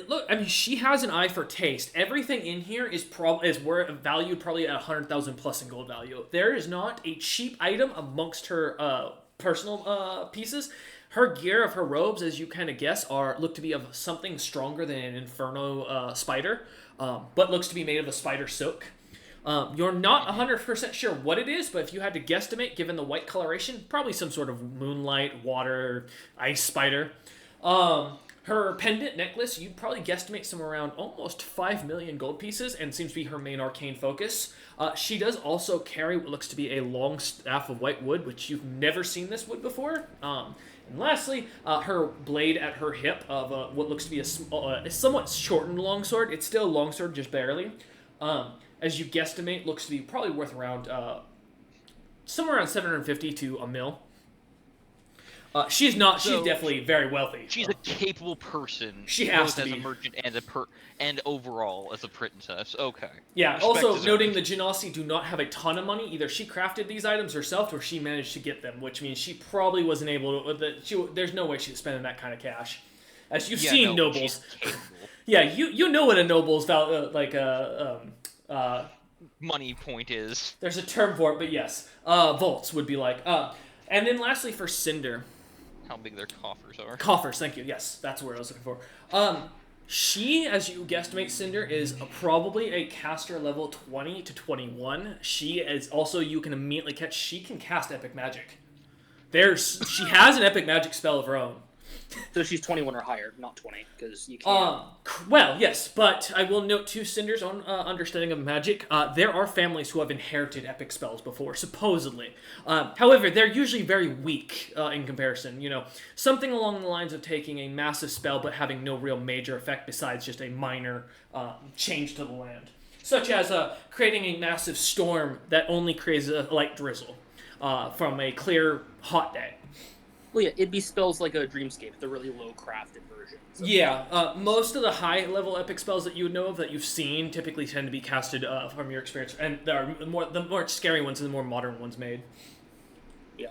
she has an eye for taste. Everything in here is valued probably at 100,000 plus in gold value. There is not a cheap item amongst her personal pieces. Her gear of her robes, as you kind of guess, look to be of something stronger than an inferno spider, but looks to be made of a spider silk. You're not 100% sure what it is, but if you had to guesstimate, given the white coloration, probably some sort of moonlight, water, ice spider. Her pendant necklace, you'd probably guesstimate somewhere around almost 5 million gold pieces, and seems to be her main arcane focus. She does also carry what looks to be a long staff of white wood, which you've never seen this wood before. And lastly, her blade at her hip of what looks to be a somewhat shortened longsword. It's still a longsword, just barely. as you guesstimate, looks to be probably worth around somewhere around 750 to a mil. She's definitely very wealthy. She's a capable person. She has both to as be. a merchant and overall as a princess. Okay. Yeah, Respect also deserved. noting the Genasi do not have a ton of money. Either she crafted these items herself or she managed to get them, which means she probably wasn't able to... there's no way she's spending that kind of cash. As you've seen nobles... She's capable. Yeah, you know what a noble's Money point is. there's a term for it, but yes. Volts would be like... and then lastly for Cinder... How big their coffers are. Coffers, thank you. Yes, that's what I was looking for. She, as you guesstimate, Cinder, is probably a caster level 20 to 21. She is also, you can immediately catch, she can cast Epic Magic. She has an Epic Magic spell of her own. So she's 21 or higher, not 20, because you can't. Well, yes, but I will note too, Cinder's own understanding of magic. There are families who have inherited epic spells before, supposedly. However, they're usually very weak in comparison. You know, something along the lines of taking a massive spell but having no real major effect besides just a minor change to the land, such as creating a massive storm that only creates a light drizzle from a clear, hot day. Well, yeah, it'd be spells like a Dreamscape, the really low crafted versions. Yeah, most of the high level epic spells that you would know of that you've seen typically tend to be casted from your experience, and there are the more scary ones and the more modern ones made. Yeah.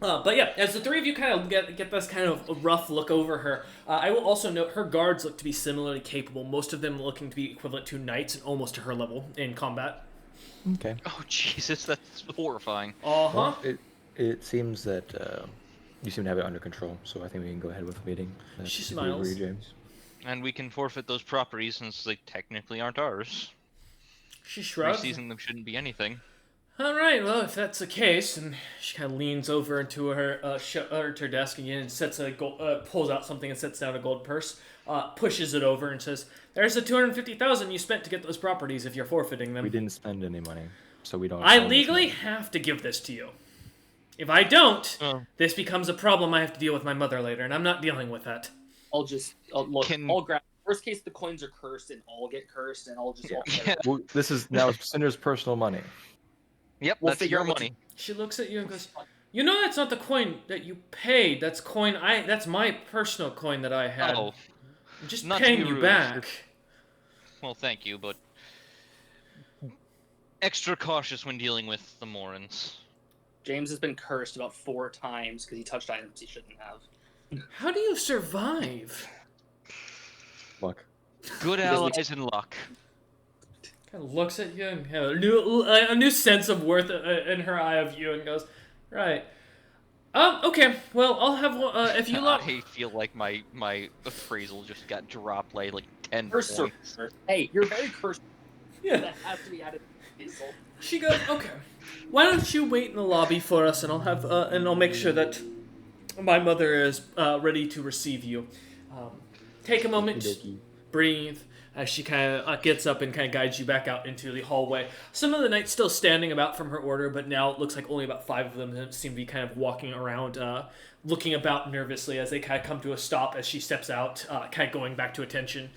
But yeah, as the three of you kind of get this kind of a rough look over her, I will also note her guards look to be similarly capable. Most of them looking to be equivalent to knights and almost to her level in combat. Okay. Oh Jesus, that's horrifying. Uh-huh. Well, it seems that you seem to have it under control, so I think we can go ahead with the meeting. She If you agree, smiles. James. And we can forfeit those properties since they technically aren't ours. She shrugs. Reseizing them shouldn't be anything. All right, well, if that's the case, and she kind of leans over into her her desk again and sets pulls out something and sets down a gold purse, pushes it over and says, "There's the 250,000 you spent to get those properties. If you're forfeiting them, We didn't spend any money, so we don't. I own this legally money. have to give this to you. If I don't, Oh. this becomes a problem I have to deal with my mother later, and I'm not dealing with that." I'll grab. Worst case, the coins are cursed, and I'll get cursed, and I'll just walk away. Yeah. Well, this is now Cinder's personal money. Yep, We'll that's figure your out what money. She looks at you and goes, "You know that's not the coin that you paid. That's my personal coin that I had. Oh, I'm just not to paying be you rude, back." well, thank you, but extra cautious when dealing with the Morans. James has been cursed about 4 times because he touched items he shouldn't have. How do you survive? Luck. Good allies and luck. Kind of looks at you and has a new sense of worth in her eye of you and goes, "Right. Okay. Well, I'll have if you like." I feel like my appraisal just got dropped like 10 Cursed points. or- Hey, you're very cursed. Yeah. That has to be added to the insult. She goes, "Okay. Why don't you wait in the lobby for us, and I'll make sure that my mother is ready to receive you. Take a moment, breathe." As she kind of gets up and kind of guides you back out into the hallway. Some of the knights still standing about from her order, but now it looks like only about 5 of them seem to be kind of walking around, looking about nervously as they kind of come to a stop as she steps out, kind of going back to attention.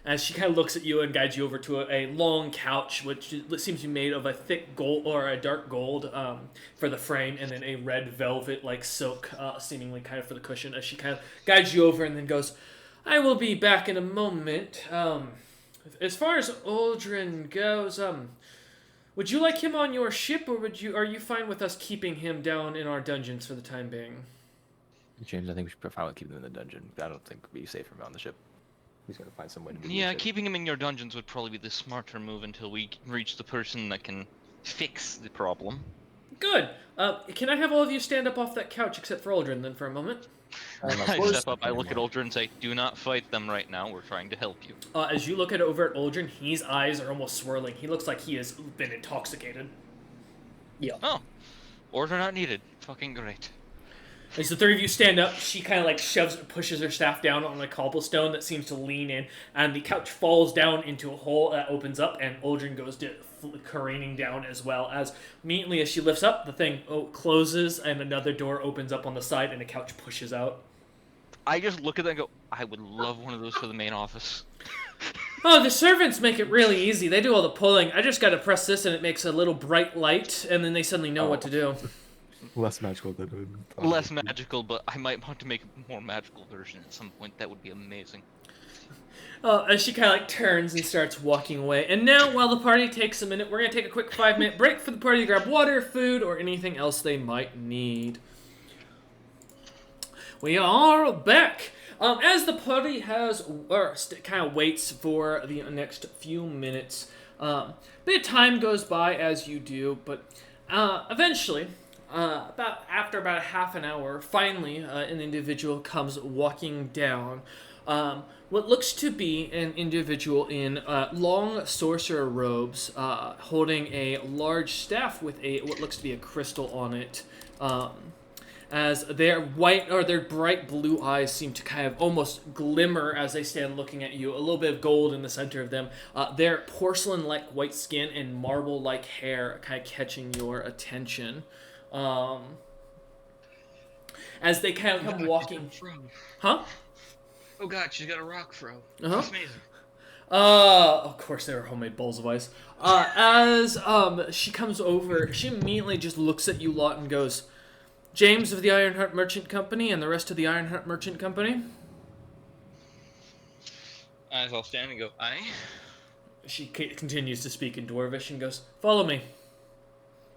As she kind of looks at you and guides you over to a long couch, which seems to be made of a thick gold or a dark gold for the frame, and then a red velvet like silk, seemingly kind of for the cushion. As she kind of guides you over and then goes, "I will be back in a moment. As far as Aldrin goes, would you like him on your ship, or are you fine with us keeping him down in our dungeons for the time being?" James, I think we should probably keep him in the dungeon. I don't think it'd be safe from on the ship. He's gonna find some way to do Yeah, this shit. keeping him in your dungeons would probably be the smarter move until we reach the person that can fix the problem. Good. Can I have all of you stand up off that couch except for Aldrin then for a moment? I step up, I look at Aldrin and say, "Do not fight them right now, we're trying to help you." As you look over at Aldrin, his eyes are almost swirling. He looks like he has been intoxicated. Yeah. Oh, order not needed. Fucking great. As the 3 of you stand up, she kind of like pushes her staff down on a cobblestone that seems to lean in, and the couch falls down into a hole that opens up, and Aldrin goes careening down as well. As immediately as she lifts up, the thing closes, and another door opens up on the side, and a couch pushes out. I just look at that and go, I would love one of those for the main office. Oh, the servants make it really easy. They do all the pulling. I just gotta press this and it makes a little bright light, and then they suddenly know what to do. Less magical than it would Less probably be. magical, but I might want to make a more magical version at some point. That would be amazing. As she kind of like turns and starts walking away. And now, while the party takes a minute, we're gonna take a quick 5-minute break for the party to grab water, food, or anything else they might need. We are back. As the party kind of waits for the next few minutes, bit of time goes by as you do, but eventually, after about a half an hour, finally, an individual comes walking down. What looks to be an individual in long sorcerer robes, holding a large staff with what looks to be a crystal on it. As their bright blue eyes seem to kind of almost glimmer as they stand looking at you, a little bit of gold in the center of them. Their porcelain-like white skin and marble-like hair kind of catching your attention. As they kind of come walking... Huh? Oh god, she's got a rock throw. Uh-huh. She's amazing. Of course they were homemade bowls of ice. As she comes over, she immediately just looks at you lot and goes, James of the Ironheart Merchant Company and the rest of the Ironheart Merchant Company? As I'll stand and go, aye? She continues to speak in Dwarvish and goes, follow me.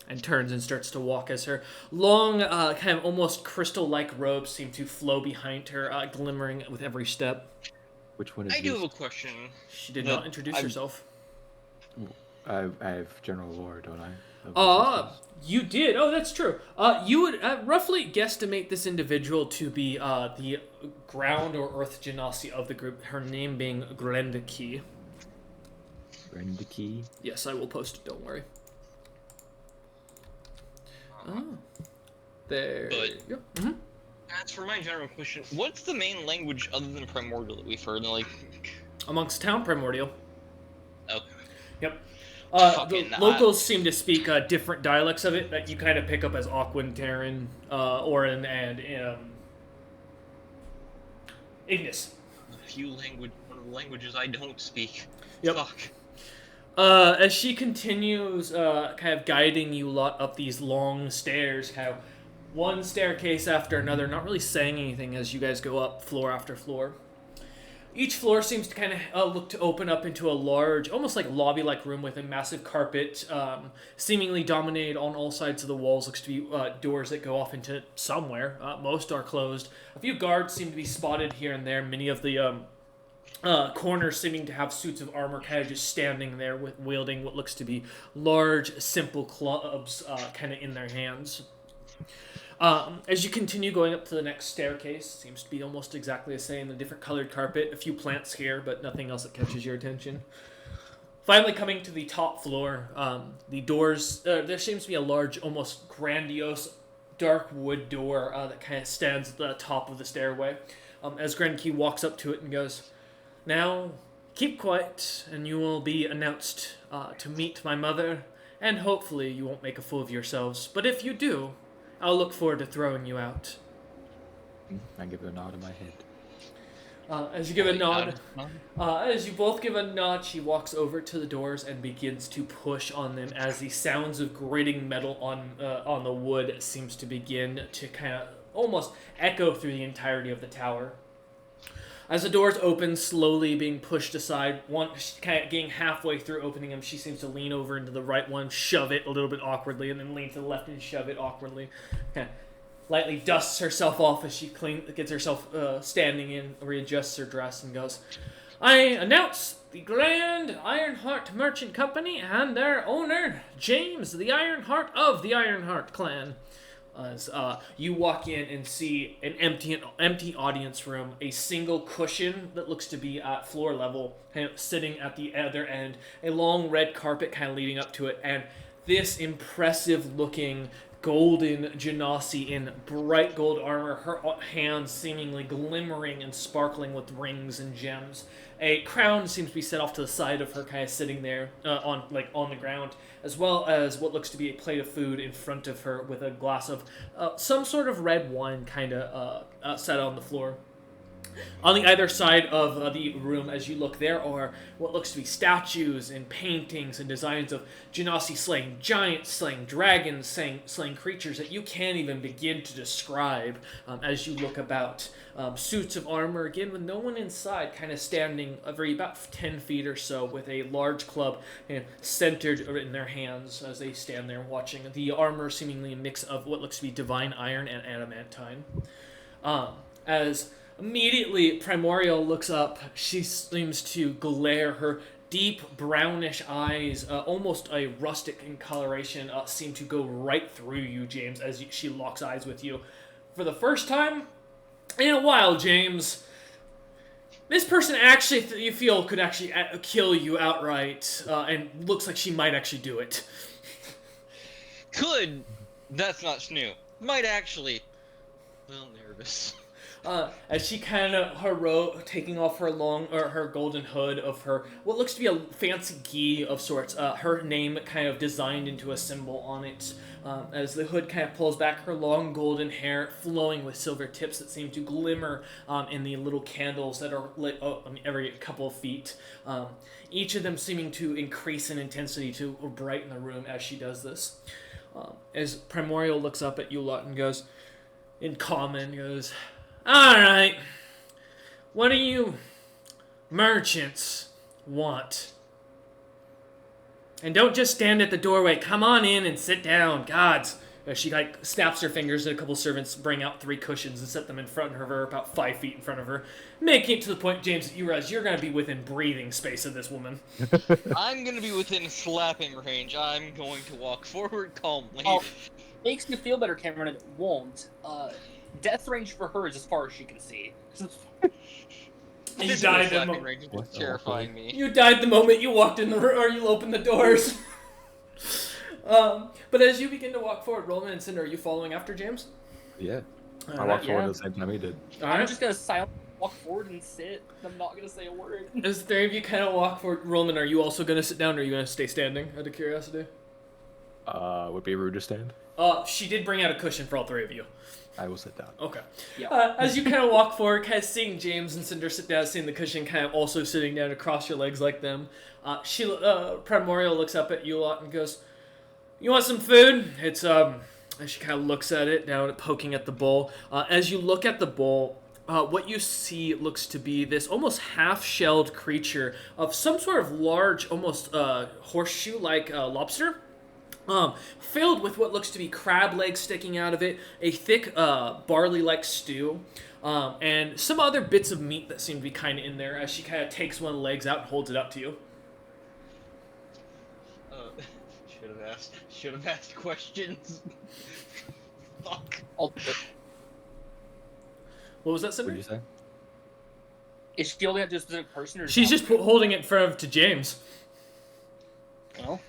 And turns and starts to walk as her long, kind of almost crystal-like robes seem to flow behind her, glimmering with every step. Which one is I do this? have a question. She did not introduce herself. I have general lore, don't I? You did. Oh, that's true. You would roughly guesstimate this individual to be the ground or earth genasi of the group, her name being Grendiki. Grendiki? Yes, I will post it, don't worry. Oh. There But- you go. Mm-hmm. As for my general question, what's the main language other than Primordial that we've heard? Like, Amongst town primordial. okay. Yep. Fucking The locals seem to speak different dialects of it that you kind of pick up as Aquan, Terran, Orin, and Ignis. One of the languages I don't speak. Yep. Fuck. As she continues kind of guiding you lot up these long stairs, kind of one staircase after another, not really saying anything as you guys go up floor after floor. Each floor seems to kind of look to open up into a large, almost like lobby-like room with a massive carpet, seemingly dominated on all sides of the walls. Looks to be doors that go off into somewhere. Most are closed. A few guards seem to be spotted here and there. Many of the corners seeming to have suits of armor, kind of just standing there with wielding what looks to be large, simple clubs, kind of in their hands. As you continue going up to the next staircase, seems to be almost exactly the same. A different colored carpet, a few plants here, but nothing else that catches your attention. Finally coming to the top floor, the doors, there seems to be a large, almost grandiose, dark wood door that kind of stands at the top of the stairway. As Grenke walks up to it and goes, now, keep quiet, and you will be announced to meet my mother, and hopefully you won't make a fool of yourselves. But if you do, I'll look forward to throwing you out. I give a nod in my head. As you give a nod, as you both give a nod, she walks over to the doors and begins to push on them as the sounds of grating metal on the wood seems to begin to kind of almost echo through the entirety of the tower. As the doors open, slowly being pushed aside, one kind of getting halfway through opening them, she seems to lean over into the right one, shove it a little bit awkwardly, and then lean to the left and shove it awkwardly. Kind of lightly dusts herself off as she gets herself standing in, readjusts her dress, and goes, I announce the Grand Ironheart Merchant Company and their owner, James, the Ironheart of the Ironheart clan. As you walk in and see an empty audience room, a single cushion that looks to be at floor level, kind of sitting at the other end, a long red carpet kind of leading up to it, and this impressive-looking golden genasi in bright gold armor, her hands seemingly glimmering and sparkling with rings and gems. A crown seems to be set off to the side of her, kind of sitting there on the ground, as well as what looks to be a plate of food in front of her with a glass of some sort of red wine kind of set on the floor. On the other side of the room, as you look, there are what looks to be statues and paintings and designs of Genasi slaying giants, slaying dragons, slaying creatures that you can't even begin to describe as you look about. Suits of armor, again, with no one inside, kind of standing every about 10 feet or so with a large club centered in their hands as they stand there watching. The armor seemingly a mix of what looks to be divine iron and adamantine. As immediately Primordial looks up, she seems to glare. Her deep brownish eyes, almost a rustic in coloration, seem to go right through you, James, as she locks eyes with you. For the first time in a while, James, this person actually you feel could actually kill you outright, and looks like she might actually do it. Could. That's not new. Might actually. A little nervous. As she kind of taking off her golden hood of her what looks to be a fancy gi of sorts, her name kind of designed into a symbol on it. As the hood kind of pulls back, her long golden hair flowing with silver tips that seem to glimmer in the little candles that are lit every couple of feet. Each of them seeming to increase in intensity to brighten the room as she does this. As Primordial looks up at you lot and goes, in common, goes, "Alright, what do you merchants want? And don't just stand at the doorway. Come on in and sit down. Gods." She snaps her fingers and a couple servants bring out 3 cushions and set them in front of her, about 5 feet in front of her, making it to the point, James, that you realize you're going to be within breathing space of this woman. I'm going to be within slapping range. I'm going to walk forward calmly. Oh, makes me feel better, Cameron, and it won't. Death range for her is as far as she can see. You died the moment. Range is terrifying me. You died the moment you walked in the room, or you opened the doors. But as you begin to walk forward, Roman and Cinder, are you following after James? Yeah. I walked forward at the same time he did. I'm just gonna silently walk forward and sit. I'm not gonna say a word. As the 3 of you kind of walk forward, Roman, are you also gonna sit down, or are you gonna stay standing? Out of curiosity. Would be rude to stand. She did bring out a cushion for all 3 of you. I will sit down. Okay. Yeah. As you kind of walk forward, kind of seeing James and Cinder sit down, seeing the cushion kind of also sitting down across your legs like them, Primordial looks up at you a lot and goes, "You want some food?" It's, as she kind of looks at it, down poking at the bowl. As you look at the bowl, what you see looks to be this almost half-shelled creature of some sort of large, almost horseshoe-like lobster. Filled with what looks to be crab legs sticking out of it, a thick barley-like stew, and some other bits of meat that seem to be kind of in there as she kind of takes one of the legs out and holds it up to you. Should have asked questions. Fuck. What was that, Cinder? What did you say? Is she holding it to a specific person, or She's just holding it in front of to James. Well,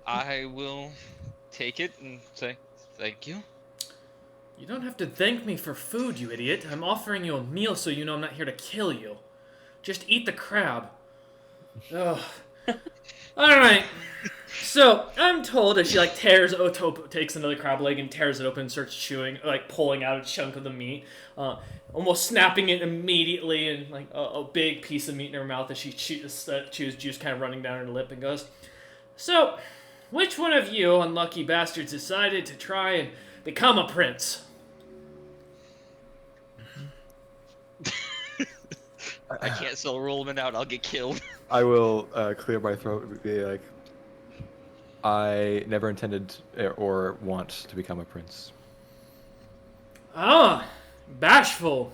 I will take it and say thank you. You don't have to thank me for food, you idiot. I'm offering you a meal so you know I'm not here to kill you. Just eat the crab. Ugh. Alright. So, I'm told as she, takes another crab leg and tears it open and starts chewing, pulling out a chunk of the meat, almost snapping it immediately, and, a big piece of meat in her mouth as she chews juice kind of running down her lip and goes, "So, which one of you unlucky bastards decided to try and become a prince?" I can't sell Rollman out, I'll get killed. I will clear my throat and be like, I never intended or want to become a prince. Ah, bashful.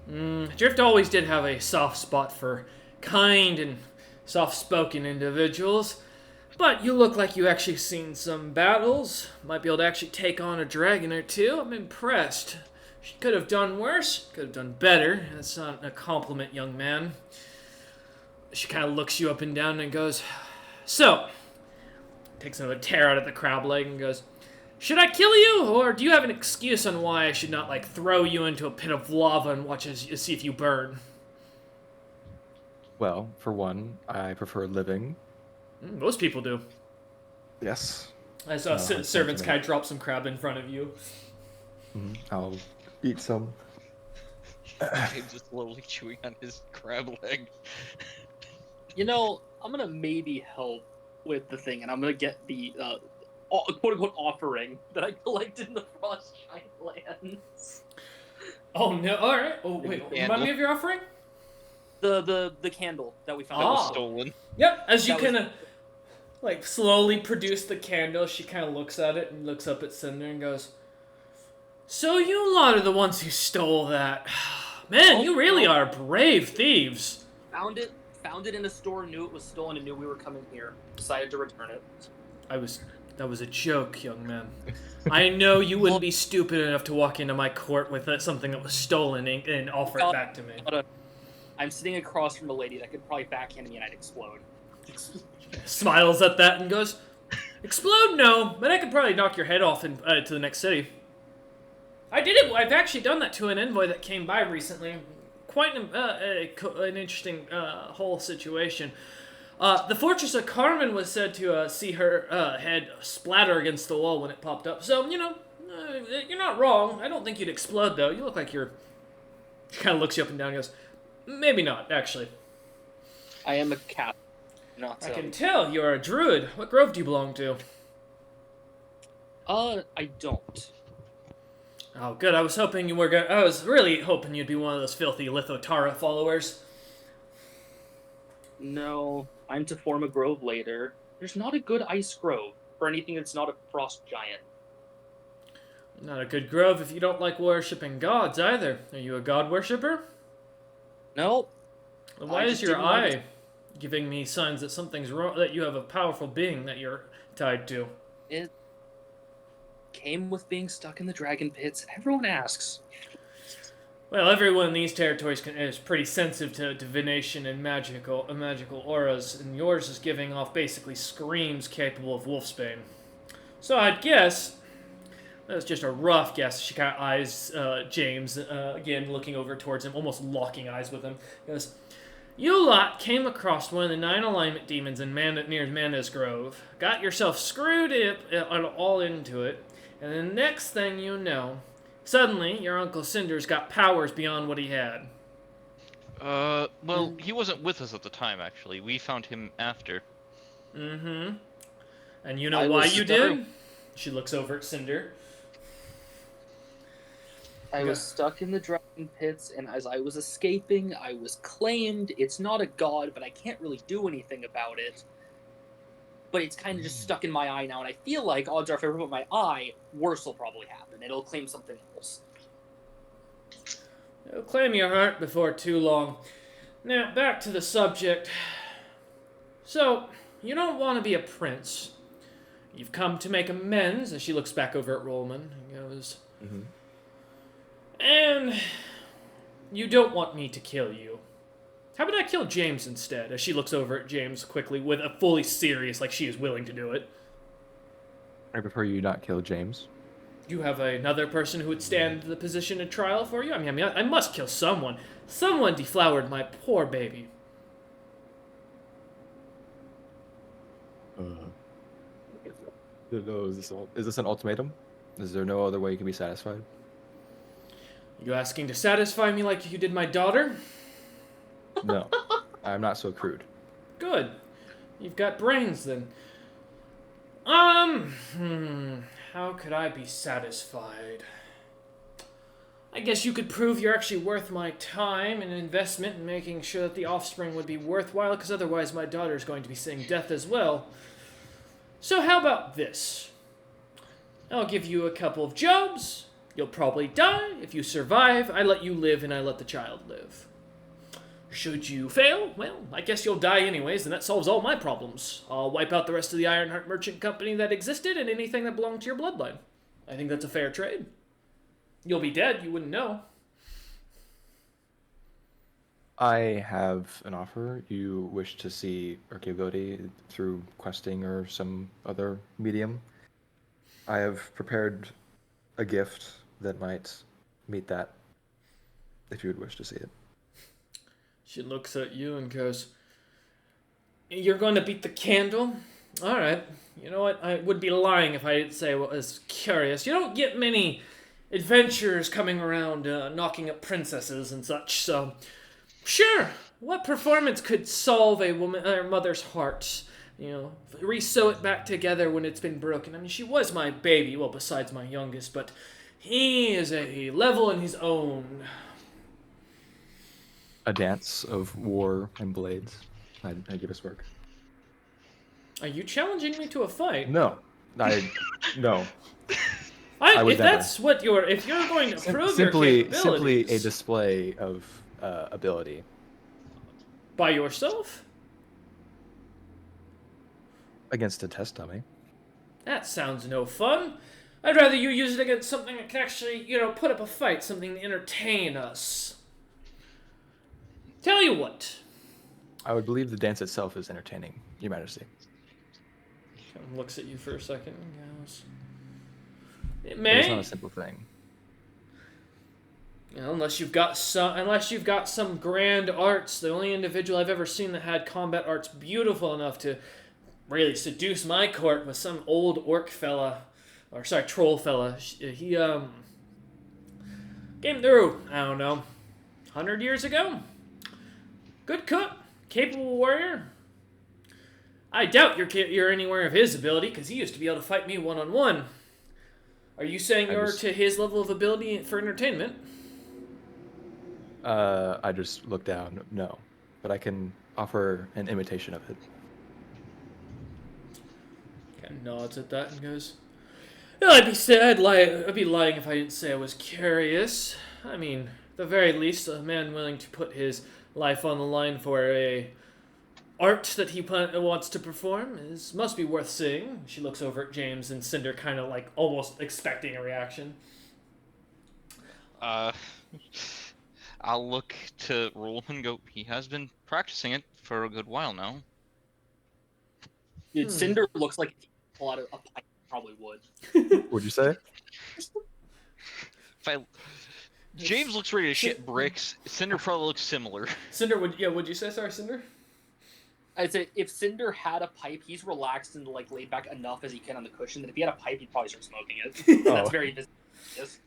Drift always did have a soft spot for kind and soft-spoken individuals, but you look like you actually seen some battles. Might be able to actually take on a dragon or two. I'm impressed. She could have done worse, could have done better. That's not a compliment, young man. She kind of looks you up and down and goes, "So," takes another tear out of the crab leg and goes, "Should I kill you, or do you have an excuse on why I should not, throw you into a pit of lava and watch see if you burn?" Well, for one, I prefer living. Most people do. Yes. As that's servants not kind of drop some crab in front of you. I'll eat some. James is slowly chewing on his crab leg. You know, I'm gonna maybe help with the thing, and I'm gonna get the quote unquote offering that I collected in the Frost Giant lands. Oh no! All right. Oh wait, The remind me candle. of your offering. The candle that we found. That was Ah. stolen. Yep. As you That was- kind of like slowly produce the candle, she kind of looks at it and looks up at Cinder and goes, "So you lot are the ones who stole that. Man, Oh, you really no. are brave thieves." Found it in a store, knew it was stolen, and knew we were coming here. Decided to return it. That was a joke, young man. I know you wouldn't be stupid enough to walk into my court with something that was stolen and offer it back to me. I'm sitting across from a lady that could probably backhand me and I'd explode. Smiles at that and goes, "Explode, no, but I could probably knock your head off to the next city." I did it. I've actually done that to an envoy that came by recently. Quite an interesting whole situation. The Fortress of Carmen was said to see her head splatter against the wall when it popped up. So, you know, you're not wrong. I don't think you'd explode, though. You look like you're... She kind of looks you up and down and goes, "Maybe not, actually." I am a cat, not I can tell you're a druid. What grove do you belong to? I don't. Oh, good. I was hoping you were going I was really hoping you'd be one of those filthy Lithotara followers. No, I'm to form a grove later. There's not a good ice grove for anything that's not a frost giant. Not a good grove if you don't like worshipping gods, either. Are you a god worshipper? No, Then why I is just your didn't want eye giving me signs that something's wrong, that you have a powerful being that you're tied to? it came with being stuck in the dragon pits. Everyone asks. Well, everyone in these territories is pretty sensitive to divination and magical auras, and yours is giving off basically screams capable of wolfsbane. So I'd guess, that's just a rough guess. She kind of eyes James, again looking over towards him, almost locking eyes with him. Goes, "You lot came across one of the 9 alignment demons in near Manda's Grove, got yourself screwed all into it, and the next thing you know, suddenly your Uncle Cinder's got powers beyond what he had." Well, he wasn't with us at the time, actually. We found him after. Mm-hmm. And you know I why was you stuck- did? She looks over at Cinder. I was stuck in the dragon pits, and as I was escaping, I was claimed. It's not a god, but I can't really do anything about it. But it's kind of just stuck in my eye now, and I feel like odds are if I remove my eye, worse will probably happen. It'll claim something else. It'll claim your heart before too long. Now, back to the subject. So, you don't want to be a prince. You've come to make amends, as she looks back over at Rollman and goes, and you don't want me to kill you. How about I kill James instead? As she looks over at James quickly with a fully serious, like she is willing to do it. I prefer you not kill James. Do you have another person who would stand the position of trial for you? I mean, I must kill someone. Someone deflowered my poor baby. Is this an ultimatum? Is there no other way you can be satisfied? You asking to satisfy me like you did my daughter? No, I'm not so crude. Good. You've got brains then. How could I be satisfied? I guess you could prove you're actually worth my time and investment in making sure that the offspring would be worthwhile, because otherwise my daughter's going to be seeing death as well. So how about this? I'll give you a couple of jobs. You'll probably die. If you survive, I let you live and I let the child live. Should you fail, well, I guess you'll die anyways, and that solves all my problems. I'll wipe out the rest of the Ironheart merchant company that existed and anything that belonged to your bloodline. I think that's a fair trade. You'll be dead, you wouldn't know. I have an offer. You wish to see Urkevodi through questing or some other medium. I have prepared a gift that might meet that, if you would wish to see it. She looks at you and goes, "You're going to beat the candle? Alright. You know what? I would be lying if I didn't say I was curious. You don't get many adventurers coming around knocking up princesses and such. So, sure, what performance could solve a woman, her mother's heart? Re-sew it back together when it's been broken. I mean, she was my baby, well, besides my youngest, but he is a level in his own. A dance of war and blades. I give us work. Are you challenging me to a fight? No. No. If would that's what if you're going to prove your capabilities Simply a display of ability. by yourself, Against a test dummy. that sounds no fun. I'd rather you use it against something that can actually, put up a fight, something to entertain us. Tell you what. I would believe the dance itself is entertaining, Your Majesty. Kind of looks at you for a second and goes, "It It's may." not a simple thing. Unless you've got some grand arts. The only individual I've ever seen that had combat arts beautiful enough to really seduce my court was some old orc fella, or sorry, troll fella. He came through, I don't know, 100 years ago. Good cook, capable warrior. I doubt you're anywhere of his ability, because he used to be able to fight me one-on-one. Are you saying you're to his level of ability for entertainment? I just look down. No, but I can offer an imitation of it. Kind of nods at that and goes, "Well, I'd be lying if I didn't say I was curious. I mean, at the very least, a man willing to put his life on the line for a art that he wants to perform must be worth seeing." She looks over at James and Cinder, kind of like almost expecting a reaction. I'll look to Roll and go, he has been practicing it for a good while now. Dude, Cinder looks like if he pull out a pipe, probably would. What'd you say? James looks ready to shit bricks. Cinder probably looks similar. Cinder, would you say? Sorry, Cinder? I'd say if Cinder had a pipe, he's relaxed and laid back enough as he can on the cushion that if he had a pipe, he'd probably start smoking it. That's very visible. Yes.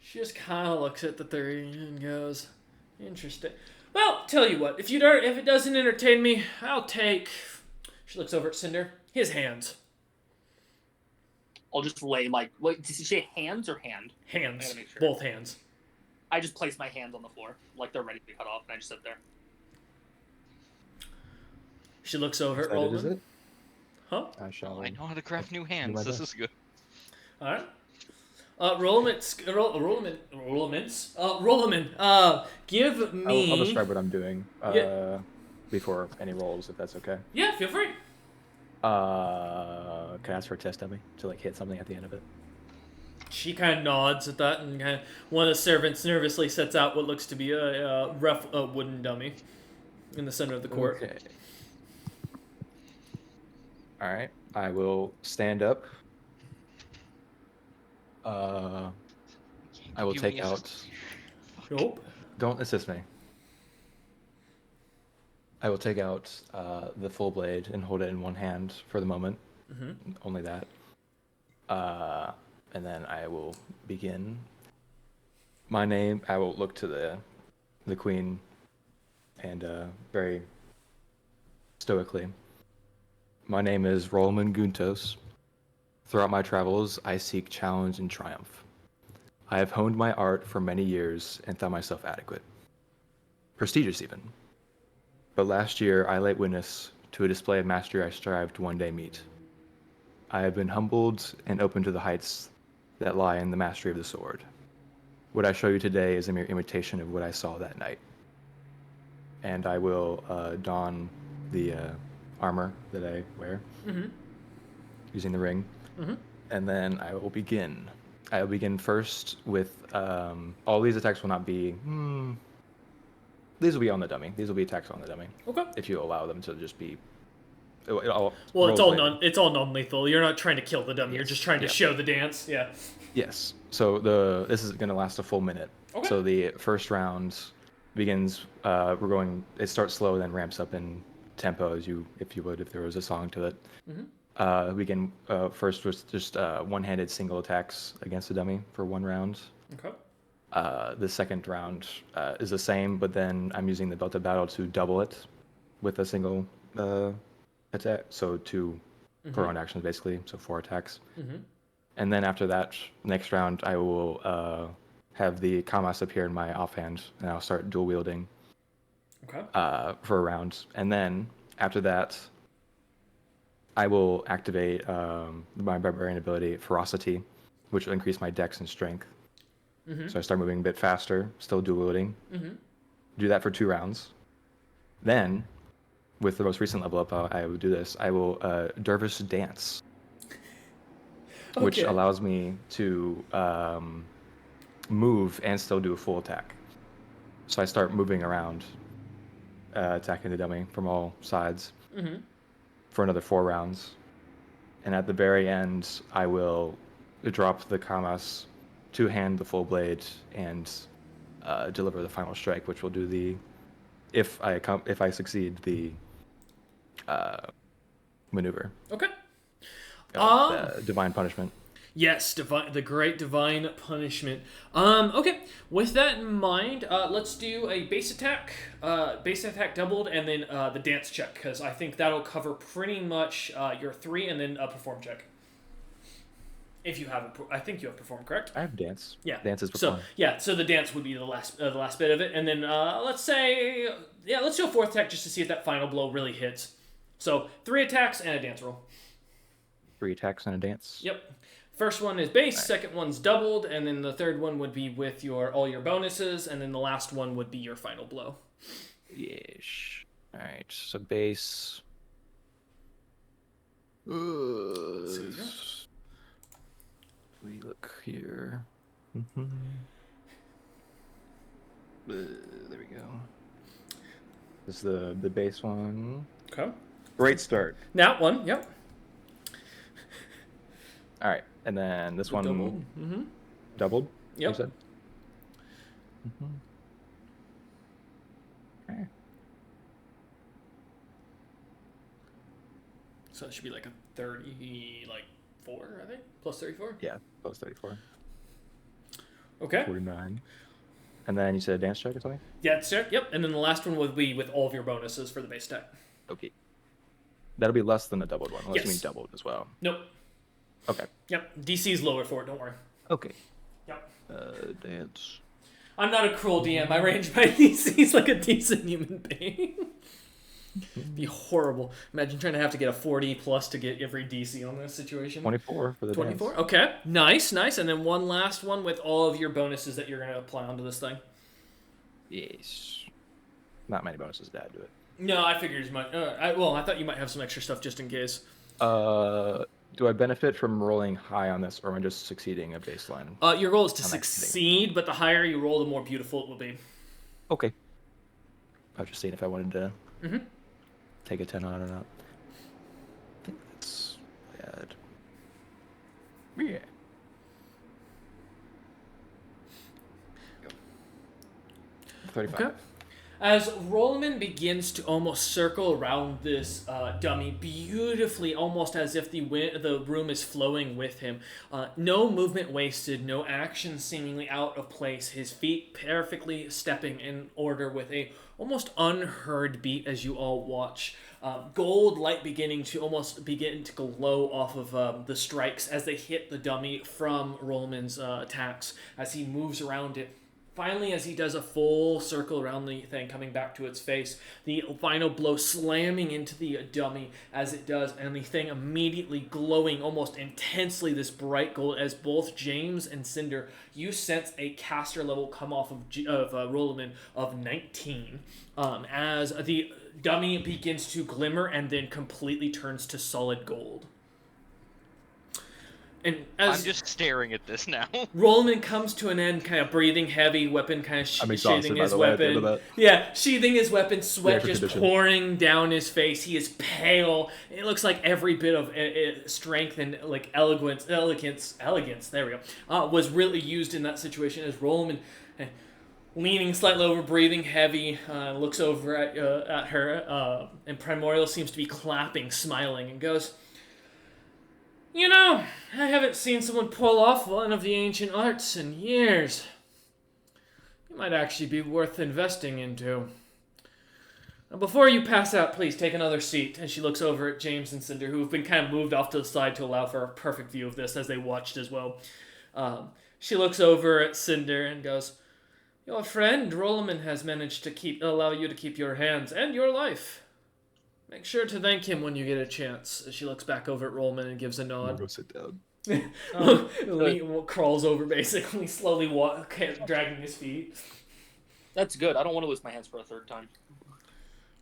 She just kind of looks at the three and goes, "Interesting. Well, tell you what, if it doesn't entertain me, I'll take." She looks over at Cinder. His hands. I'll just lay wait, did she say hands or hand? Hands. I gotta make sure. Both hands. I just place my hands on the floor, like they're ready to be cut off, and I just sit there. She looks over at Roland. Is it? Huh? I shall. I know how to craft new hands. This is good. All right. Rollaman, give me. I'll describe what I'm doing Yeah. before any rolls, if that's okay. Yeah, feel free. Can I ask for a test dummy to hit something at the end of it? She kind of nods at that, and one of the servants nervously sets out what looks to be a rough wooden dummy in the center of the court. Okay. All right. I will stand up. I will take out. Nope. Don't assist me. I will take out the full blade and hold it in one hand for the moment. Mm-hmm. Only that. And then I will begin. My name. I will look to the queen, and very stoically. My name is Rolman Guntos. Throughout my travels, I seek challenge and triumph. I have honed my art for many years and thought myself adequate. Prestigious even. But last year, I laid witness to a display of mastery I strive to one day meet. I have been humbled and open to the heights that lie in the mastery of the sword. What I show you today is a mere imitation of what I saw that night. And I will don the armor that I wear, using the ring. Mm-hmm. And then I will begin. I will begin first with all these attacks will not be. These will be on the dummy. These will be attacks on the dummy. Okay. If you allow them to just be. Well, it's all non-lethal. You're not trying to kill the dummy. You're just trying to show the dance. Yeah. Yes. So this is going to last a full minute. Okay. So the first round begins. It starts slow, then ramps up in tempo if there was a song to it. Mm-hmm. We can first was just one-handed single attacks against the dummy for 1 round. Okay. The second round is the same, but then I'm using the Belt of Battle to double it with a single attack. So 2 per round actions basically, so 4 attacks. And then after that, next round I will have the Kamas appear in my offhand, and I'll start dual wielding Okay. for a round. And then after that, I will activate my Barbarian ability, Ferocity, which will increase my Dex and Strength. So I start moving a bit faster, still dual wielding. Do that for 2 rounds. Then, with the most recent level up, I will do this. I will Dervish Dance, which Okay. allows me to move and still do a full attack. So I start moving around, attacking the dummy from all sides for another 4 rounds. And at the very end, I will drop the Kamas, 2-hand the full blade, and deliver the final strike, which will do the, if I succeed, the maneuver. Okay. The divine punishment. Yes, the great divine punishment. Okay. With that in mind, let's do a base attack doubled, and then the dance check, because I think that'll cover pretty much your 3, and then a perform check. If you have I think you have perform, correct? I have dance. Yeah. Dance is So perform. so the dance would be the last bit of it, and then let's say let's do a 4th attack just to see if that final blow really hits. So 3 attacks and a dance roll. 3 attacks and a dance. Yep. First one is base, second one's doubled, and then the third one would be with all your bonuses, and then the last one would be your final blow. Yes. All right. So base. We look here. There we go. This is the base one. Okay. Great start. That one, yep. All right, and then this one Doubled. doubled. Yep. You said. Okay. So it should be like a 34, I think, plus 34. Yeah, plus 34. Okay. 49. And then you said a dance check or something? Yeah, that's it. Yep. And then the last one would be with all of your bonuses for the base attack. Okay. That'll be less than the doubled one, unless you Yes. mean doubled as well. Nope. Okay. Yep. DC's lower for it. Don't worry. Okay. Yep. Dance. I'm not a cruel DM. I range my DC's like a decent human being. Be horrible. Imagine trying to have to get a 40 plus to get every DC on this situation. 24 for the 24. dance. Okay. Nice. And then one last one with all of your bonuses that you're going to apply onto this thing. Yes. Not many bonuses to add to it. No, I figured as much. I thought you might have some extra stuff just in case. Do I benefit from rolling high on this, or am I just succeeding a baseline? Your goal is to I'm succeed, but the higher you roll, the more beautiful it will be. Okay. I was just seeing if I wanted to take a 10 on it or not. I think that's bad. Yeah. Go. 35. Okay. As Rolliman begins to almost circle around this dummy beautifully, almost as if the room is flowing with him. No movement wasted, no action seemingly out of place. His feet perfectly stepping in order with a almost unheard beat as you all watch. Gold light begin to glow off of the strikes as they hit the dummy from Rolliman's attacks as he moves around it. Finally, as he does a full circle around the thing, coming back to its face, the final blow slamming into the dummy as it does, and the thing immediately glowing almost intensely this bright gold as both James and Cinder, you sense a caster level come off of Rolliman of 19 as the dummy begins to glimmer and then completely turns to solid gold. And as I'm just staring at this now. Rolliman comes to an end, kind of breathing heavy, weapon kind of I'm exhausted, sheathing by his the way, at the end of weapon. that. Yeah, sheathing his weapon, sweat for just condition. pouring down his face. He is pale. It looks like every bit of strength and like elegance. There we go. Was really used in that situation as Rolliman, leaning slightly over, breathing heavy, looks over at her, and Primordial seems to be clapping, smiling, and goes, You know, I haven't seen someone pull off one of the ancient arts in years. It might actually be worth investing into. Now, before you pass out, please take another seat. And she looks over at James and Cinder, who have been kind of moved off to the side to allow for a perfect view of this as they watched as well. She looks over at Cinder and goes, "Your friend Rolleman has managed to allow you to keep your hands and your life. Make sure to thank him when you get a chance." As she looks back over at Rolleman and gives a I'm gonna nod. go sit down. Lee crawls over, basically, slowly dragging his feet. That's good. I don't want to lose my hands for a third time.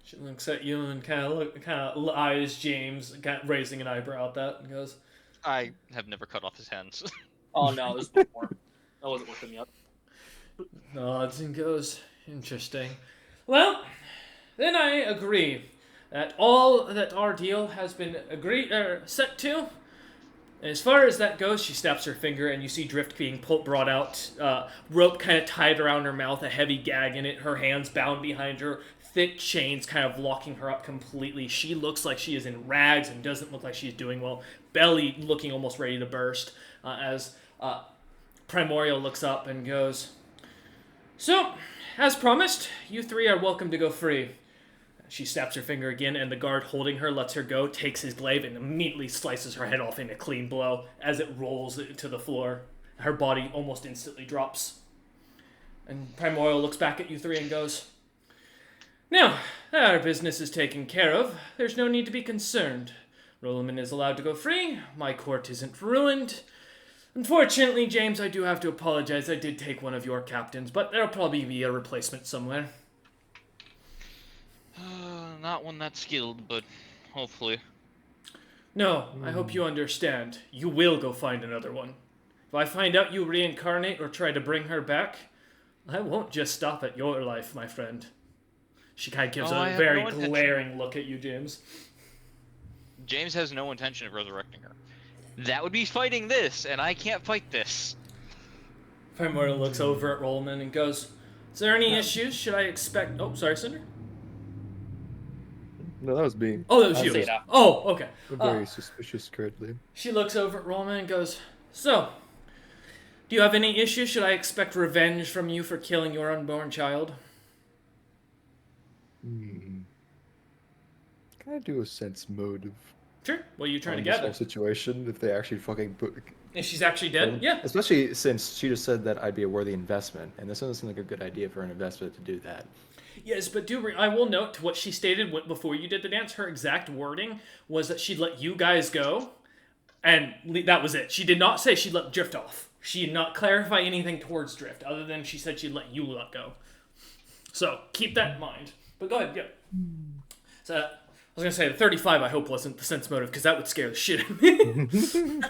She looks at you and kind of eyes James, kind of raising an eyebrow at that, and goes, I have never cut off his hands. Oh no, this was before. That wasn't with him yet. nods and goes, "Interesting. Well, then I agree that all that our deal has been set to. As far as that goes," she snaps her finger, and you see Drift being brought out, rope kind of tied around her mouth, a heavy gag in it, her hands bound behind her, thick chains kind of locking her up completely. She looks like she is in rags and doesn't look like she's doing well, belly looking almost ready to burst, as Primordial looks up and goes, "So, as promised, you three are welcome to go free." She snaps her finger again, and the guard holding her lets her go, takes his glaive, and immediately slices her head off in a clean blow as it rolls to the floor. Her body almost instantly drops. And Primordial looks back at you three and goes, "Now, our business is taken care of. There's no need to be concerned. Rolleman is allowed to go free. My court isn't ruined. Unfortunately, James, I do have to apologize. I did take one of your captains, but there'll probably be a replacement somewhere." Not one that's skilled, but hopefully. "No, I hope you understand. You will go find another one. If I find out you reincarnate or try to bring her back, I won't just stop at your life, my friend." She kind of gives I a have very no intention. glaring look at you, James. James has no intention of resurrecting her. That would be fighting this, and I can't fight this. Primordial looks over at Rolleman and goes, "Is there any issues? Should I expect..." Oh, sorry, Cinder? No, that was me. Oh, that was I'll you. say it after. Oh, okay. I'm very suspicious currently. She looks over at Rolleman and goes, "So, do you have any issues? Should I expect revenge from you for killing your unborn child?" Can I do a sense mode of Sure. What are you trying to this gather? whole situation if they actually fucking put? If she's actually dead? Yeah. Especially since she just said that I'd be a worthy investment, and this doesn't seem like a good idea for an investment to do that. Yes, but I will note to what she stated before you did the dance, her exact wording was that she'd let you guys go, and that was it. She did not say she'd let Drift off. She did not clarify anything towards Drift, other than she said she'd let you let go. So, keep that in mind. But go ahead, yeah. So, I was going to say, the 35 I hope wasn't the sense motive, because that would scare the shit out of me.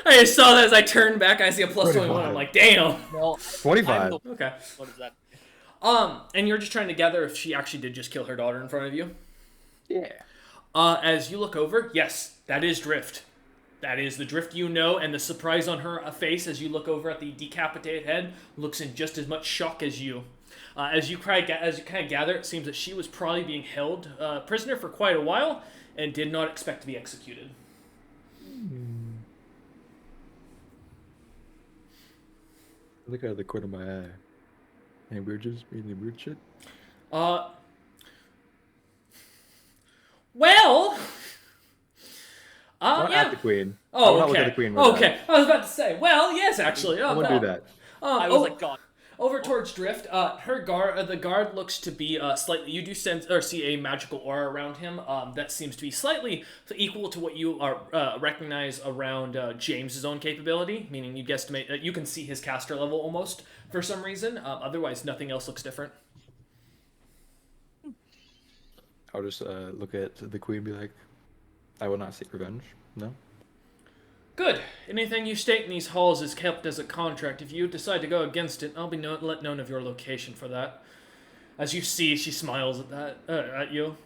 I just saw that as I turned back, I see a plus 21, I'm like, damn. No, 25. Okay. What is that? And you're just trying to gather if she actually did just kill her daughter in front of you? Yeah. As you look over, yes, that is Drift. That is the Drift you know, and the surprise on her face as you look over at the decapitated head looks in just as much shock as you. As you kind of gather, it seems that she was probably being held prisoner for quite a while and did not expect to be executed. Look out of the corner of my eye. Any weird shit? Well... Not yeah. at the queen. I Oh, will not look okay. at the queen with Okay, I was about to say, well, yes, actually. I won't no. do that. I was like, God. Over towards Drift, the guard looks to be slightly. You do sense or see a magical aura around him. That seems to be slightly equal to what you are recognize around James's own capability. Meaning, you guesstimate you can see his caster level almost for some reason. Otherwise, nothing else looks different. I'll just look at the queen and be like, I will not seek revenge. No? Good. Anything you state in these halls is kept as a contract. If you decide to go against it, I'll be let known of your location for that. As you see, she smiles at that at you.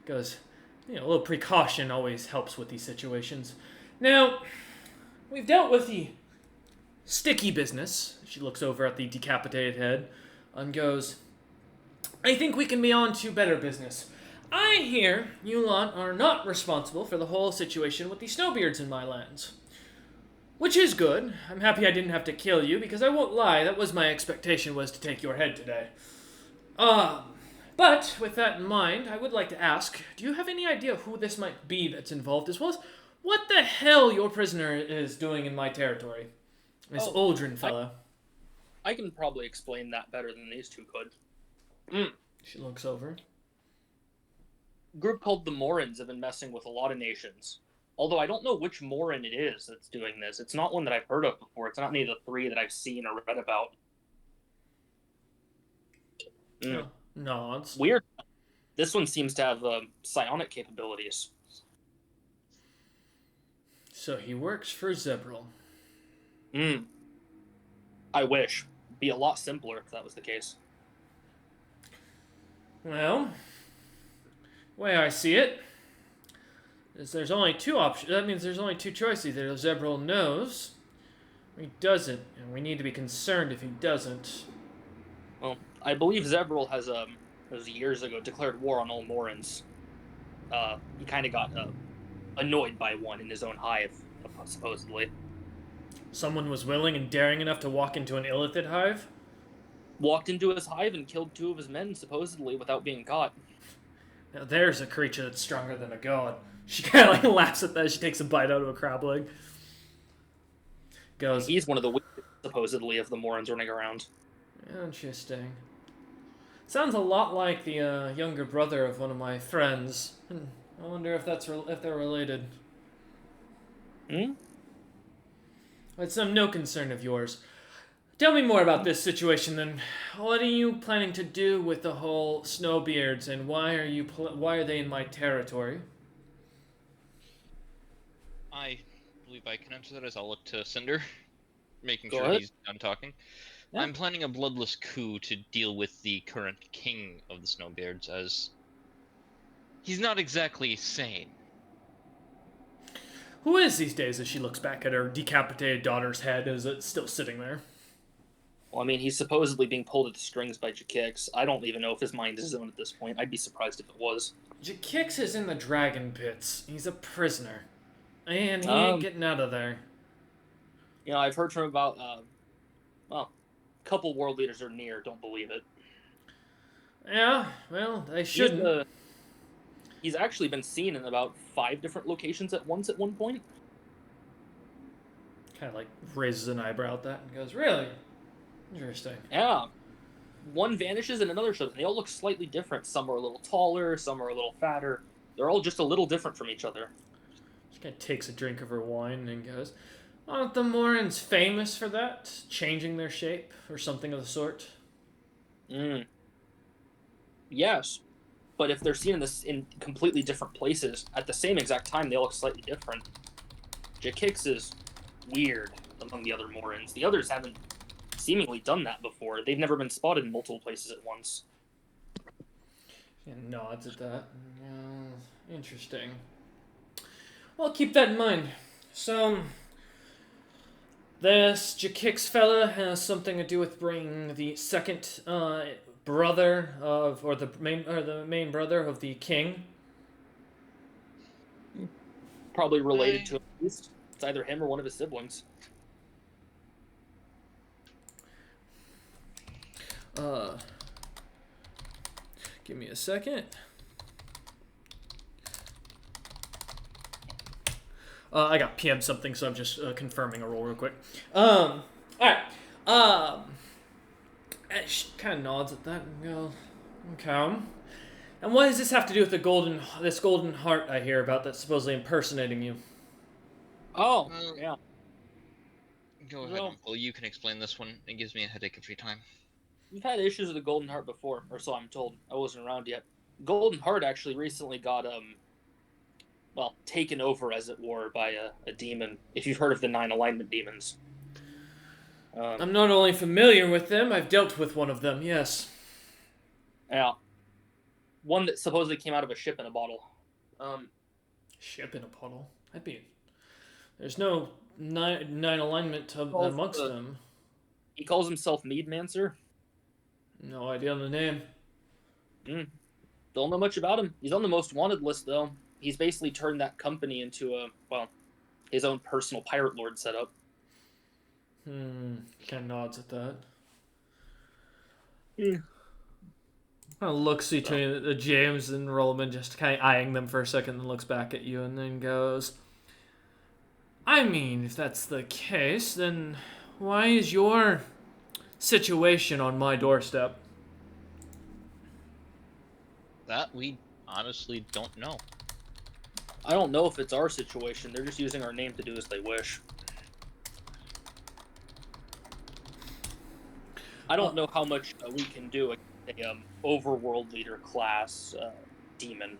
Goes, a little precaution always helps with these situations. Now, we've dealt with the sticky business. She looks over at the decapitated head and goes, I think we can be on to better business. I hear you lot are not responsible for the whole situation with the snowbeards in my lands. Which is good. I'm happy I didn't have to kill you, because I won't lie, that was my expectation, was to take your head today. But with that in mind, I would like to ask, do you have any idea who this might be that's involved, as well as what the hell your prisoner is doing in my territory? This Oh, Aldrin fella. I can probably explain that better than these two could. She looks over. A group called the Morans have been messing with a lot of nations. Although I don't know which Moran it is that's doing this. It's not one that I've heard of before. It's not any of the three that I've seen or read about. Oh, nods. Weird. This one seems to have psionic capabilities. So he works for Zebril. I wish. Be a lot simpler if that was the case. Well, the way I see it, is there's only two options. That means there's only two choices. Either Zebril knows, or he doesn't, and we need to be concerned if he doesn't. Well, I believe Zebril has, it was years ago, declared war on all Morans. He kind of got annoyed by one in his own hive, supposedly. Someone was willing and daring enough to walk into an Illithid hive? Walked into his hive and killed two of his men, supposedly, without being caught. Now there's a creature that's stronger than a god. She kind of like laughs at that. She takes a bite out of a crab leg. Goes, He's one of the weakest, supposedly, of the Morans running around. interesting. Sounds a lot like the younger brother of one of my friends. I wonder if if they're related. It's no concern of yours. Tell me more about this situation, then. What are you planning to do with the whole Snowbeards, and why are they in my territory? I believe I can answer that as I'll look to Cinder, making Go sure ahead. he's done talking. Yeah. I'm planning a bloodless coup to deal with the current king of the Snowbeards, as he's not exactly sane. Who is these days, as she looks back at her decapitated daughter's head as it's still sitting there? Well, I mean, he's supposedly being pulled at the strings by Jakix. I don't even know if his mind is his own at this point. I'd be surprised if it was. Jakix is in the dragon pits. He's a prisoner. And he ain't getting out of there. You know, I've heard from about, a couple world leaders are near, don't believe it. Yeah, well, they shouldn't. He's actually been seen in about 5 different locations at once at one point. Kind of like raises an eyebrow at that and goes, really? Interesting. Yeah. One vanishes and another shows. They all look slightly different. Some are a little taller, some are a little fatter. They're all just a little different from each other. She kind of takes a drink of her wine and goes, aren't the Morans famous for that? Changing their shape or something of the sort? Yes. But if they're seen in completely different places at the same exact time, they look slightly different. Jakix is weird among the other Morans. The others haven't seemingly done that before. They've never been spotted in multiple places at once. She nods at that. Interesting. Well, keep that in mind. So, this Jakix fella has something to do with bringing the second brother of, or the main brother of the king. Probably related to at least. It's either him or one of his siblings. Give me a second. I got PM something, so I'm just confirming a roll real quick. Alright. She kind of nods at that and goes, okay. And what does this have to do with this golden heart I hear about that's supposedly impersonating you? Oh, yeah. Go ahead, Uncle. You can explain this one. It gives me a headache every time. We've had issues with the Golden Heart before, or so I'm told. I wasn't around yet. Golden Heart actually recently got, taken over, as it were, by a demon. If you've heard of the 9 alignment demons. I'm not only familiar with them, I've dealt with one of them, yes. Yeah. One that supposedly came out of a ship in a bottle. Ship in a bottle? There's no nine alignment amongst them. He calls himself Meadmancer. No idea on the name. Don't know much about him. He's on the most wanted list, though. He's basically turned that company into his own personal pirate lord setup. Kind of nods at that. Yeah. Kind of looks between James and Roland, just kind of eyeing them for a second, then looks back at you and then goes, I mean, if that's the case, then why is your situation on my doorstep? That we honestly don't know. I don't know if it's our situation. They're just using our name to do as they wish. I don't know how much we can do against a overworld leader class demon.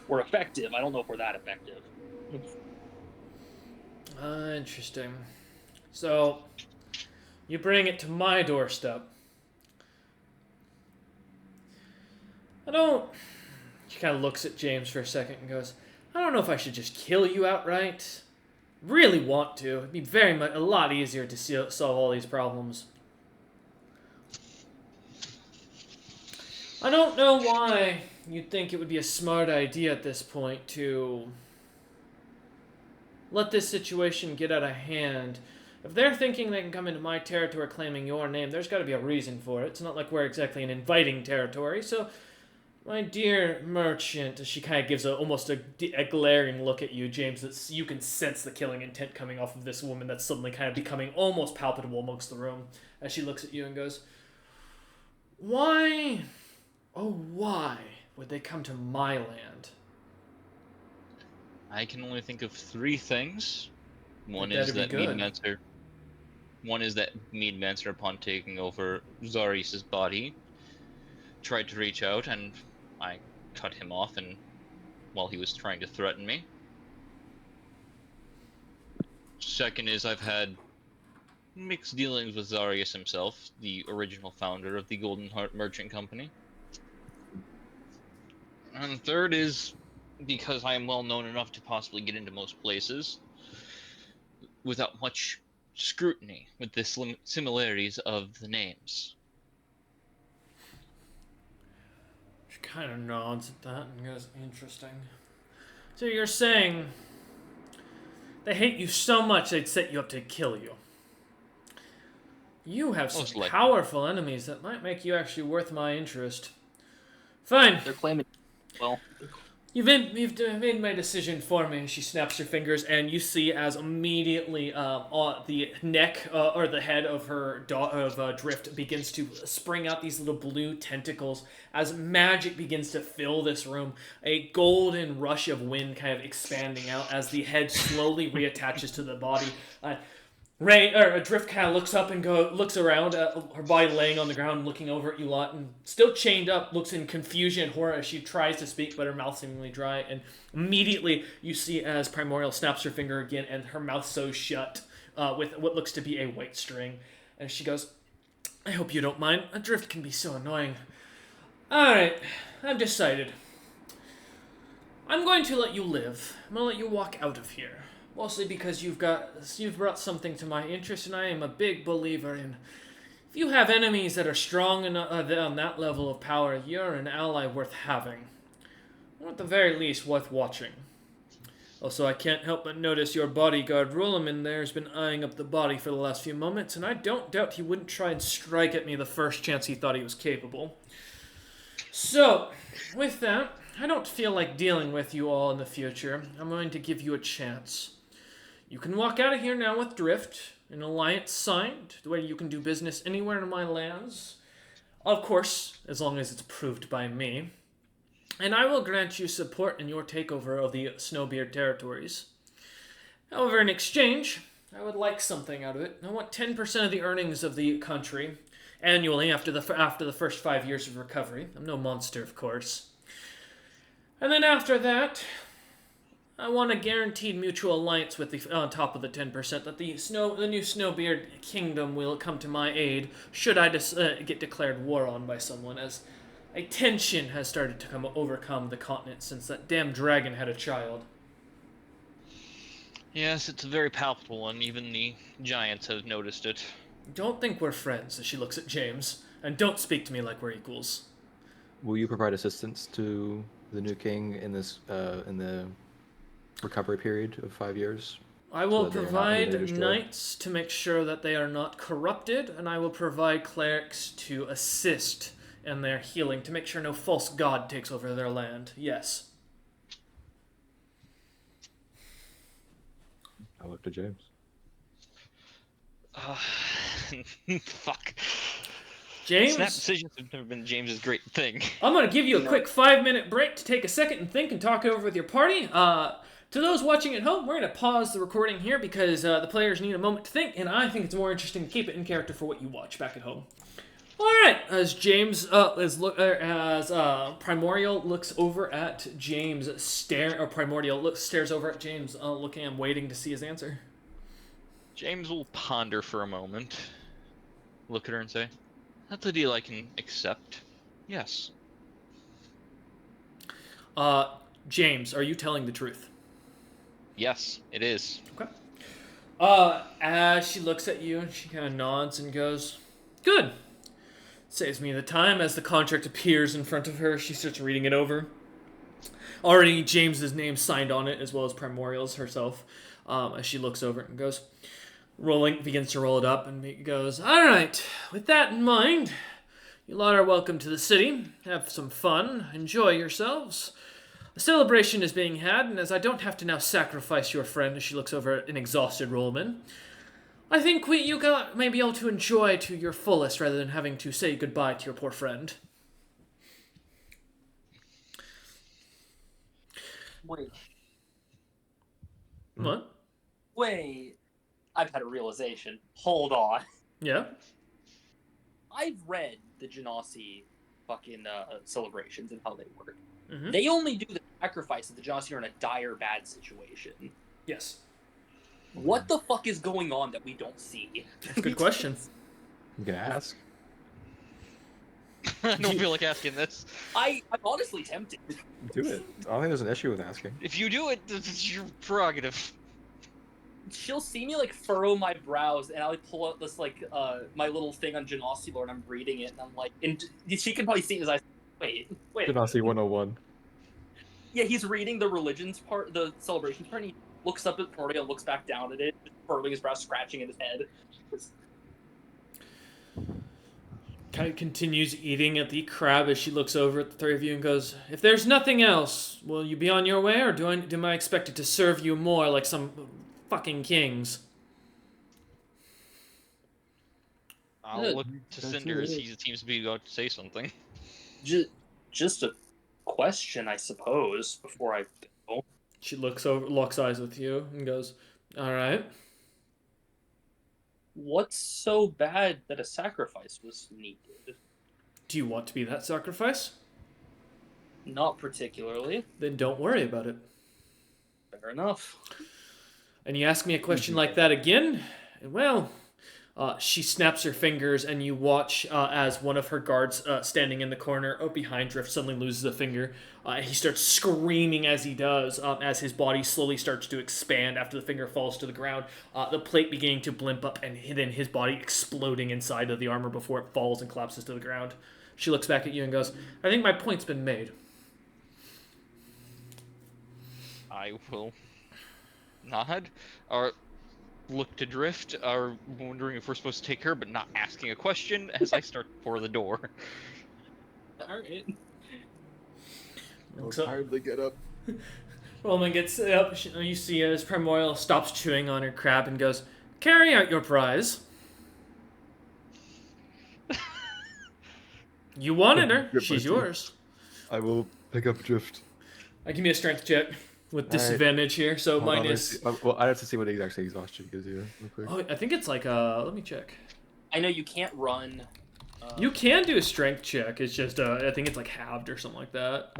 We're effective. I don't know if we're that effective. Interesting. So, you bring it to my doorstep. I don't... She kind of looks at James for a second and goes, I don't know if I should just kill you outright. Really want to. It'd be a lot easier to solve all these problems. I don't know why you'd think it would be a smart idea at this point to let this situation get out of hand. If they're thinking they can come into my territory claiming your name, there's got to be a reason for it. It's not like we're exactly an inviting territory, so... My dear merchant, she kind of gives almost a glaring look at you, James, that you can sense the killing intent coming off of this woman that's suddenly kind of becoming almost palpable amongst the room, as she looks at you and goes, why, oh why, would they come to my land? I can only think of three things. One It better is be that good. Meadmancer, upon taking over Zaris's body, tried to reach out, and I cut him off while he was trying to threaten me. Second is I've had mixed dealings with Zarius himself, the original founder of the Golden Heart Merchant Company. And third is because I am well known enough to possibly get into most places without much scrutiny with the similarities of the names. She kind of nods at that and goes, interesting. So you're saying they hate you so much they'd set you up to kill you. You have some powerful enemies that might make you actually worth my interest. Fine. They're claiming, well... You've made my decision for me. She snaps her fingers, and you see as immediately the neck or the head of her Drift begins to spring out these little blue tentacles as magic begins to fill this room. A golden rush of wind kind of expanding out as the head slowly reattaches to the body. Drift kind of looks up and looks around at her body laying on the ground, looking over at you lot, and still chained up, looks in confusion and horror as she tries to speak, but her mouth seemingly dry. And immediately you see as Primordial snaps her finger again, and her mouth sews shut with what looks to be a white string. And she goes, I hope you don't mind. A drift can be so annoying. Alright, I've decided. I'm going to let you live. I'm going to let you walk out of here. Mostly because you've brought something to my interest, and I am a big believer in if you have enemies that are strong on that level of power, you're an ally worth having. Or at the very least, worth watching. Also, I can't help but notice your bodyguard, Rulaman, there has been eyeing up the body for the last few moments, and I don't doubt he wouldn't try and strike at me the first chance he thought he was capable. So, with that, I don't feel like dealing with you all in the future. I'm going to give you a chance. You can walk out of here now with Drift, an alliance signed, the way you can do business anywhere in my lands. Of course, as long as it's approved by me. And I will grant you support in your takeover of the Snowbeard territories. However, in exchange, I would like something out of it. I want 10% of the earnings of the country annually after the first 5 years of recovery. I'm no monster, of course. And then after that, I want a guaranteed mutual alliance with on top of the 10% that the new Snowbeard Kingdom will come to my aid should I get declared war on by someone, as a tension has started to overcome the continent since that damn dragon had a child. Yes, it's a very palpable one. Even the giants have noticed it. Don't think we're friends, as she looks at James, and don't speak to me like we're equals. will you provide assistance to the new king in this in the recovery period of 5 years? I So will that they are not immediately provide destroyed? knights to make sure that they are not corrupted, and I will provide clerics to assist in their healing to make sure no false god takes over their land. Yes. I look to James. Uh, fuck. James, Snap decisions have never been James's great thing. I'm going to give you a No. quick 5-minute break to take a second and think and talk it over with your party. To those watching at home, we're going to pause the recording here because the players need a moment to think, and I think it's more interesting to keep it in character for what you watch back at home. All right, as Primordial looks over at James, stares over at James, looking and waiting to see his answer. James will ponder for a moment, look at her and say, "That's a deal I can accept. Yes." James, are you telling the truth? Yes, it is. Okay. As she looks at you, she kind of nods and goes, "Good. Saves me the time." As the contract appears in front of her, she starts reading it over. Already James's name signed on it, as well as Primordial's herself. As she looks over it and goes, begins to roll it up and goes, "All right, with that in mind, you lot are welcome to the city. Have some fun. Enjoy yourselves. A celebration is being had, and as I don't have to now sacrifice your friend," as she looks over at an exhausted Rollman, "I think you may be able to enjoy to your fullest rather than having to say goodbye to your poor friend." Wait, What? wait. I've had a realization. Hold on. Yeah? I've read the Genasi fucking celebrations and how they work. Mm-hmm. They only do the sacrifice if the Genasi are in a dire bad situation. Yes. What the fuck is going on that we don't see? That's a good question. You can ask. I don't feel like asking this. I'm honestly tempted. Do it. I don't think there's an issue with asking. If you do it, it's your prerogative. She'll see me like furrow my brows, and I'll like, pull out this like my little thing on Genasi lore, and I'm reading it, and I'm like, and she can probably see it as I wait. Genasi 101. Yeah, he's reading the religions part, the celebrations part, and he looks up at Primordial, looks back down at it, just furrowing his brows, scratching at his head. Kind of continues eating at the crab as she looks over at the three of you and goes, "If there's nothing else, will you be on your way, or am I expected to serve you more like some fucking kings?" I'll look to Cinder as he seems to be about to say something. Just a question, I suppose, before I go. She locks eyes with you and goes, "All right." What's so bad that a sacrifice was needed? "Do you want to be that sacrifice? Not particularly. Then don't worry about it." Fair enough. And you ask me a question like that again, and well, she snaps her fingers, and you watch as one of her guards standing in the corner behind Drift suddenly loses a finger. He starts screaming as he does, as his body slowly starts to expand after the finger falls to the ground, the plate beginning to blimp up, and then his body exploding inside of the armor before it falls and collapses to the ground. She looks back at you and goes, "I think my point's been made." I will nod, or look to Drift, or wondering if we're supposed to take her, but not asking a question as I start for the door. Alright. Looks up. hardly get up. Roman gets up. You see as Primordial stops chewing on her crab and goes, "Carry out your prize." You wanted her. Get She's my yours. I will pick up Drift. Give me a strength check with disadvantage here. So Hold on, mine let's is. see. Well, I have to see what exact exhaustion gives you real quick. Oh, I think it's like let me check. I know you can't run. You can do a strength check. It's just I think it's like halved or something like that.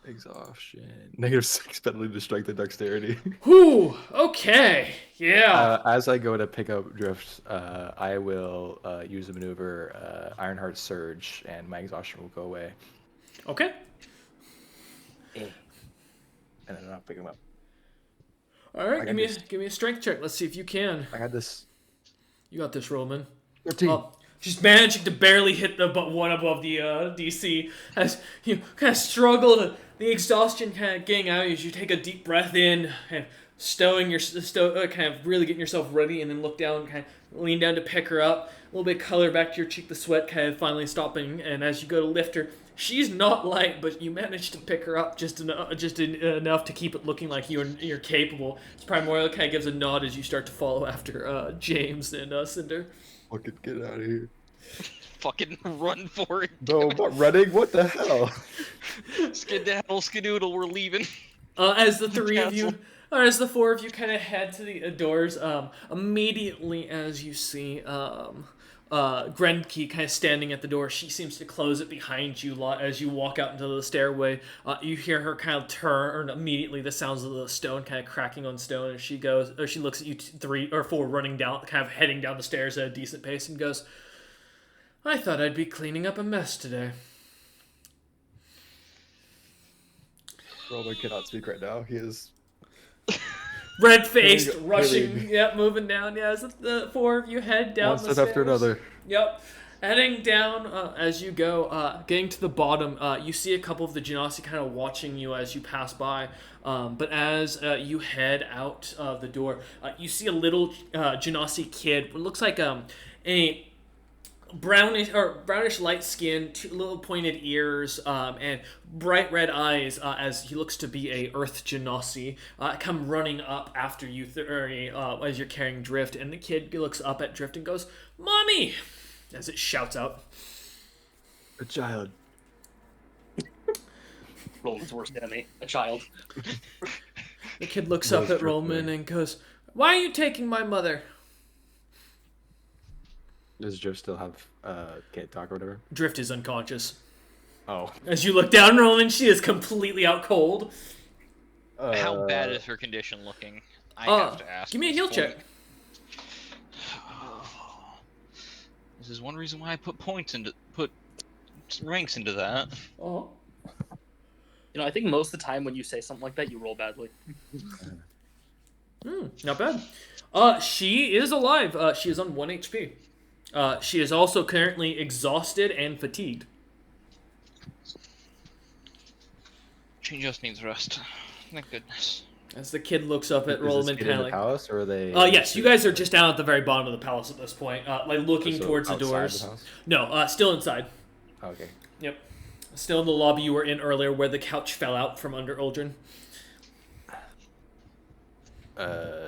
Exhaustion. -6 penalty to strength and dexterity. Whew. Okay. Yeah. As I go to pick up Drift, I will use the maneuver Ironheart Surge, and my exhaustion will go away. Okay. And then I'll pick him up. All right. I Give me a strength check. Let's see if you can. I got this. You got this, Roman. 13. She's managing to barely hit the one above the DC as you kind of struggle to the exhaustion kind of getting out as you take a deep breath in and kind of really getting yourself ready, and then look down, kind of lean down to pick her up. A little bit of color back to your cheek, the sweat kind of finally stopping, and as you go to lift her, she's not light, but you manage to pick her up just enough to keep it looking like you're capable. It's Primordial kind of gives a nod as you start to follow after James and Cinder. Fucking get out of here. Fucking run for it. No, what running? What the hell? Skedaddle, skedoodle, we're leaving. As the three of you, Castle. or as the four of you kind of head to the doors, immediately as you see Grenke kind of standing at the door, she seems to close it behind you as you walk out into the stairway. You hear her kind of turn, or immediately the sounds of the stone kind of cracking on stone, as she looks at you three or four running down, kind of heading down the stairs at a decent pace, and goes, "I thought I'd be cleaning up a mess today." Roman cannot speak right now. He is Red-faced, Hitting- rushing, hitting. yep, moving down. Yeah, as the four of you head down one the step stairs. after another. Yep. Heading down as you go, getting to the bottom, you see a couple of the Genasi kind of watching you as you pass by. But as you head out the door, you see a little Genasi kid. What looks like a brownish light skin, two little pointed ears, and bright red eyes, as he looks to be a Earth Genasi, come running up after you as you're carrying Drift. And the kid looks up at Drift and goes, "Mommy!" as it shouts out. A child. Roland's worst enemy, a child. The kid looks up at Roman and goes, "Why are you taking my mother?" Does Drift still have can't talk or whatever? Drift is unconscious. Oh. As you look down, Roman, she is completely out cold. How bad is her condition looking? I have to ask. Give me a at heal this check. point. This is one reason why I put ranks into that. Oh. You know, I think most of the time when you say something like that, you roll badly. Not bad. She is alive. She is on 1 HP. She is also currently exhausted and fatigued. She just needs rest. Thank goodness. As the kid looks up at Is Roman, this kid kind in of the like, palace, or are they? yes, you guys are just down at the very bottom of the palace at this point, like looking So towards the outside doors. the house? No, still inside. Oh, okay. Yep. Still in the lobby you were in earlier, where the couch fell out from under Uldren.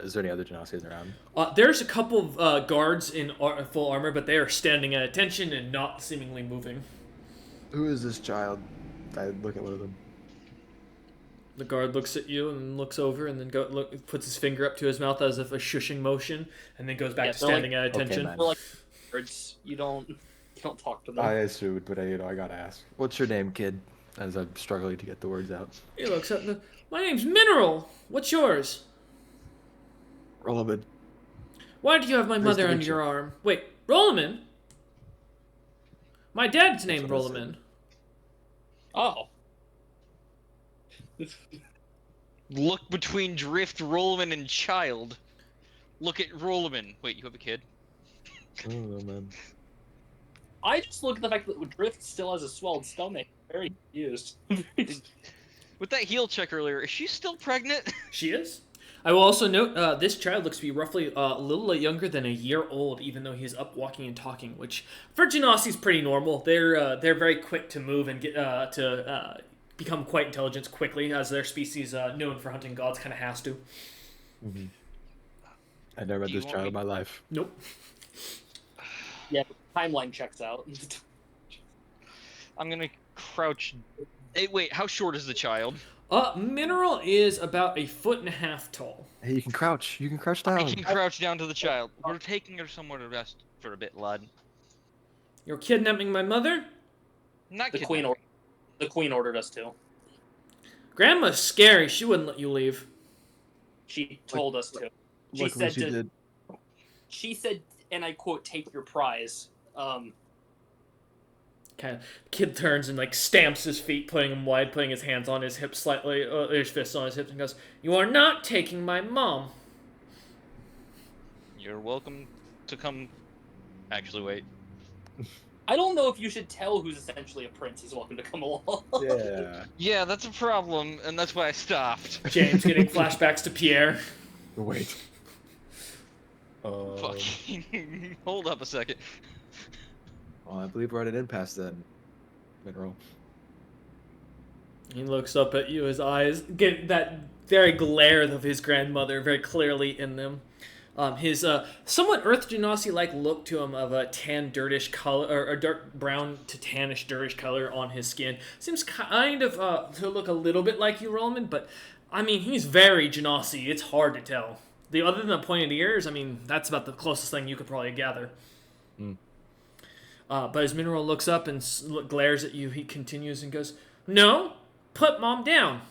Is there any other Genasi around? There's a couple of guards in full armor, but they are standing at attention and not seemingly moving. Who is this child? I look at one of them. The guard looks at you and looks over, and then puts his finger up to his mouth as if a shushing motion, and then goes back to they're like- standing at attention. man. They're like birds. You don't talk to them. I assumed, but I gotta ask. What's your name, kid? As I'm struggling to get the words out. He looks up. My name's Mineral. What's yours? Roman. Why do you have my Nice mother to meet under you. your arm? Wait, Rolaman? My dad's named what I said. Rolaman. Oh. Look between Drift, Rollman, and Child. Look at Rollman. Wait, you have a kid? I don't know, man. I just look at the fact that Drift still has a swelled stomach. Very confused. With that heal check earlier, is she still pregnant? She is. I will also note this child looks to be roughly a little younger than a year old, even though he's up walking and talking, which for Genasi is pretty normal. They're very quick to move and get to become quite intelligent quickly, as their species, known for hunting gods, kind of has to. Mm-hmm. I never met Do you this want child me- in my life. Nope. Yeah, timeline checks out. I'm gonna crouch. Hey, wait, how short is the child? Mineral is about 1.5 feet tall. Hey, you can crouch. You can crouch down. I can crouch down to the child. We're taking her somewhere to rest for a bit, lad. You're kidnapping my mother? Not The kidding. queen ordered us to. Grandma's scary. She wouldn't let you leave. She told us to. She Look said what she did. She said, and I quote, "Take your prize." Kind of kid turns and like stamps his feet, putting him wide, putting his hands on his hips slightly, his fists on his hips, and goes, "You are not taking my mom." You're welcome to come. Actually, wait. I don't know if you should tell who's essentially a prince he's welcome to come along. Yeah. Yeah, that's a problem, and that's why I stopped. James getting flashbacks to Pierre. Wait. Fucking. Hold up a second. Well, I believe we're at an impasse then, Mineral. He looks up at you. His eyes get that very glare of his grandmother very clearly in them. His somewhat Earth Genasi-like look to him of a tan, dirtish color, or a dark brown to tannish, dirtish color on his skin seems kind of to look a little bit like you, Roman. But I mean, he's very Genasi. It's hard to tell. Other than the pointed ears, I mean, that's about the closest thing you could probably gather. Mm. But as Mineral looks up and glares at you, he continues and goes, "No, put Mom down."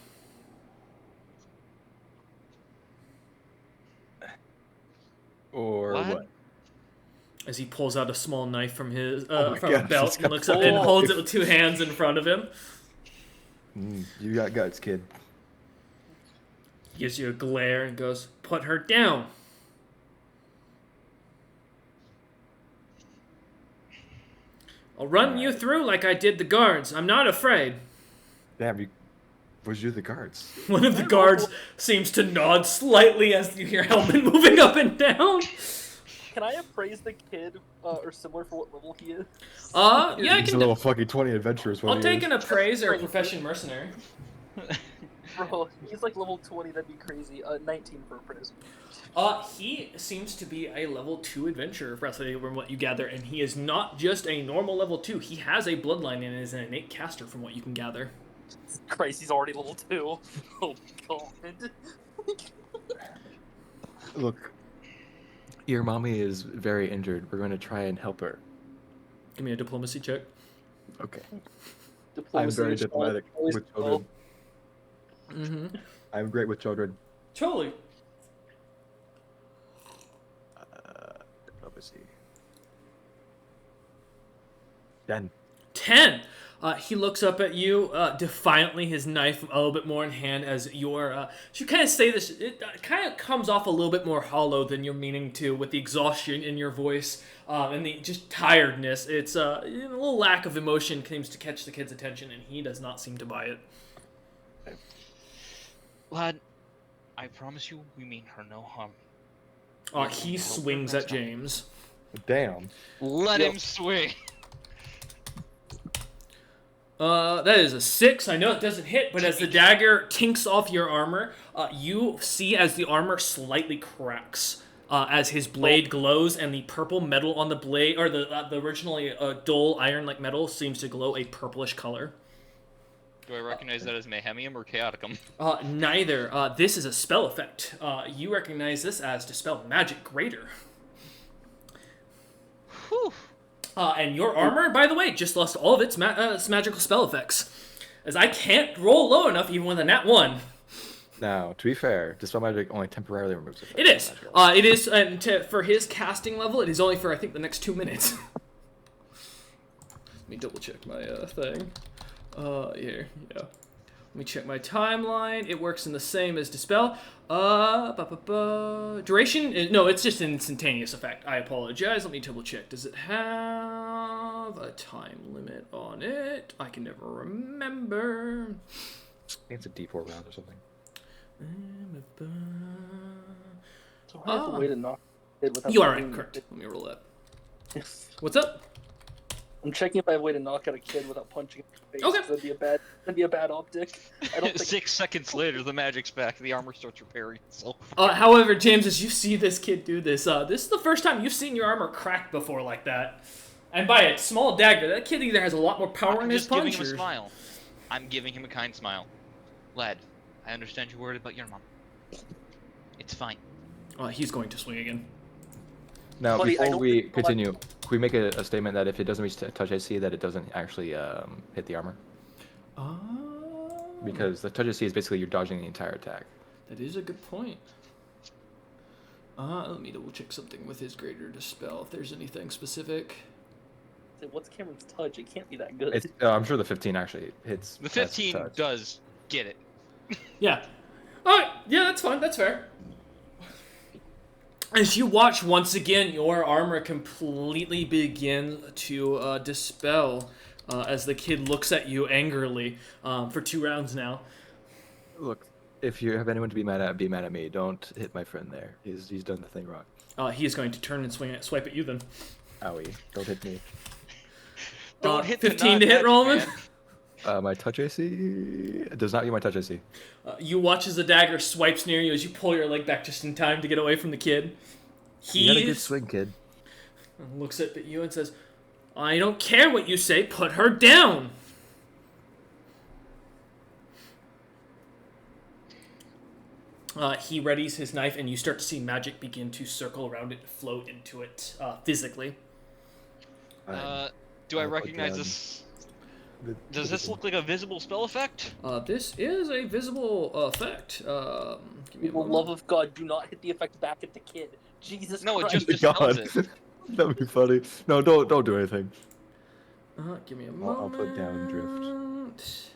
Or what? As he pulls out a small knife from his my from a gosh, belt he's and got looks a up and full holds it knife. with 2 hands in front of him. You got guts, kid. He gives you a glare and goes, "Put her down." I'll run you through like I did the guards. I'm not afraid. Damn, was you the guards? One of the guards seems to nod slightly as you hear Hellman moving up and down. Can I appraise the kid or similar for what level he is? Yeah, I He's a can. little fucking 20 adventurers. I'll take an appraise or a profession mercenary. Bro, he's like level 20, that'd be crazy. 19 for appraise. He seems to be a level 2 adventurer, roughly from what you gather, and he is not just a normal level 2. He has a bloodline and is an innate caster, from what you can gather. Christ, he's already level 2. Oh god. Look, your mommy is very injured. We're going to try and help her. Give me a diplomacy check. Okay. I'm Diplomacy very is diplomatic always with children. Mm-hmm. I'm great with children. Totally. Diplomacy. 10. 10. He looks up at you defiantly, his knife a little bit more in hand as you kind of say this. It kind of comes off a little bit more hollow than you're meaning to, with the exhaustion in your voice and the just tiredness. It's a little lack of emotion seems to catch the kid's attention, and he does not seem to buy it. Lad, I promise you we mean her no harm. He swings at James. Damn. Let him swing. That is a 6. I know it doesn't hit, but as the dagger tinks off your armor, you see as the armor slightly cracks as his blade glows, and the purple metal on the blade, or the originally dull iron-like metal, seems to glow a purplish color. Do I recognize that as Mayhemium or Chaoticum? Neither. This is a spell effect. You recognize this as Dispel Magic Greater. Whew. And your armor, by the way, just lost all of its magical spell effects. As I can't roll low enough even with a nat 1. Now, to be fair, Dispel Magic only temporarily removes effects. It is. It is, and for his casting level, it is only for, I think, the next 2 minutes. Let me double check my thing. Here, yeah. Let me check my timeline. It works in the same as Dispel. Duration? No, it's just an instantaneous effect. I apologize. Let me double check. Does it have a time limit on it? I can never remember. I think it's a D4 round or something. So I have to wait to knock it without You are right, correct. Let me roll that. What's up? I'm checking if I have a way to knock out a kid without punching him in the face. Okay. That'd be a bad optic. I don't think 6 seconds later, the magic's back. The armor starts repairing itself. However, James, as you see this kid do this, this is the first time you've seen your armor cracked before like that. And by a small dagger, that kid either has a lot more power in I'm his just giving punch him a or... smile. I'm giving him a kind smile. Lad, I understand you're worried about your mom. It's fine. He's going to swing again. Now, Buddy, I before don't we think- continue, can we make a statement that if it doesn't reach touch AC, that it doesn't actually hit the armor? Because the touch AC is basically you're dodging the entire attack. That is a good point. Let me double check something with his greater dispel, if there's anything specific. what's Cameron's touch? It can't be that good. It's, I'm sure the 15 actually hits. The as 15 touch. does get it. Yeah. Alright, yeah, that's fine, that's fair. As you watch once again, your armor completely begin to dispel as the kid looks at you angrily for 2 rounds now. Look, if you have anyone to be mad at me. Don't hit my friend there. He's done the thing wrong. He is going to turn and swipe at you then. Owie, don't hit me. Don't hit 15 to hit, Roman. My touch AC? It does not use my touch AC. You watch as the dagger swipes near you as you pull your leg back just in time to get away from the kid. You had a good swing, kid. Looks at you and says, I don't care what you say, put her down! He readies his knife, and you start to see magic begin to circle around it, float into it physically. Do I recognize this? Does this look like a visible spell effect? This is a visible effect. Give me a For the love of God, do not hit the effect back at the kid. Jesus No, it Christ. just dispels it. That'd be funny. No, don't do anything. Give me a moment. I'll put down drift.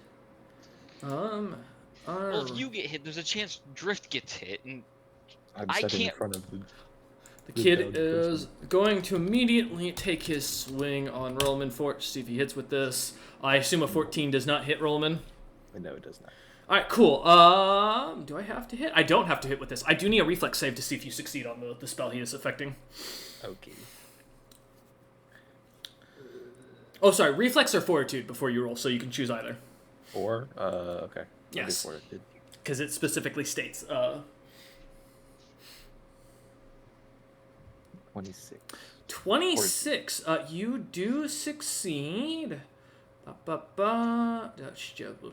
Well, if you get hit, there's a chance Drift gets hit, and I'm I stepping in can't- front of the... the kid is going to immediately take his swing on Rollman Fort to see if he hits with this. I assume a 14 does not hit Rollman. No, it does not. Alright, cool. Do I have to hit? I don't have to hit with this. I do need a reflex save to see if you succeed on the spell he is affecting. Okay. Oh, sorry. Reflex or fortitude before you roll, so you can choose either. 4? Okay. Yes. I'll do fortitude. Because it specifically states. 26. 26. You do succeed. Double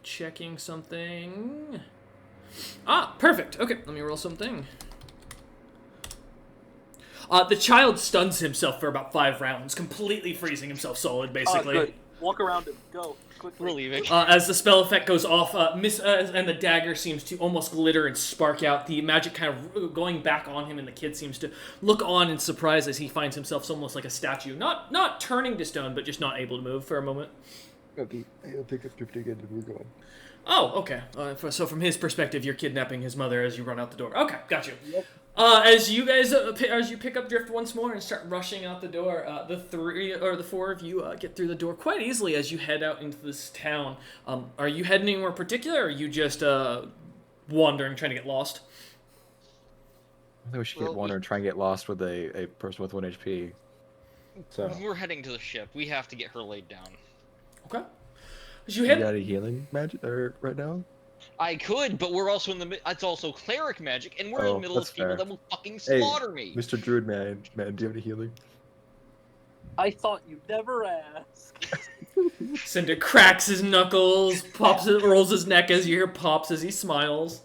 checking something. Perfect. Okay, let me roll something. The child stuns himself for about 5 rounds, completely freezing himself solid, basically. Good. Walk around him. Go. Quickly. we're leaving. As the spell effect goes off, and the dagger seems to almost glitter and spark out, the magic kind of going back on him, and the kid seems to look on in surprise as he finds himself almost like a statue. Not turning to stone, but just not able to move for a moment. Okay, I'll pick up drifting again and we're going. Oh, okay. So from his perspective, you're kidnapping his mother as you run out the door. Okay, got you. Yep. As you guys, as you pick up Drift once more and start rushing out the door, the 4 of you get through the door quite easily as you head out into this town. Are you heading anywhere particular, or are you just wandering, trying to get lost? I think we should get one or try and get lost with a person with 1 HP. So, We're heading to the ship. We have to get her laid down. Okay. As you you head, got any healing magic right now? I could, but we're also in the it's also cleric magic, and we're in Oh, the middle that's of people fair. that will fucking Hey, slaughter me. Mr. Druid man, do you have any healing? I thought you'd never ask. Cinder cracks his knuckles, rolls his neck as you hear pops as he smiles.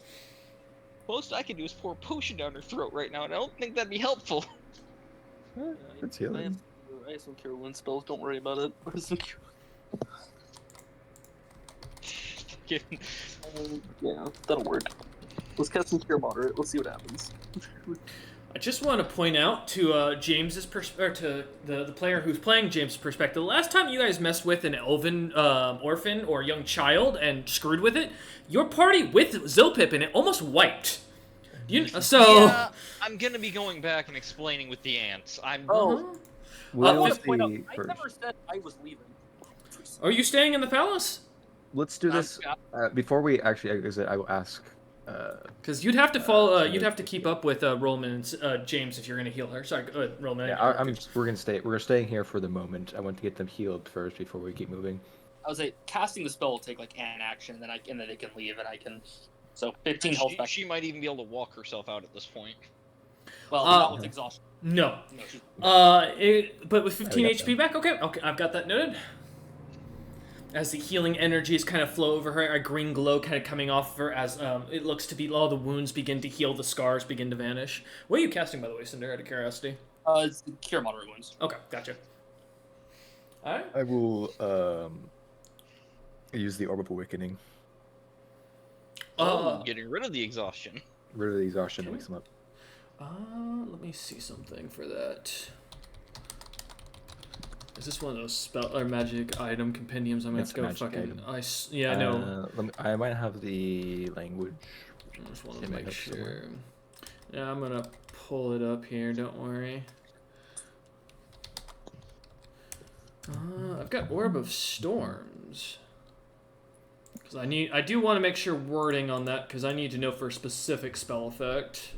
Most I can do is pour a potion down her throat right now, and I don't think that'd be helpful. It's healing. I have some cure wound spells. Don't worry about it. I have some cure. Yeah, that'll work. Let's cast some cure moderate. Let's see what happens. I just want to point out to James's to the player who's playing James' perspective. The last time you guys messed with an elven orphan or young child and screwed with it, your party with Zilpip in it almost wiped. Yeah, I'm gonna be going back and explaining with the ants. I We'll want to see point out, I first. never said I was leaving. Are you staying in the palace? Let's do this before we actually exit. I will ask. Because you'd have to follow. You'd have to keep up with Rollman and James if you're going to heal her. Sorry, Rollman. Yeah, we're staying here for the moment. I want to get them healed first before we keep moving. I was like, casting the spell will take like an action, and then they can leave, and I can. So 15 health back. She might even be able to walk herself out at this point. Well, not with exhaustion. No. But with 15 got HP back. Okay, I've got that noted. As the healing energies kind of flow over her, a green glow kind of coming off of her as it looks to be all the wounds begin to heal, the scars begin to vanish. What are you casting, by the way, Cinder, out of curiosity? It's cure moderate wounds. Okay, gotcha. Alright. I will use the Orb of Awakening. Getting rid of the exhaustion. Rid of the exhaustion Okay. and wakes them up. Let me see something for that. Is this one of those spell or magic item compendiums? I'm gonna have It's to a go magic fucking. item. Yeah, I know. I might have the language. I just want it to might make help sure. somewhere. Yeah, I'm gonna pull it up here. Don't worry. I've got Orb of Storms. Because I do want to make sure wording on that, because I need to know for a specific spell effect.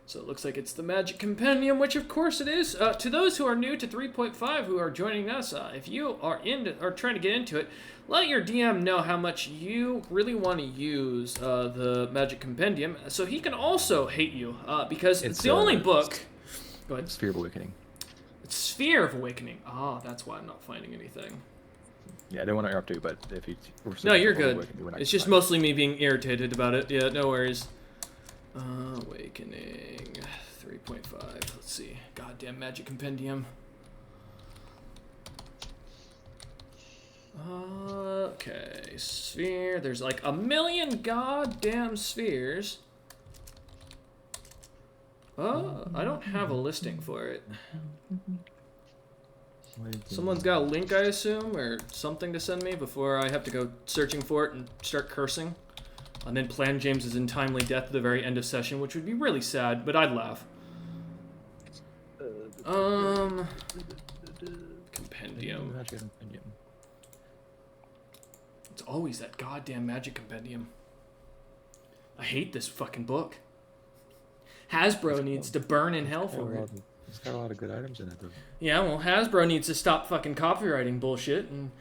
So it looks like it's the Magic Compendium, which of course it is. To those who are new to 3.5 who are joining us, if you are trying to get into it, let your DM know how much you really want to use the Magic Compendium, so he can also hate you, because it's the only book. Go ahead. Sphere of Awakening. It's Sphere of Awakening. Ah, that's why I'm not finding anything. Yeah, I didn't want to interrupt you, but if you... No, you're good. It's just mostly me being irritated about it. Yeah, no worries. Awakening 3.5. Let's see. Goddamn Magic Compendium. Okay, sphere. There's like a million goddamn spheres. I don't have a listing for it. Someone's got a link, I assume, or something to send me before I have to go searching for it and start cursing. And then plan James's untimely death at the very end of session, which would be really sad, but I'd laugh. Compendium. It's always that goddamn Magic Compendium. I hate this fucking book. Hasbro needs to burn in hell for it. It's got a lot of good items in it, though. Yeah, well, Hasbro needs to stop fucking copywriting bullshit and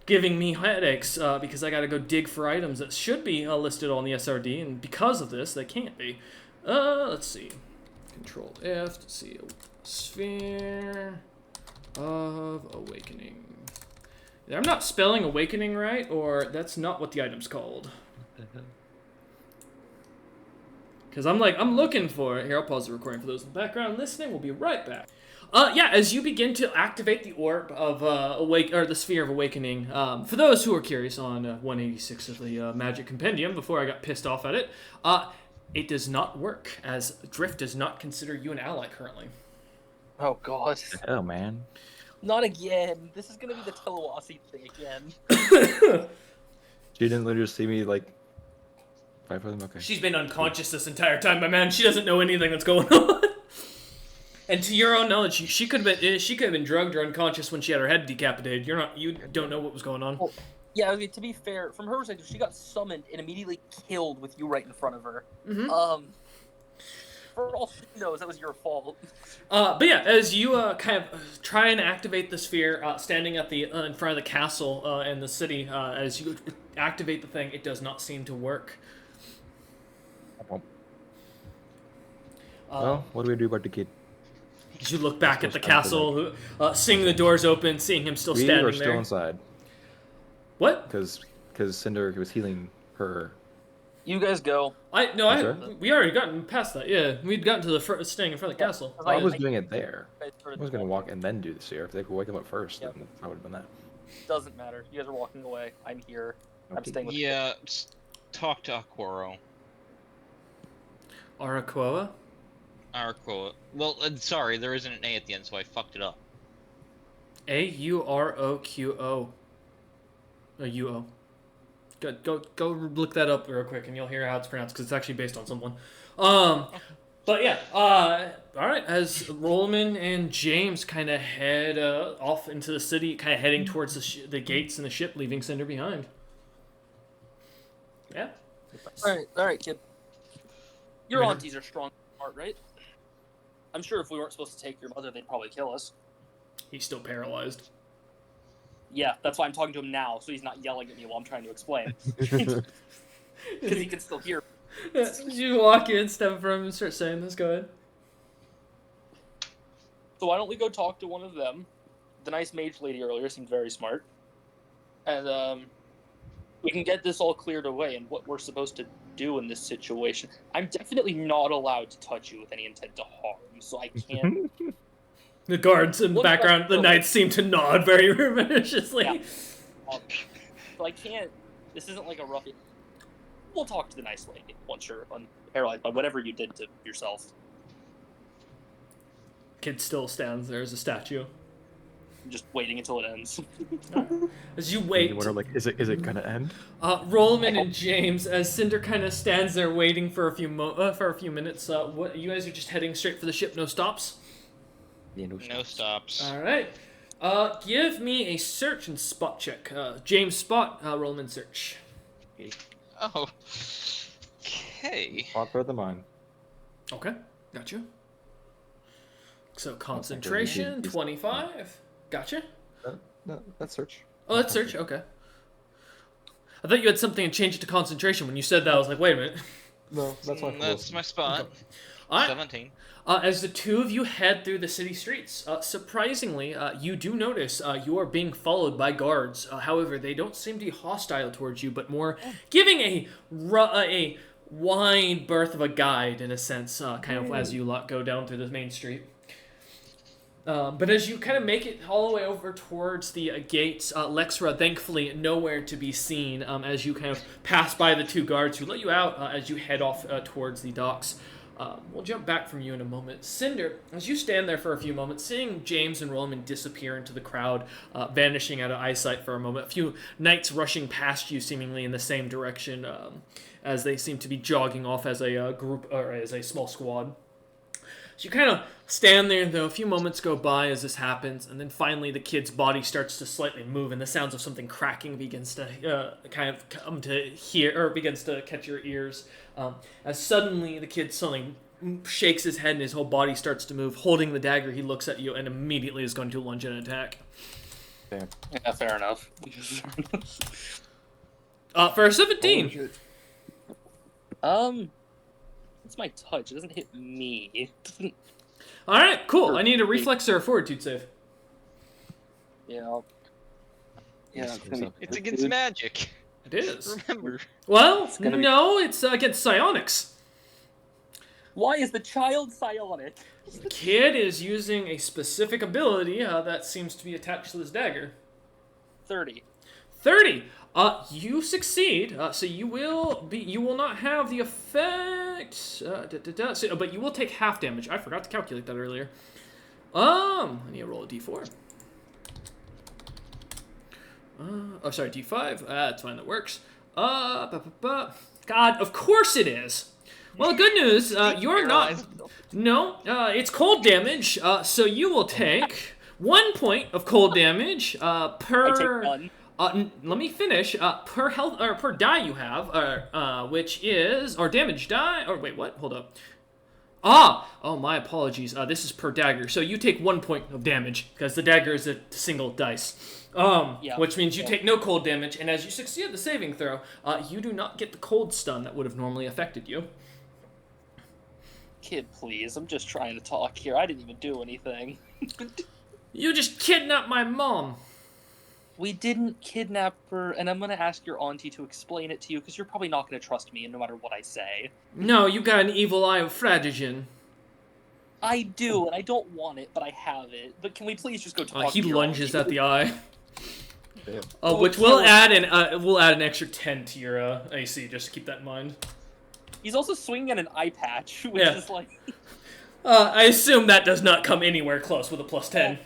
giving me headaches because I gotta go dig for items that should be listed on the SRD, and because of this, they can't be. Let's see. Control F to see a Sphere of Awakening. I'm not spelling Awakening right, or that's not what the item's called. What the hell? Because I'm looking for it. Here, I'll pause the recording for those in the background listening. We'll be right back. Yeah, as you begin to activate the orb of the Sphere of Awakening, for those who are curious on 186 of the Magic Compendium, before I got pissed off at it, it does not work, as Drift does not consider you an ally currently. Oh god. Oh man. Not again. This is gonna be the Telewasi thing again. She didn't literally see me like fight for them. Okay. She's been unconscious this entire time, my man. She doesn't know anything that's going on. And to your own knowledge, she could have been drugged or unconscious when she had her head decapitated. You don't know what was going on. Well, yeah, I mean, to be fair, from her perspective, she got summoned and immediately killed with you right in front of her. Mm-hmm. For all she knows, that was your fault. But yeah, as you kind of try and activate the sphere, standing at the in front of the castle and the city, as you activate the thing, it does not seem to work. Well, what do we do about the kid? You look back at the castle, seeing the doors open, seeing him still standing there. We are still inside. What? Because Cinder was healing her. You guys go. We already gotten past that. Yeah, we'd gotten to the staying in front of the castle. I was doing it there. I was gonna walk and then do the sphere. If they could wake him up first, then I would have done that. Doesn't matter. You guys are walking away. I'm here. Okay. I'm staying with you. Yeah, talk to Aquaro. Araquoa? Aquaro. Well, sorry, there isn't an A at the end, so I fucked it up. Auroqo. UO. Go look that up real quick, and you'll hear how it's pronounced, because it's actually based on someone. But yeah, all right. As Rollman and James kind of head off into the city, kind of heading towards the gates and the ship, leaving Cinder behind. Yeah. All right, kid. Your aunties are strong, smart, right? I'm sure if we weren't supposed to take your mother, they'd probably kill us. He's still paralyzed. Yeah, that's why I'm talking to him now, so he's not yelling at me while I'm trying to explain. Because he can still hear me. You walk in, step in front of him, and start saying this. Go ahead. So why don't we go talk to one of them? The nice mage lady earlier seemed very smart. And we can get this all cleared away and what we're supposed to do in this situation. I'm definitely not allowed to touch you with any intent to harm, so I can't... The guards in the background, the knights seem to nod very maliciously. Yeah. So I can't... This isn't like a rough... We'll talk to the nice lady once you're paralyzed by whatever you did to yourself. Kid still stands there as a statue. I'm just waiting until it ends. As you And wait, you wonder, like, is it gonna end? Rollman and James, as Cinder kind of stands there waiting for a few minutes. What you guys are just heading straight for the ship, no stops. Yeah, No stops. All right. Give me a search and spot check. James spot, Rollman search. Oh. Okay. A lot better than mine. Okay, gotcha. So Okay, concentration, he's- 25. Gotcha. No, that's search. Oh, that's search. Okay. I thought you had something and changed it to concentration. When you said that, I was like, wait a minute. No, that's my That's my spot. All right. 17. As the two of you head through the city streets, surprisingly, you do notice you are being followed by guards. However, they don't seem to be hostile towards you, but more giving a wide berth of a guide, in a sense, kind of as you go down through the main street. But as you kind of make it all the way over towards the gates, Lexra, thankfully, nowhere to be seen as you kind of pass by the two guards who let you out as you head off towards the docks. We'll jump back from you in a moment. Cinder, as you stand there for a few moments, seeing James and Rollman disappear into the crowd, vanishing out of eyesight for a moment, a few knights rushing past you seemingly in the same direction as they seem to be jogging off as a group or as a small squad. So you kind of stand there, though. A few moments go by as this happens, and then finally the kid's body starts to slightly move, and the sounds of something cracking begins to kind of come to hear, or begins to catch your ears. As suddenly the kid suddenly shakes his head and his whole body starts to move. Holding the dagger, he looks at you and immediately is going to lunge and attack. Damn. Yeah, fair enough. For a 17. It's my touch. It doesn't hit me. It doesn't. All right, cool. I need a reflex or a fortitude save. Yeah. Yeah. It's against magic. It is. Remember. Well, gonna be- no, it's against psionics. Why is the child psionic? The kid is using a specific ability that seems to be attached to this dagger. 30. 30. You succeed. So you will not have the effect. But you will take half damage. I forgot to calculate that earlier. I need to roll a d4. Sorry, d5. That's fine. That works. God, of course it is. Well, good news. You're not. No, it's cold damage. So you will take 1 point of cold damage per. I take none. Let me finish. Per health or per die you have, which is damage die. Or wait, what? Hold up. Oh, my apologies. This is per dagger. So you take 1 point of damage because the dagger is a single dice. Yeah. Which means you take no cold damage, and as you succeed the saving throw, you do not get the cold stun that would have normally affected you. Kid, please. I'm just trying to talk here. I didn't even do anything. You just kidnapped my mom. We didn't kidnap her, and I'm gonna ask your auntie to explain it to you, because you're probably not gonna trust me no matter what I say. No, you got an evil eye of Phrygian. I do, and I don't want it, but I have it. But can we please just go talk He to your lunges auntie? at the eye. Damn. Which will add an extra 10 to your AC, just to keep that in mind. He's also swinging at an eye patch, which Yeah. is like... I assume that does not come anywhere close with a plus 10.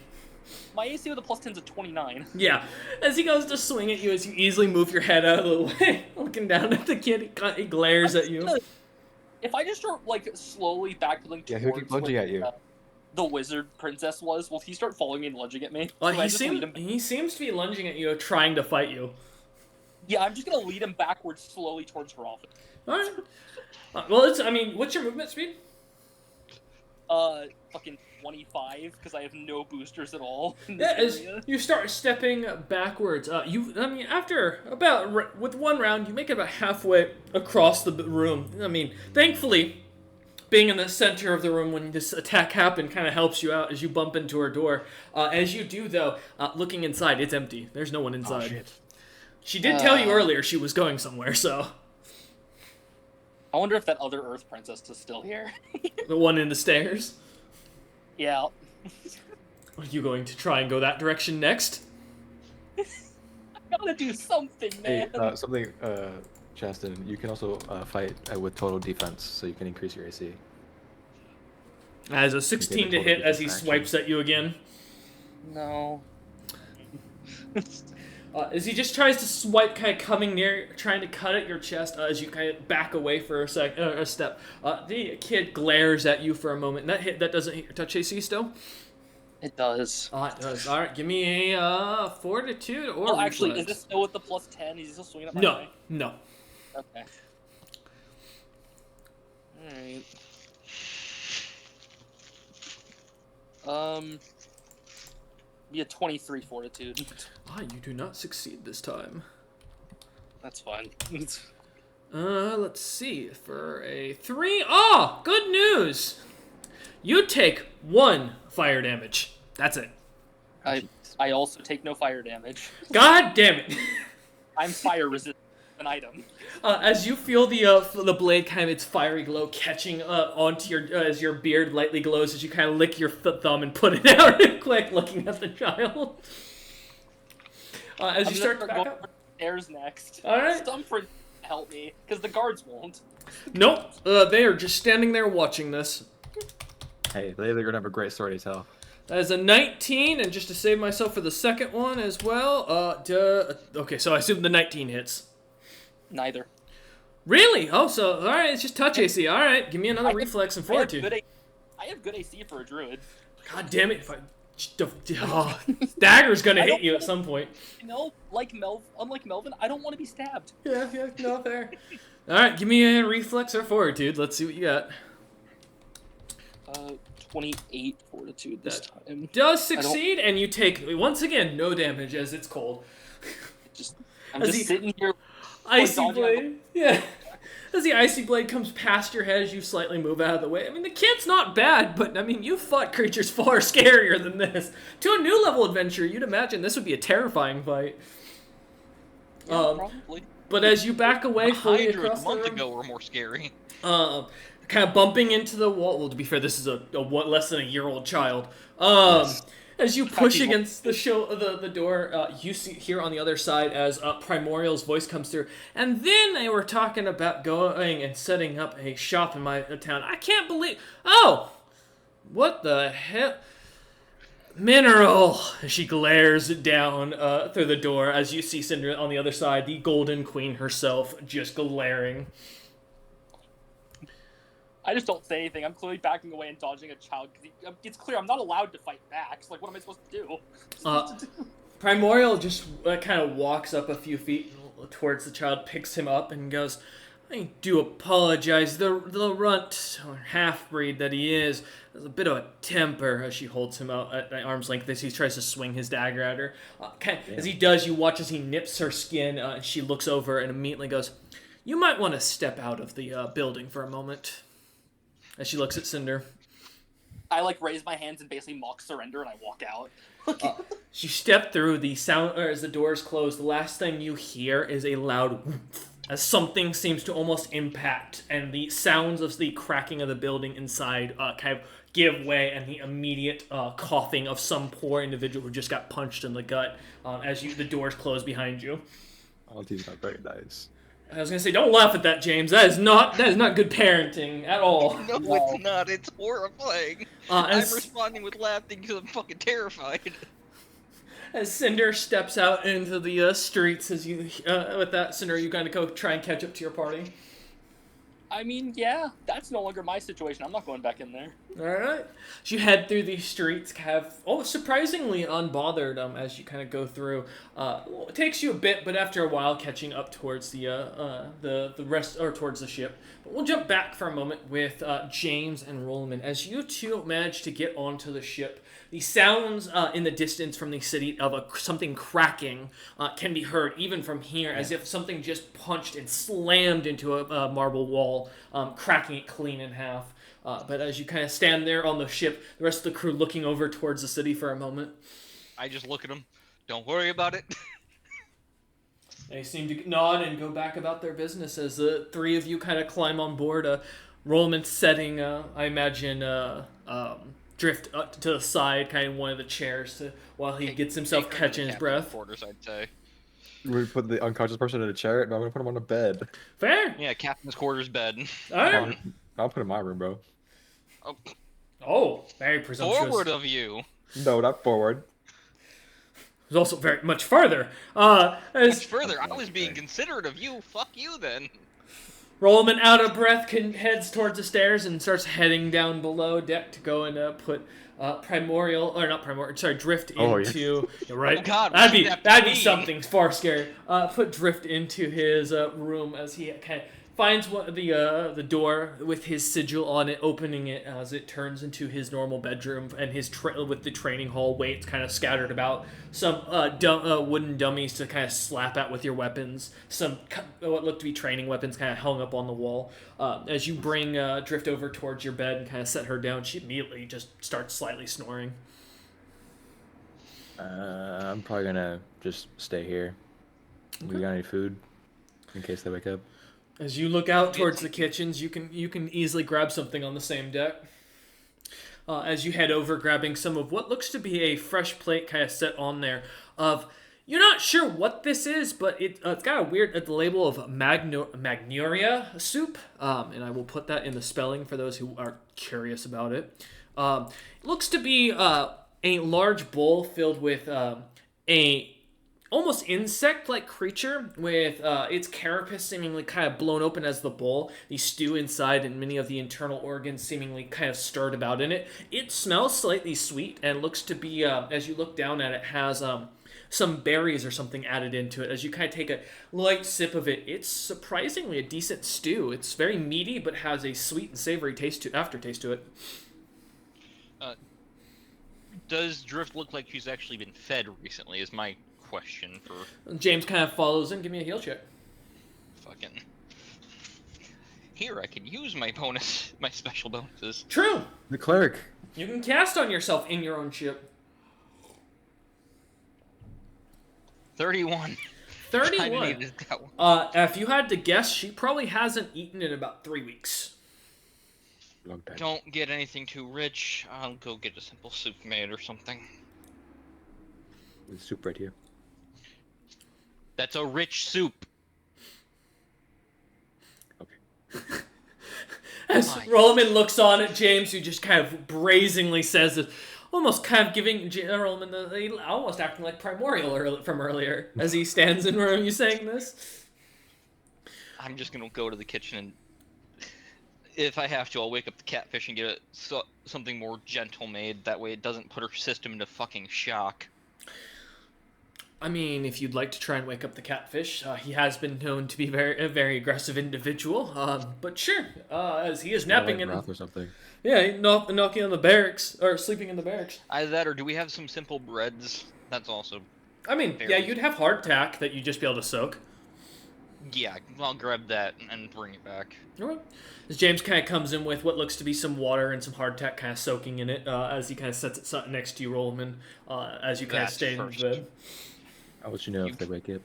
My AC with a plus 10 is a 29. Yeah, as he goes to swing at you, as you easily move your head out of the way, looking down at the kid, he glares at you. If I just start, like, slowly backpedaling Yeah, towards he'll keep lunging where, at you. the wizard princess was, will he start following me and lunging at me? Well, Should I just lead him... he seems to be lunging at you, trying to fight you. Yeah, I'm just gonna lead him backwards slowly towards her office. Alright. What's your movement speed? Fucking 25, because I have no boosters at all in Yeah, this as area. you start stepping backwards, after about, with one round, you make it about halfway across the room. Thankfully, being in the center of the room when this attack happened kind of helps you out as you bump into her door. As you do, though, looking inside, it's empty. There's no one inside. Oh, shit. She did tell you earlier she was going somewhere, so... I wonder if that other Earth princess is still here. The one in the stairs? Yeah. Are you going to try and go that direction next? I gotta do something, Hey, man. Chaston, you can also fight with total defense, so you can increase your AC. As a 16 to hit as he swipes at you again. No. As he just tries to swipe, kind of coming near, trying to cut at your chest, as you kind of back away for a step. The kid glares at you for a moment. That doesn't hit your touch AC still. It does. It does. All right, give me a fortitude or reflex. Actually, is this still with the +10? Is he still swinging at my eye? No. Okay. Alright. Be a 23 fortitude. You do not succeed this time. That's fine. Let's see. For a 3. Good news! You take 1 fire damage. That's it. I also take no fire damage. God damn it! I'm fire resistant, an item. As you feel the blade kind of its fiery glow catching onto your as your beard lightly glows as you kind of lick your thumb and put it out real quick, looking at the child. As you start to back up. Stairs next. All right. Stumford, help me, because the guards won't. Nope. They are just standing there watching this. Hey, they're gonna have a great story to tell. That is a 19, and just to save myself for the second one as well. Okay, so I assume the 19 hits. Neither. Really? Oh, so all right, it's just touch AC. All right, give me another reflex and fortitude. I have good AC for a druid. God damn it! Dagger's gonna hit you at some point. Unlike Melvin, I don't want to be stabbed. Yeah, no fair. All right, give me a reflex or fortitude. Let's see what you got. 28 fortitude this time. Does succeed, and you take once again no damage as it's cold. I'm just sitting here. Icy blade. Yeah. As the icy blade comes past your head as you slightly move out of the way. I mean, the kid's not bad, but I mean, you fought creatures far scarier than this. To a new level adventure, you'd imagine this would be a terrifying fight. Yeah, probably. But as you back away fully across the room, a month ago were more scary. Kind of bumping into the wall. Well, to be fair, this is a less than a year-old child. As you push against the door, you hear on the other side as Primordial's voice comes through. And then they were talking about going and setting up a shop in my town. I can't believe... Oh! What the hell? Mineral! She glares down through the door as you see Cinder on the other side, the Golden Queen herself, just glaring. I just don't say anything. I'm clearly backing away and dodging a child. It's clear I'm not allowed to fight back. So, like, what am I supposed to do? Primordial just kind of walks up a few feet towards the child, picks him up, and goes, I do apologize. The runt, or half-breed that he is, has a bit of a temper as she holds him out at arm's length as he tries to swing his dagger at her. As he does, you watch as he nips her skin, and she looks over and immediately goes, you might want to step out of the building for a moment. As she looks at Cinder. I, raise my hands and basically mock surrender, and I walk out. As you step through the sound, or as the doors close, the last thing you hear is a loud whoomph, as something seems to almost impact, and the sounds of the cracking of the building inside kind of give way, and the immediate coughing of some poor individual who just got punched in the gut as the doors close behind you. Oh, these are very nice. I was gonna say, don't laugh at that, James. That is not good parenting at all. No, it's not. It's horrifying. I'm responding with laughing because I'm fucking terrified. As Cinder steps out into the streets, as you with that, Cinder, you kind of go try and catch up to your party. I mean, yeah, that's no longer my situation. I'm not going back in there. All right. As you head through these streets, surprisingly unbothered as you kind of go through. It takes you a bit, but after a while, catching up towards the rest or towards the ship. But we'll jump back for a moment with James and Rollman as you two manage to get onto the ship. The sounds in the distance from the city of something cracking can be heard even from here, as if something just punched and slammed into a marble wall, cracking it clean in half. But as you kind of stand there on the ship, the rest of the crew looking over towards the city for a moment. I just look at them. Don't worry about it. They seem to nod and go back about their business as the three of you kind of climb on board. Rollman setting, I imagine, Drift up to the side, kind of one of the chairs, while he gets himself catching his breath. Quarters, I'd say. We put the unconscious person in a chair, and I'm gonna put him on a bed. Fair. Yeah, captain's quarters bed. All right. I'll put him in my room, bro. Oh, very presumptuous. Forward of you. No, not forward. was also very much farther. Much further. I was being Okay. considerate of you. Fuck you then. Rollman, out of breath, heads towards the stairs and starts heading down below deck to go and put Drift Oh, yeah. into. Right? Oh God, we that'd should be have to that'd be leave. something far scary. Put Drift into his room as he kind of finds the door with his sigil on it, opening it as it turns into his normal bedroom and his with the training hall weights kind of scattered about, some wooden dummies to kind of slap at with your weapons, some what look to be training weapons kind of hung up on the wall. As you bring Drift over towards your bed and kind of set her down, she immediately just starts slightly snoring. I'm probably gonna just stay here. We got any food in case they wake up? As you look out towards the kitchens, you can easily grab something on the same deck. As you head over, grabbing some of what looks to be a fresh plate kind of set on there of, you're not sure what this is, but it's got a weird the label of magnolia soup, and I will put that in the spelling for those who are curious about it. It looks to be a large bowl filled with a almost insect-like creature with its carapace seemingly kind of blown open as the bowl, the stew inside, and many of the internal organs seemingly kind of stirred about in it. It smells slightly sweet and looks to be, as you look down at it, has some berries or something added into it. As you kind of take a light sip of it, it's surprisingly a decent stew. It's very meaty, but has a sweet and savory aftertaste to it. Does Drift look like she's actually been fed recently? Is my question for James kind of follows in. Give me a heal check. fucking. Here, I can use my special bonuses. True. The cleric. You can cast on yourself in your own ship. 31. 31. Kinda needed that one. If you had to guess, she probably hasn't eaten in about 3 weeks. Long time. Don't get anything too rich. I'll go get a simple soup made or something. There's soup right here. That's a rich soup. Okay. As My- Rollman looks on at James, who just kind of brazenly says it, almost kind of giving Rollman almost acting like Primordial from earlier, as he stands in room. You saying this? I'm just gonna go to the kitchen and, if I have to, I'll wake up the catfish and get something more gentle made. That way it doesn't put her system into fucking shock. I mean, if you'd like to try and wake up the catfish, he has been known to be a very aggressive individual. But sure, as he is napping in, Wrath or something. yeah, knocking on the barracks or sleeping in the barracks. Either that, or do we have some simple breads? That's also. I mean, yeah, you'd have hardtack that you'd just be able to soak. Yeah, I'll grab that and bring it back. Alright. As James kind of comes in with what looks to be some water and some hardtack kind of soaking in it, as he kind of sets it next to you, Rollman, as you kind of That's stay in first. bed. I'll let you know if they wake up.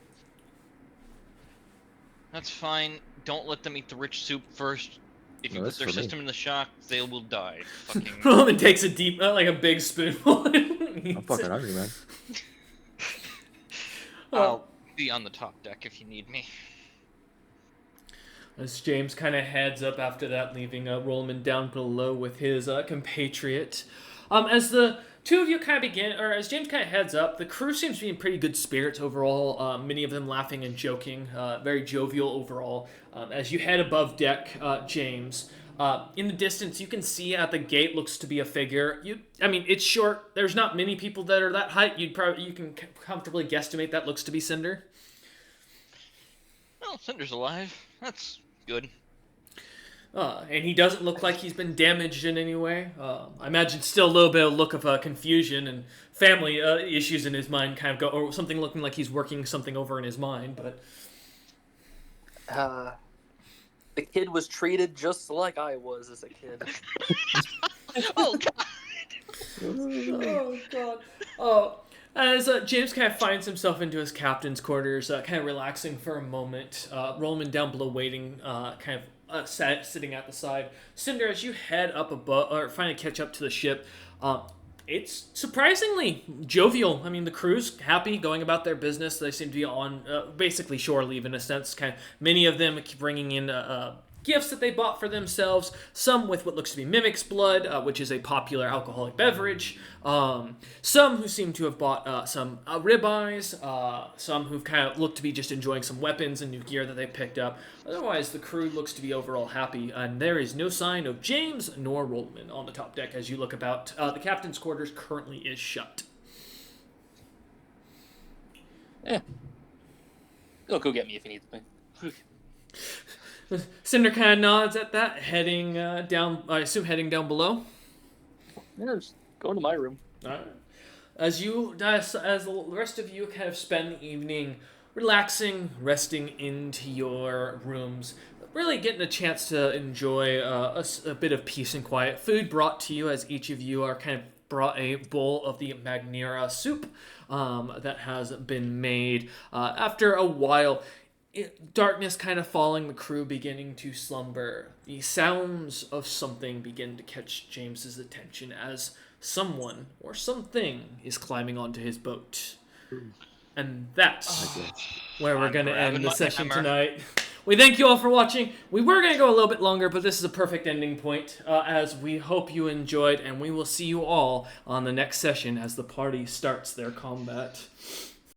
That's fine. Don't let them eat the rich soup first. If you No, put that's their for me. system in the shock, they will die. Fucking. Rollman takes a deep, like a big spoonful. I'm fucking hungry, man. I'll be on the top deck if you need me. As James kind of heads up after that, leaving Rollman down below with his compatriot. As the two of you kind of begin, or as James kind of heads up, the crew seems to be in pretty good spirits overall. Many of them laughing and joking, very jovial overall. As you head above deck, James, in the distance, you can see at the gate looks to be a figure. I mean, it's short. There's not many people that are that height. You can comfortably guesstimate that looks to be Cinder. Well, Cinder's alive. That's good. And he doesn't look like he's been damaged in any way. I imagine still a little bit of look of confusion and family issues in his mind kind of go, or something looking like he's working something over in his mind, but... The kid was treated just like I was as a kid. Oh God! Oh, God. Oh, as James kind of finds himself into his captain's quarters, kind of relaxing for a moment, Rollman down below waiting, kind of sitting at the side. Cinder, as you head up above, or finally catch up to the ship, it's surprisingly jovial. I mean, the crew's happy, going about their business. They seem to be on basically shore leave in a sense. Kind of many of them bringing in gifts that they bought for themselves, some with what looks to be mimic's blood, which is a popular alcoholic beverage, some who seem to have bought some ribeyes, some who've kind of looked to be just enjoying some weapons and new gear that they picked up. Otherwise, the crew looks to be overall happy, and there is no sign of James nor Rollman on the top deck as you look about. The captain's quarters currently is shut. He'll go get me if he needs me. Cinder kind of nods at that, heading down. I assume heading down below. Yeah, just go to my room. All right. As the rest of you kind of spend the evening relaxing, resting into your rooms, really getting a chance to enjoy a bit of peace and quiet. Food brought to you as each of you are kind of brought a bowl of the Magnera soup that has been made. After a while, darkness kind of falling, the crew beginning to slumber. The sounds of something begin to catch James's attention as someone or something is climbing onto his boat. And that's where we're going to end the session tonight. We thank you all for watching. We were going to go a little bit longer, but this is a perfect ending point, as we hope you enjoyed, and we will see you all on the next session as the party starts their combat.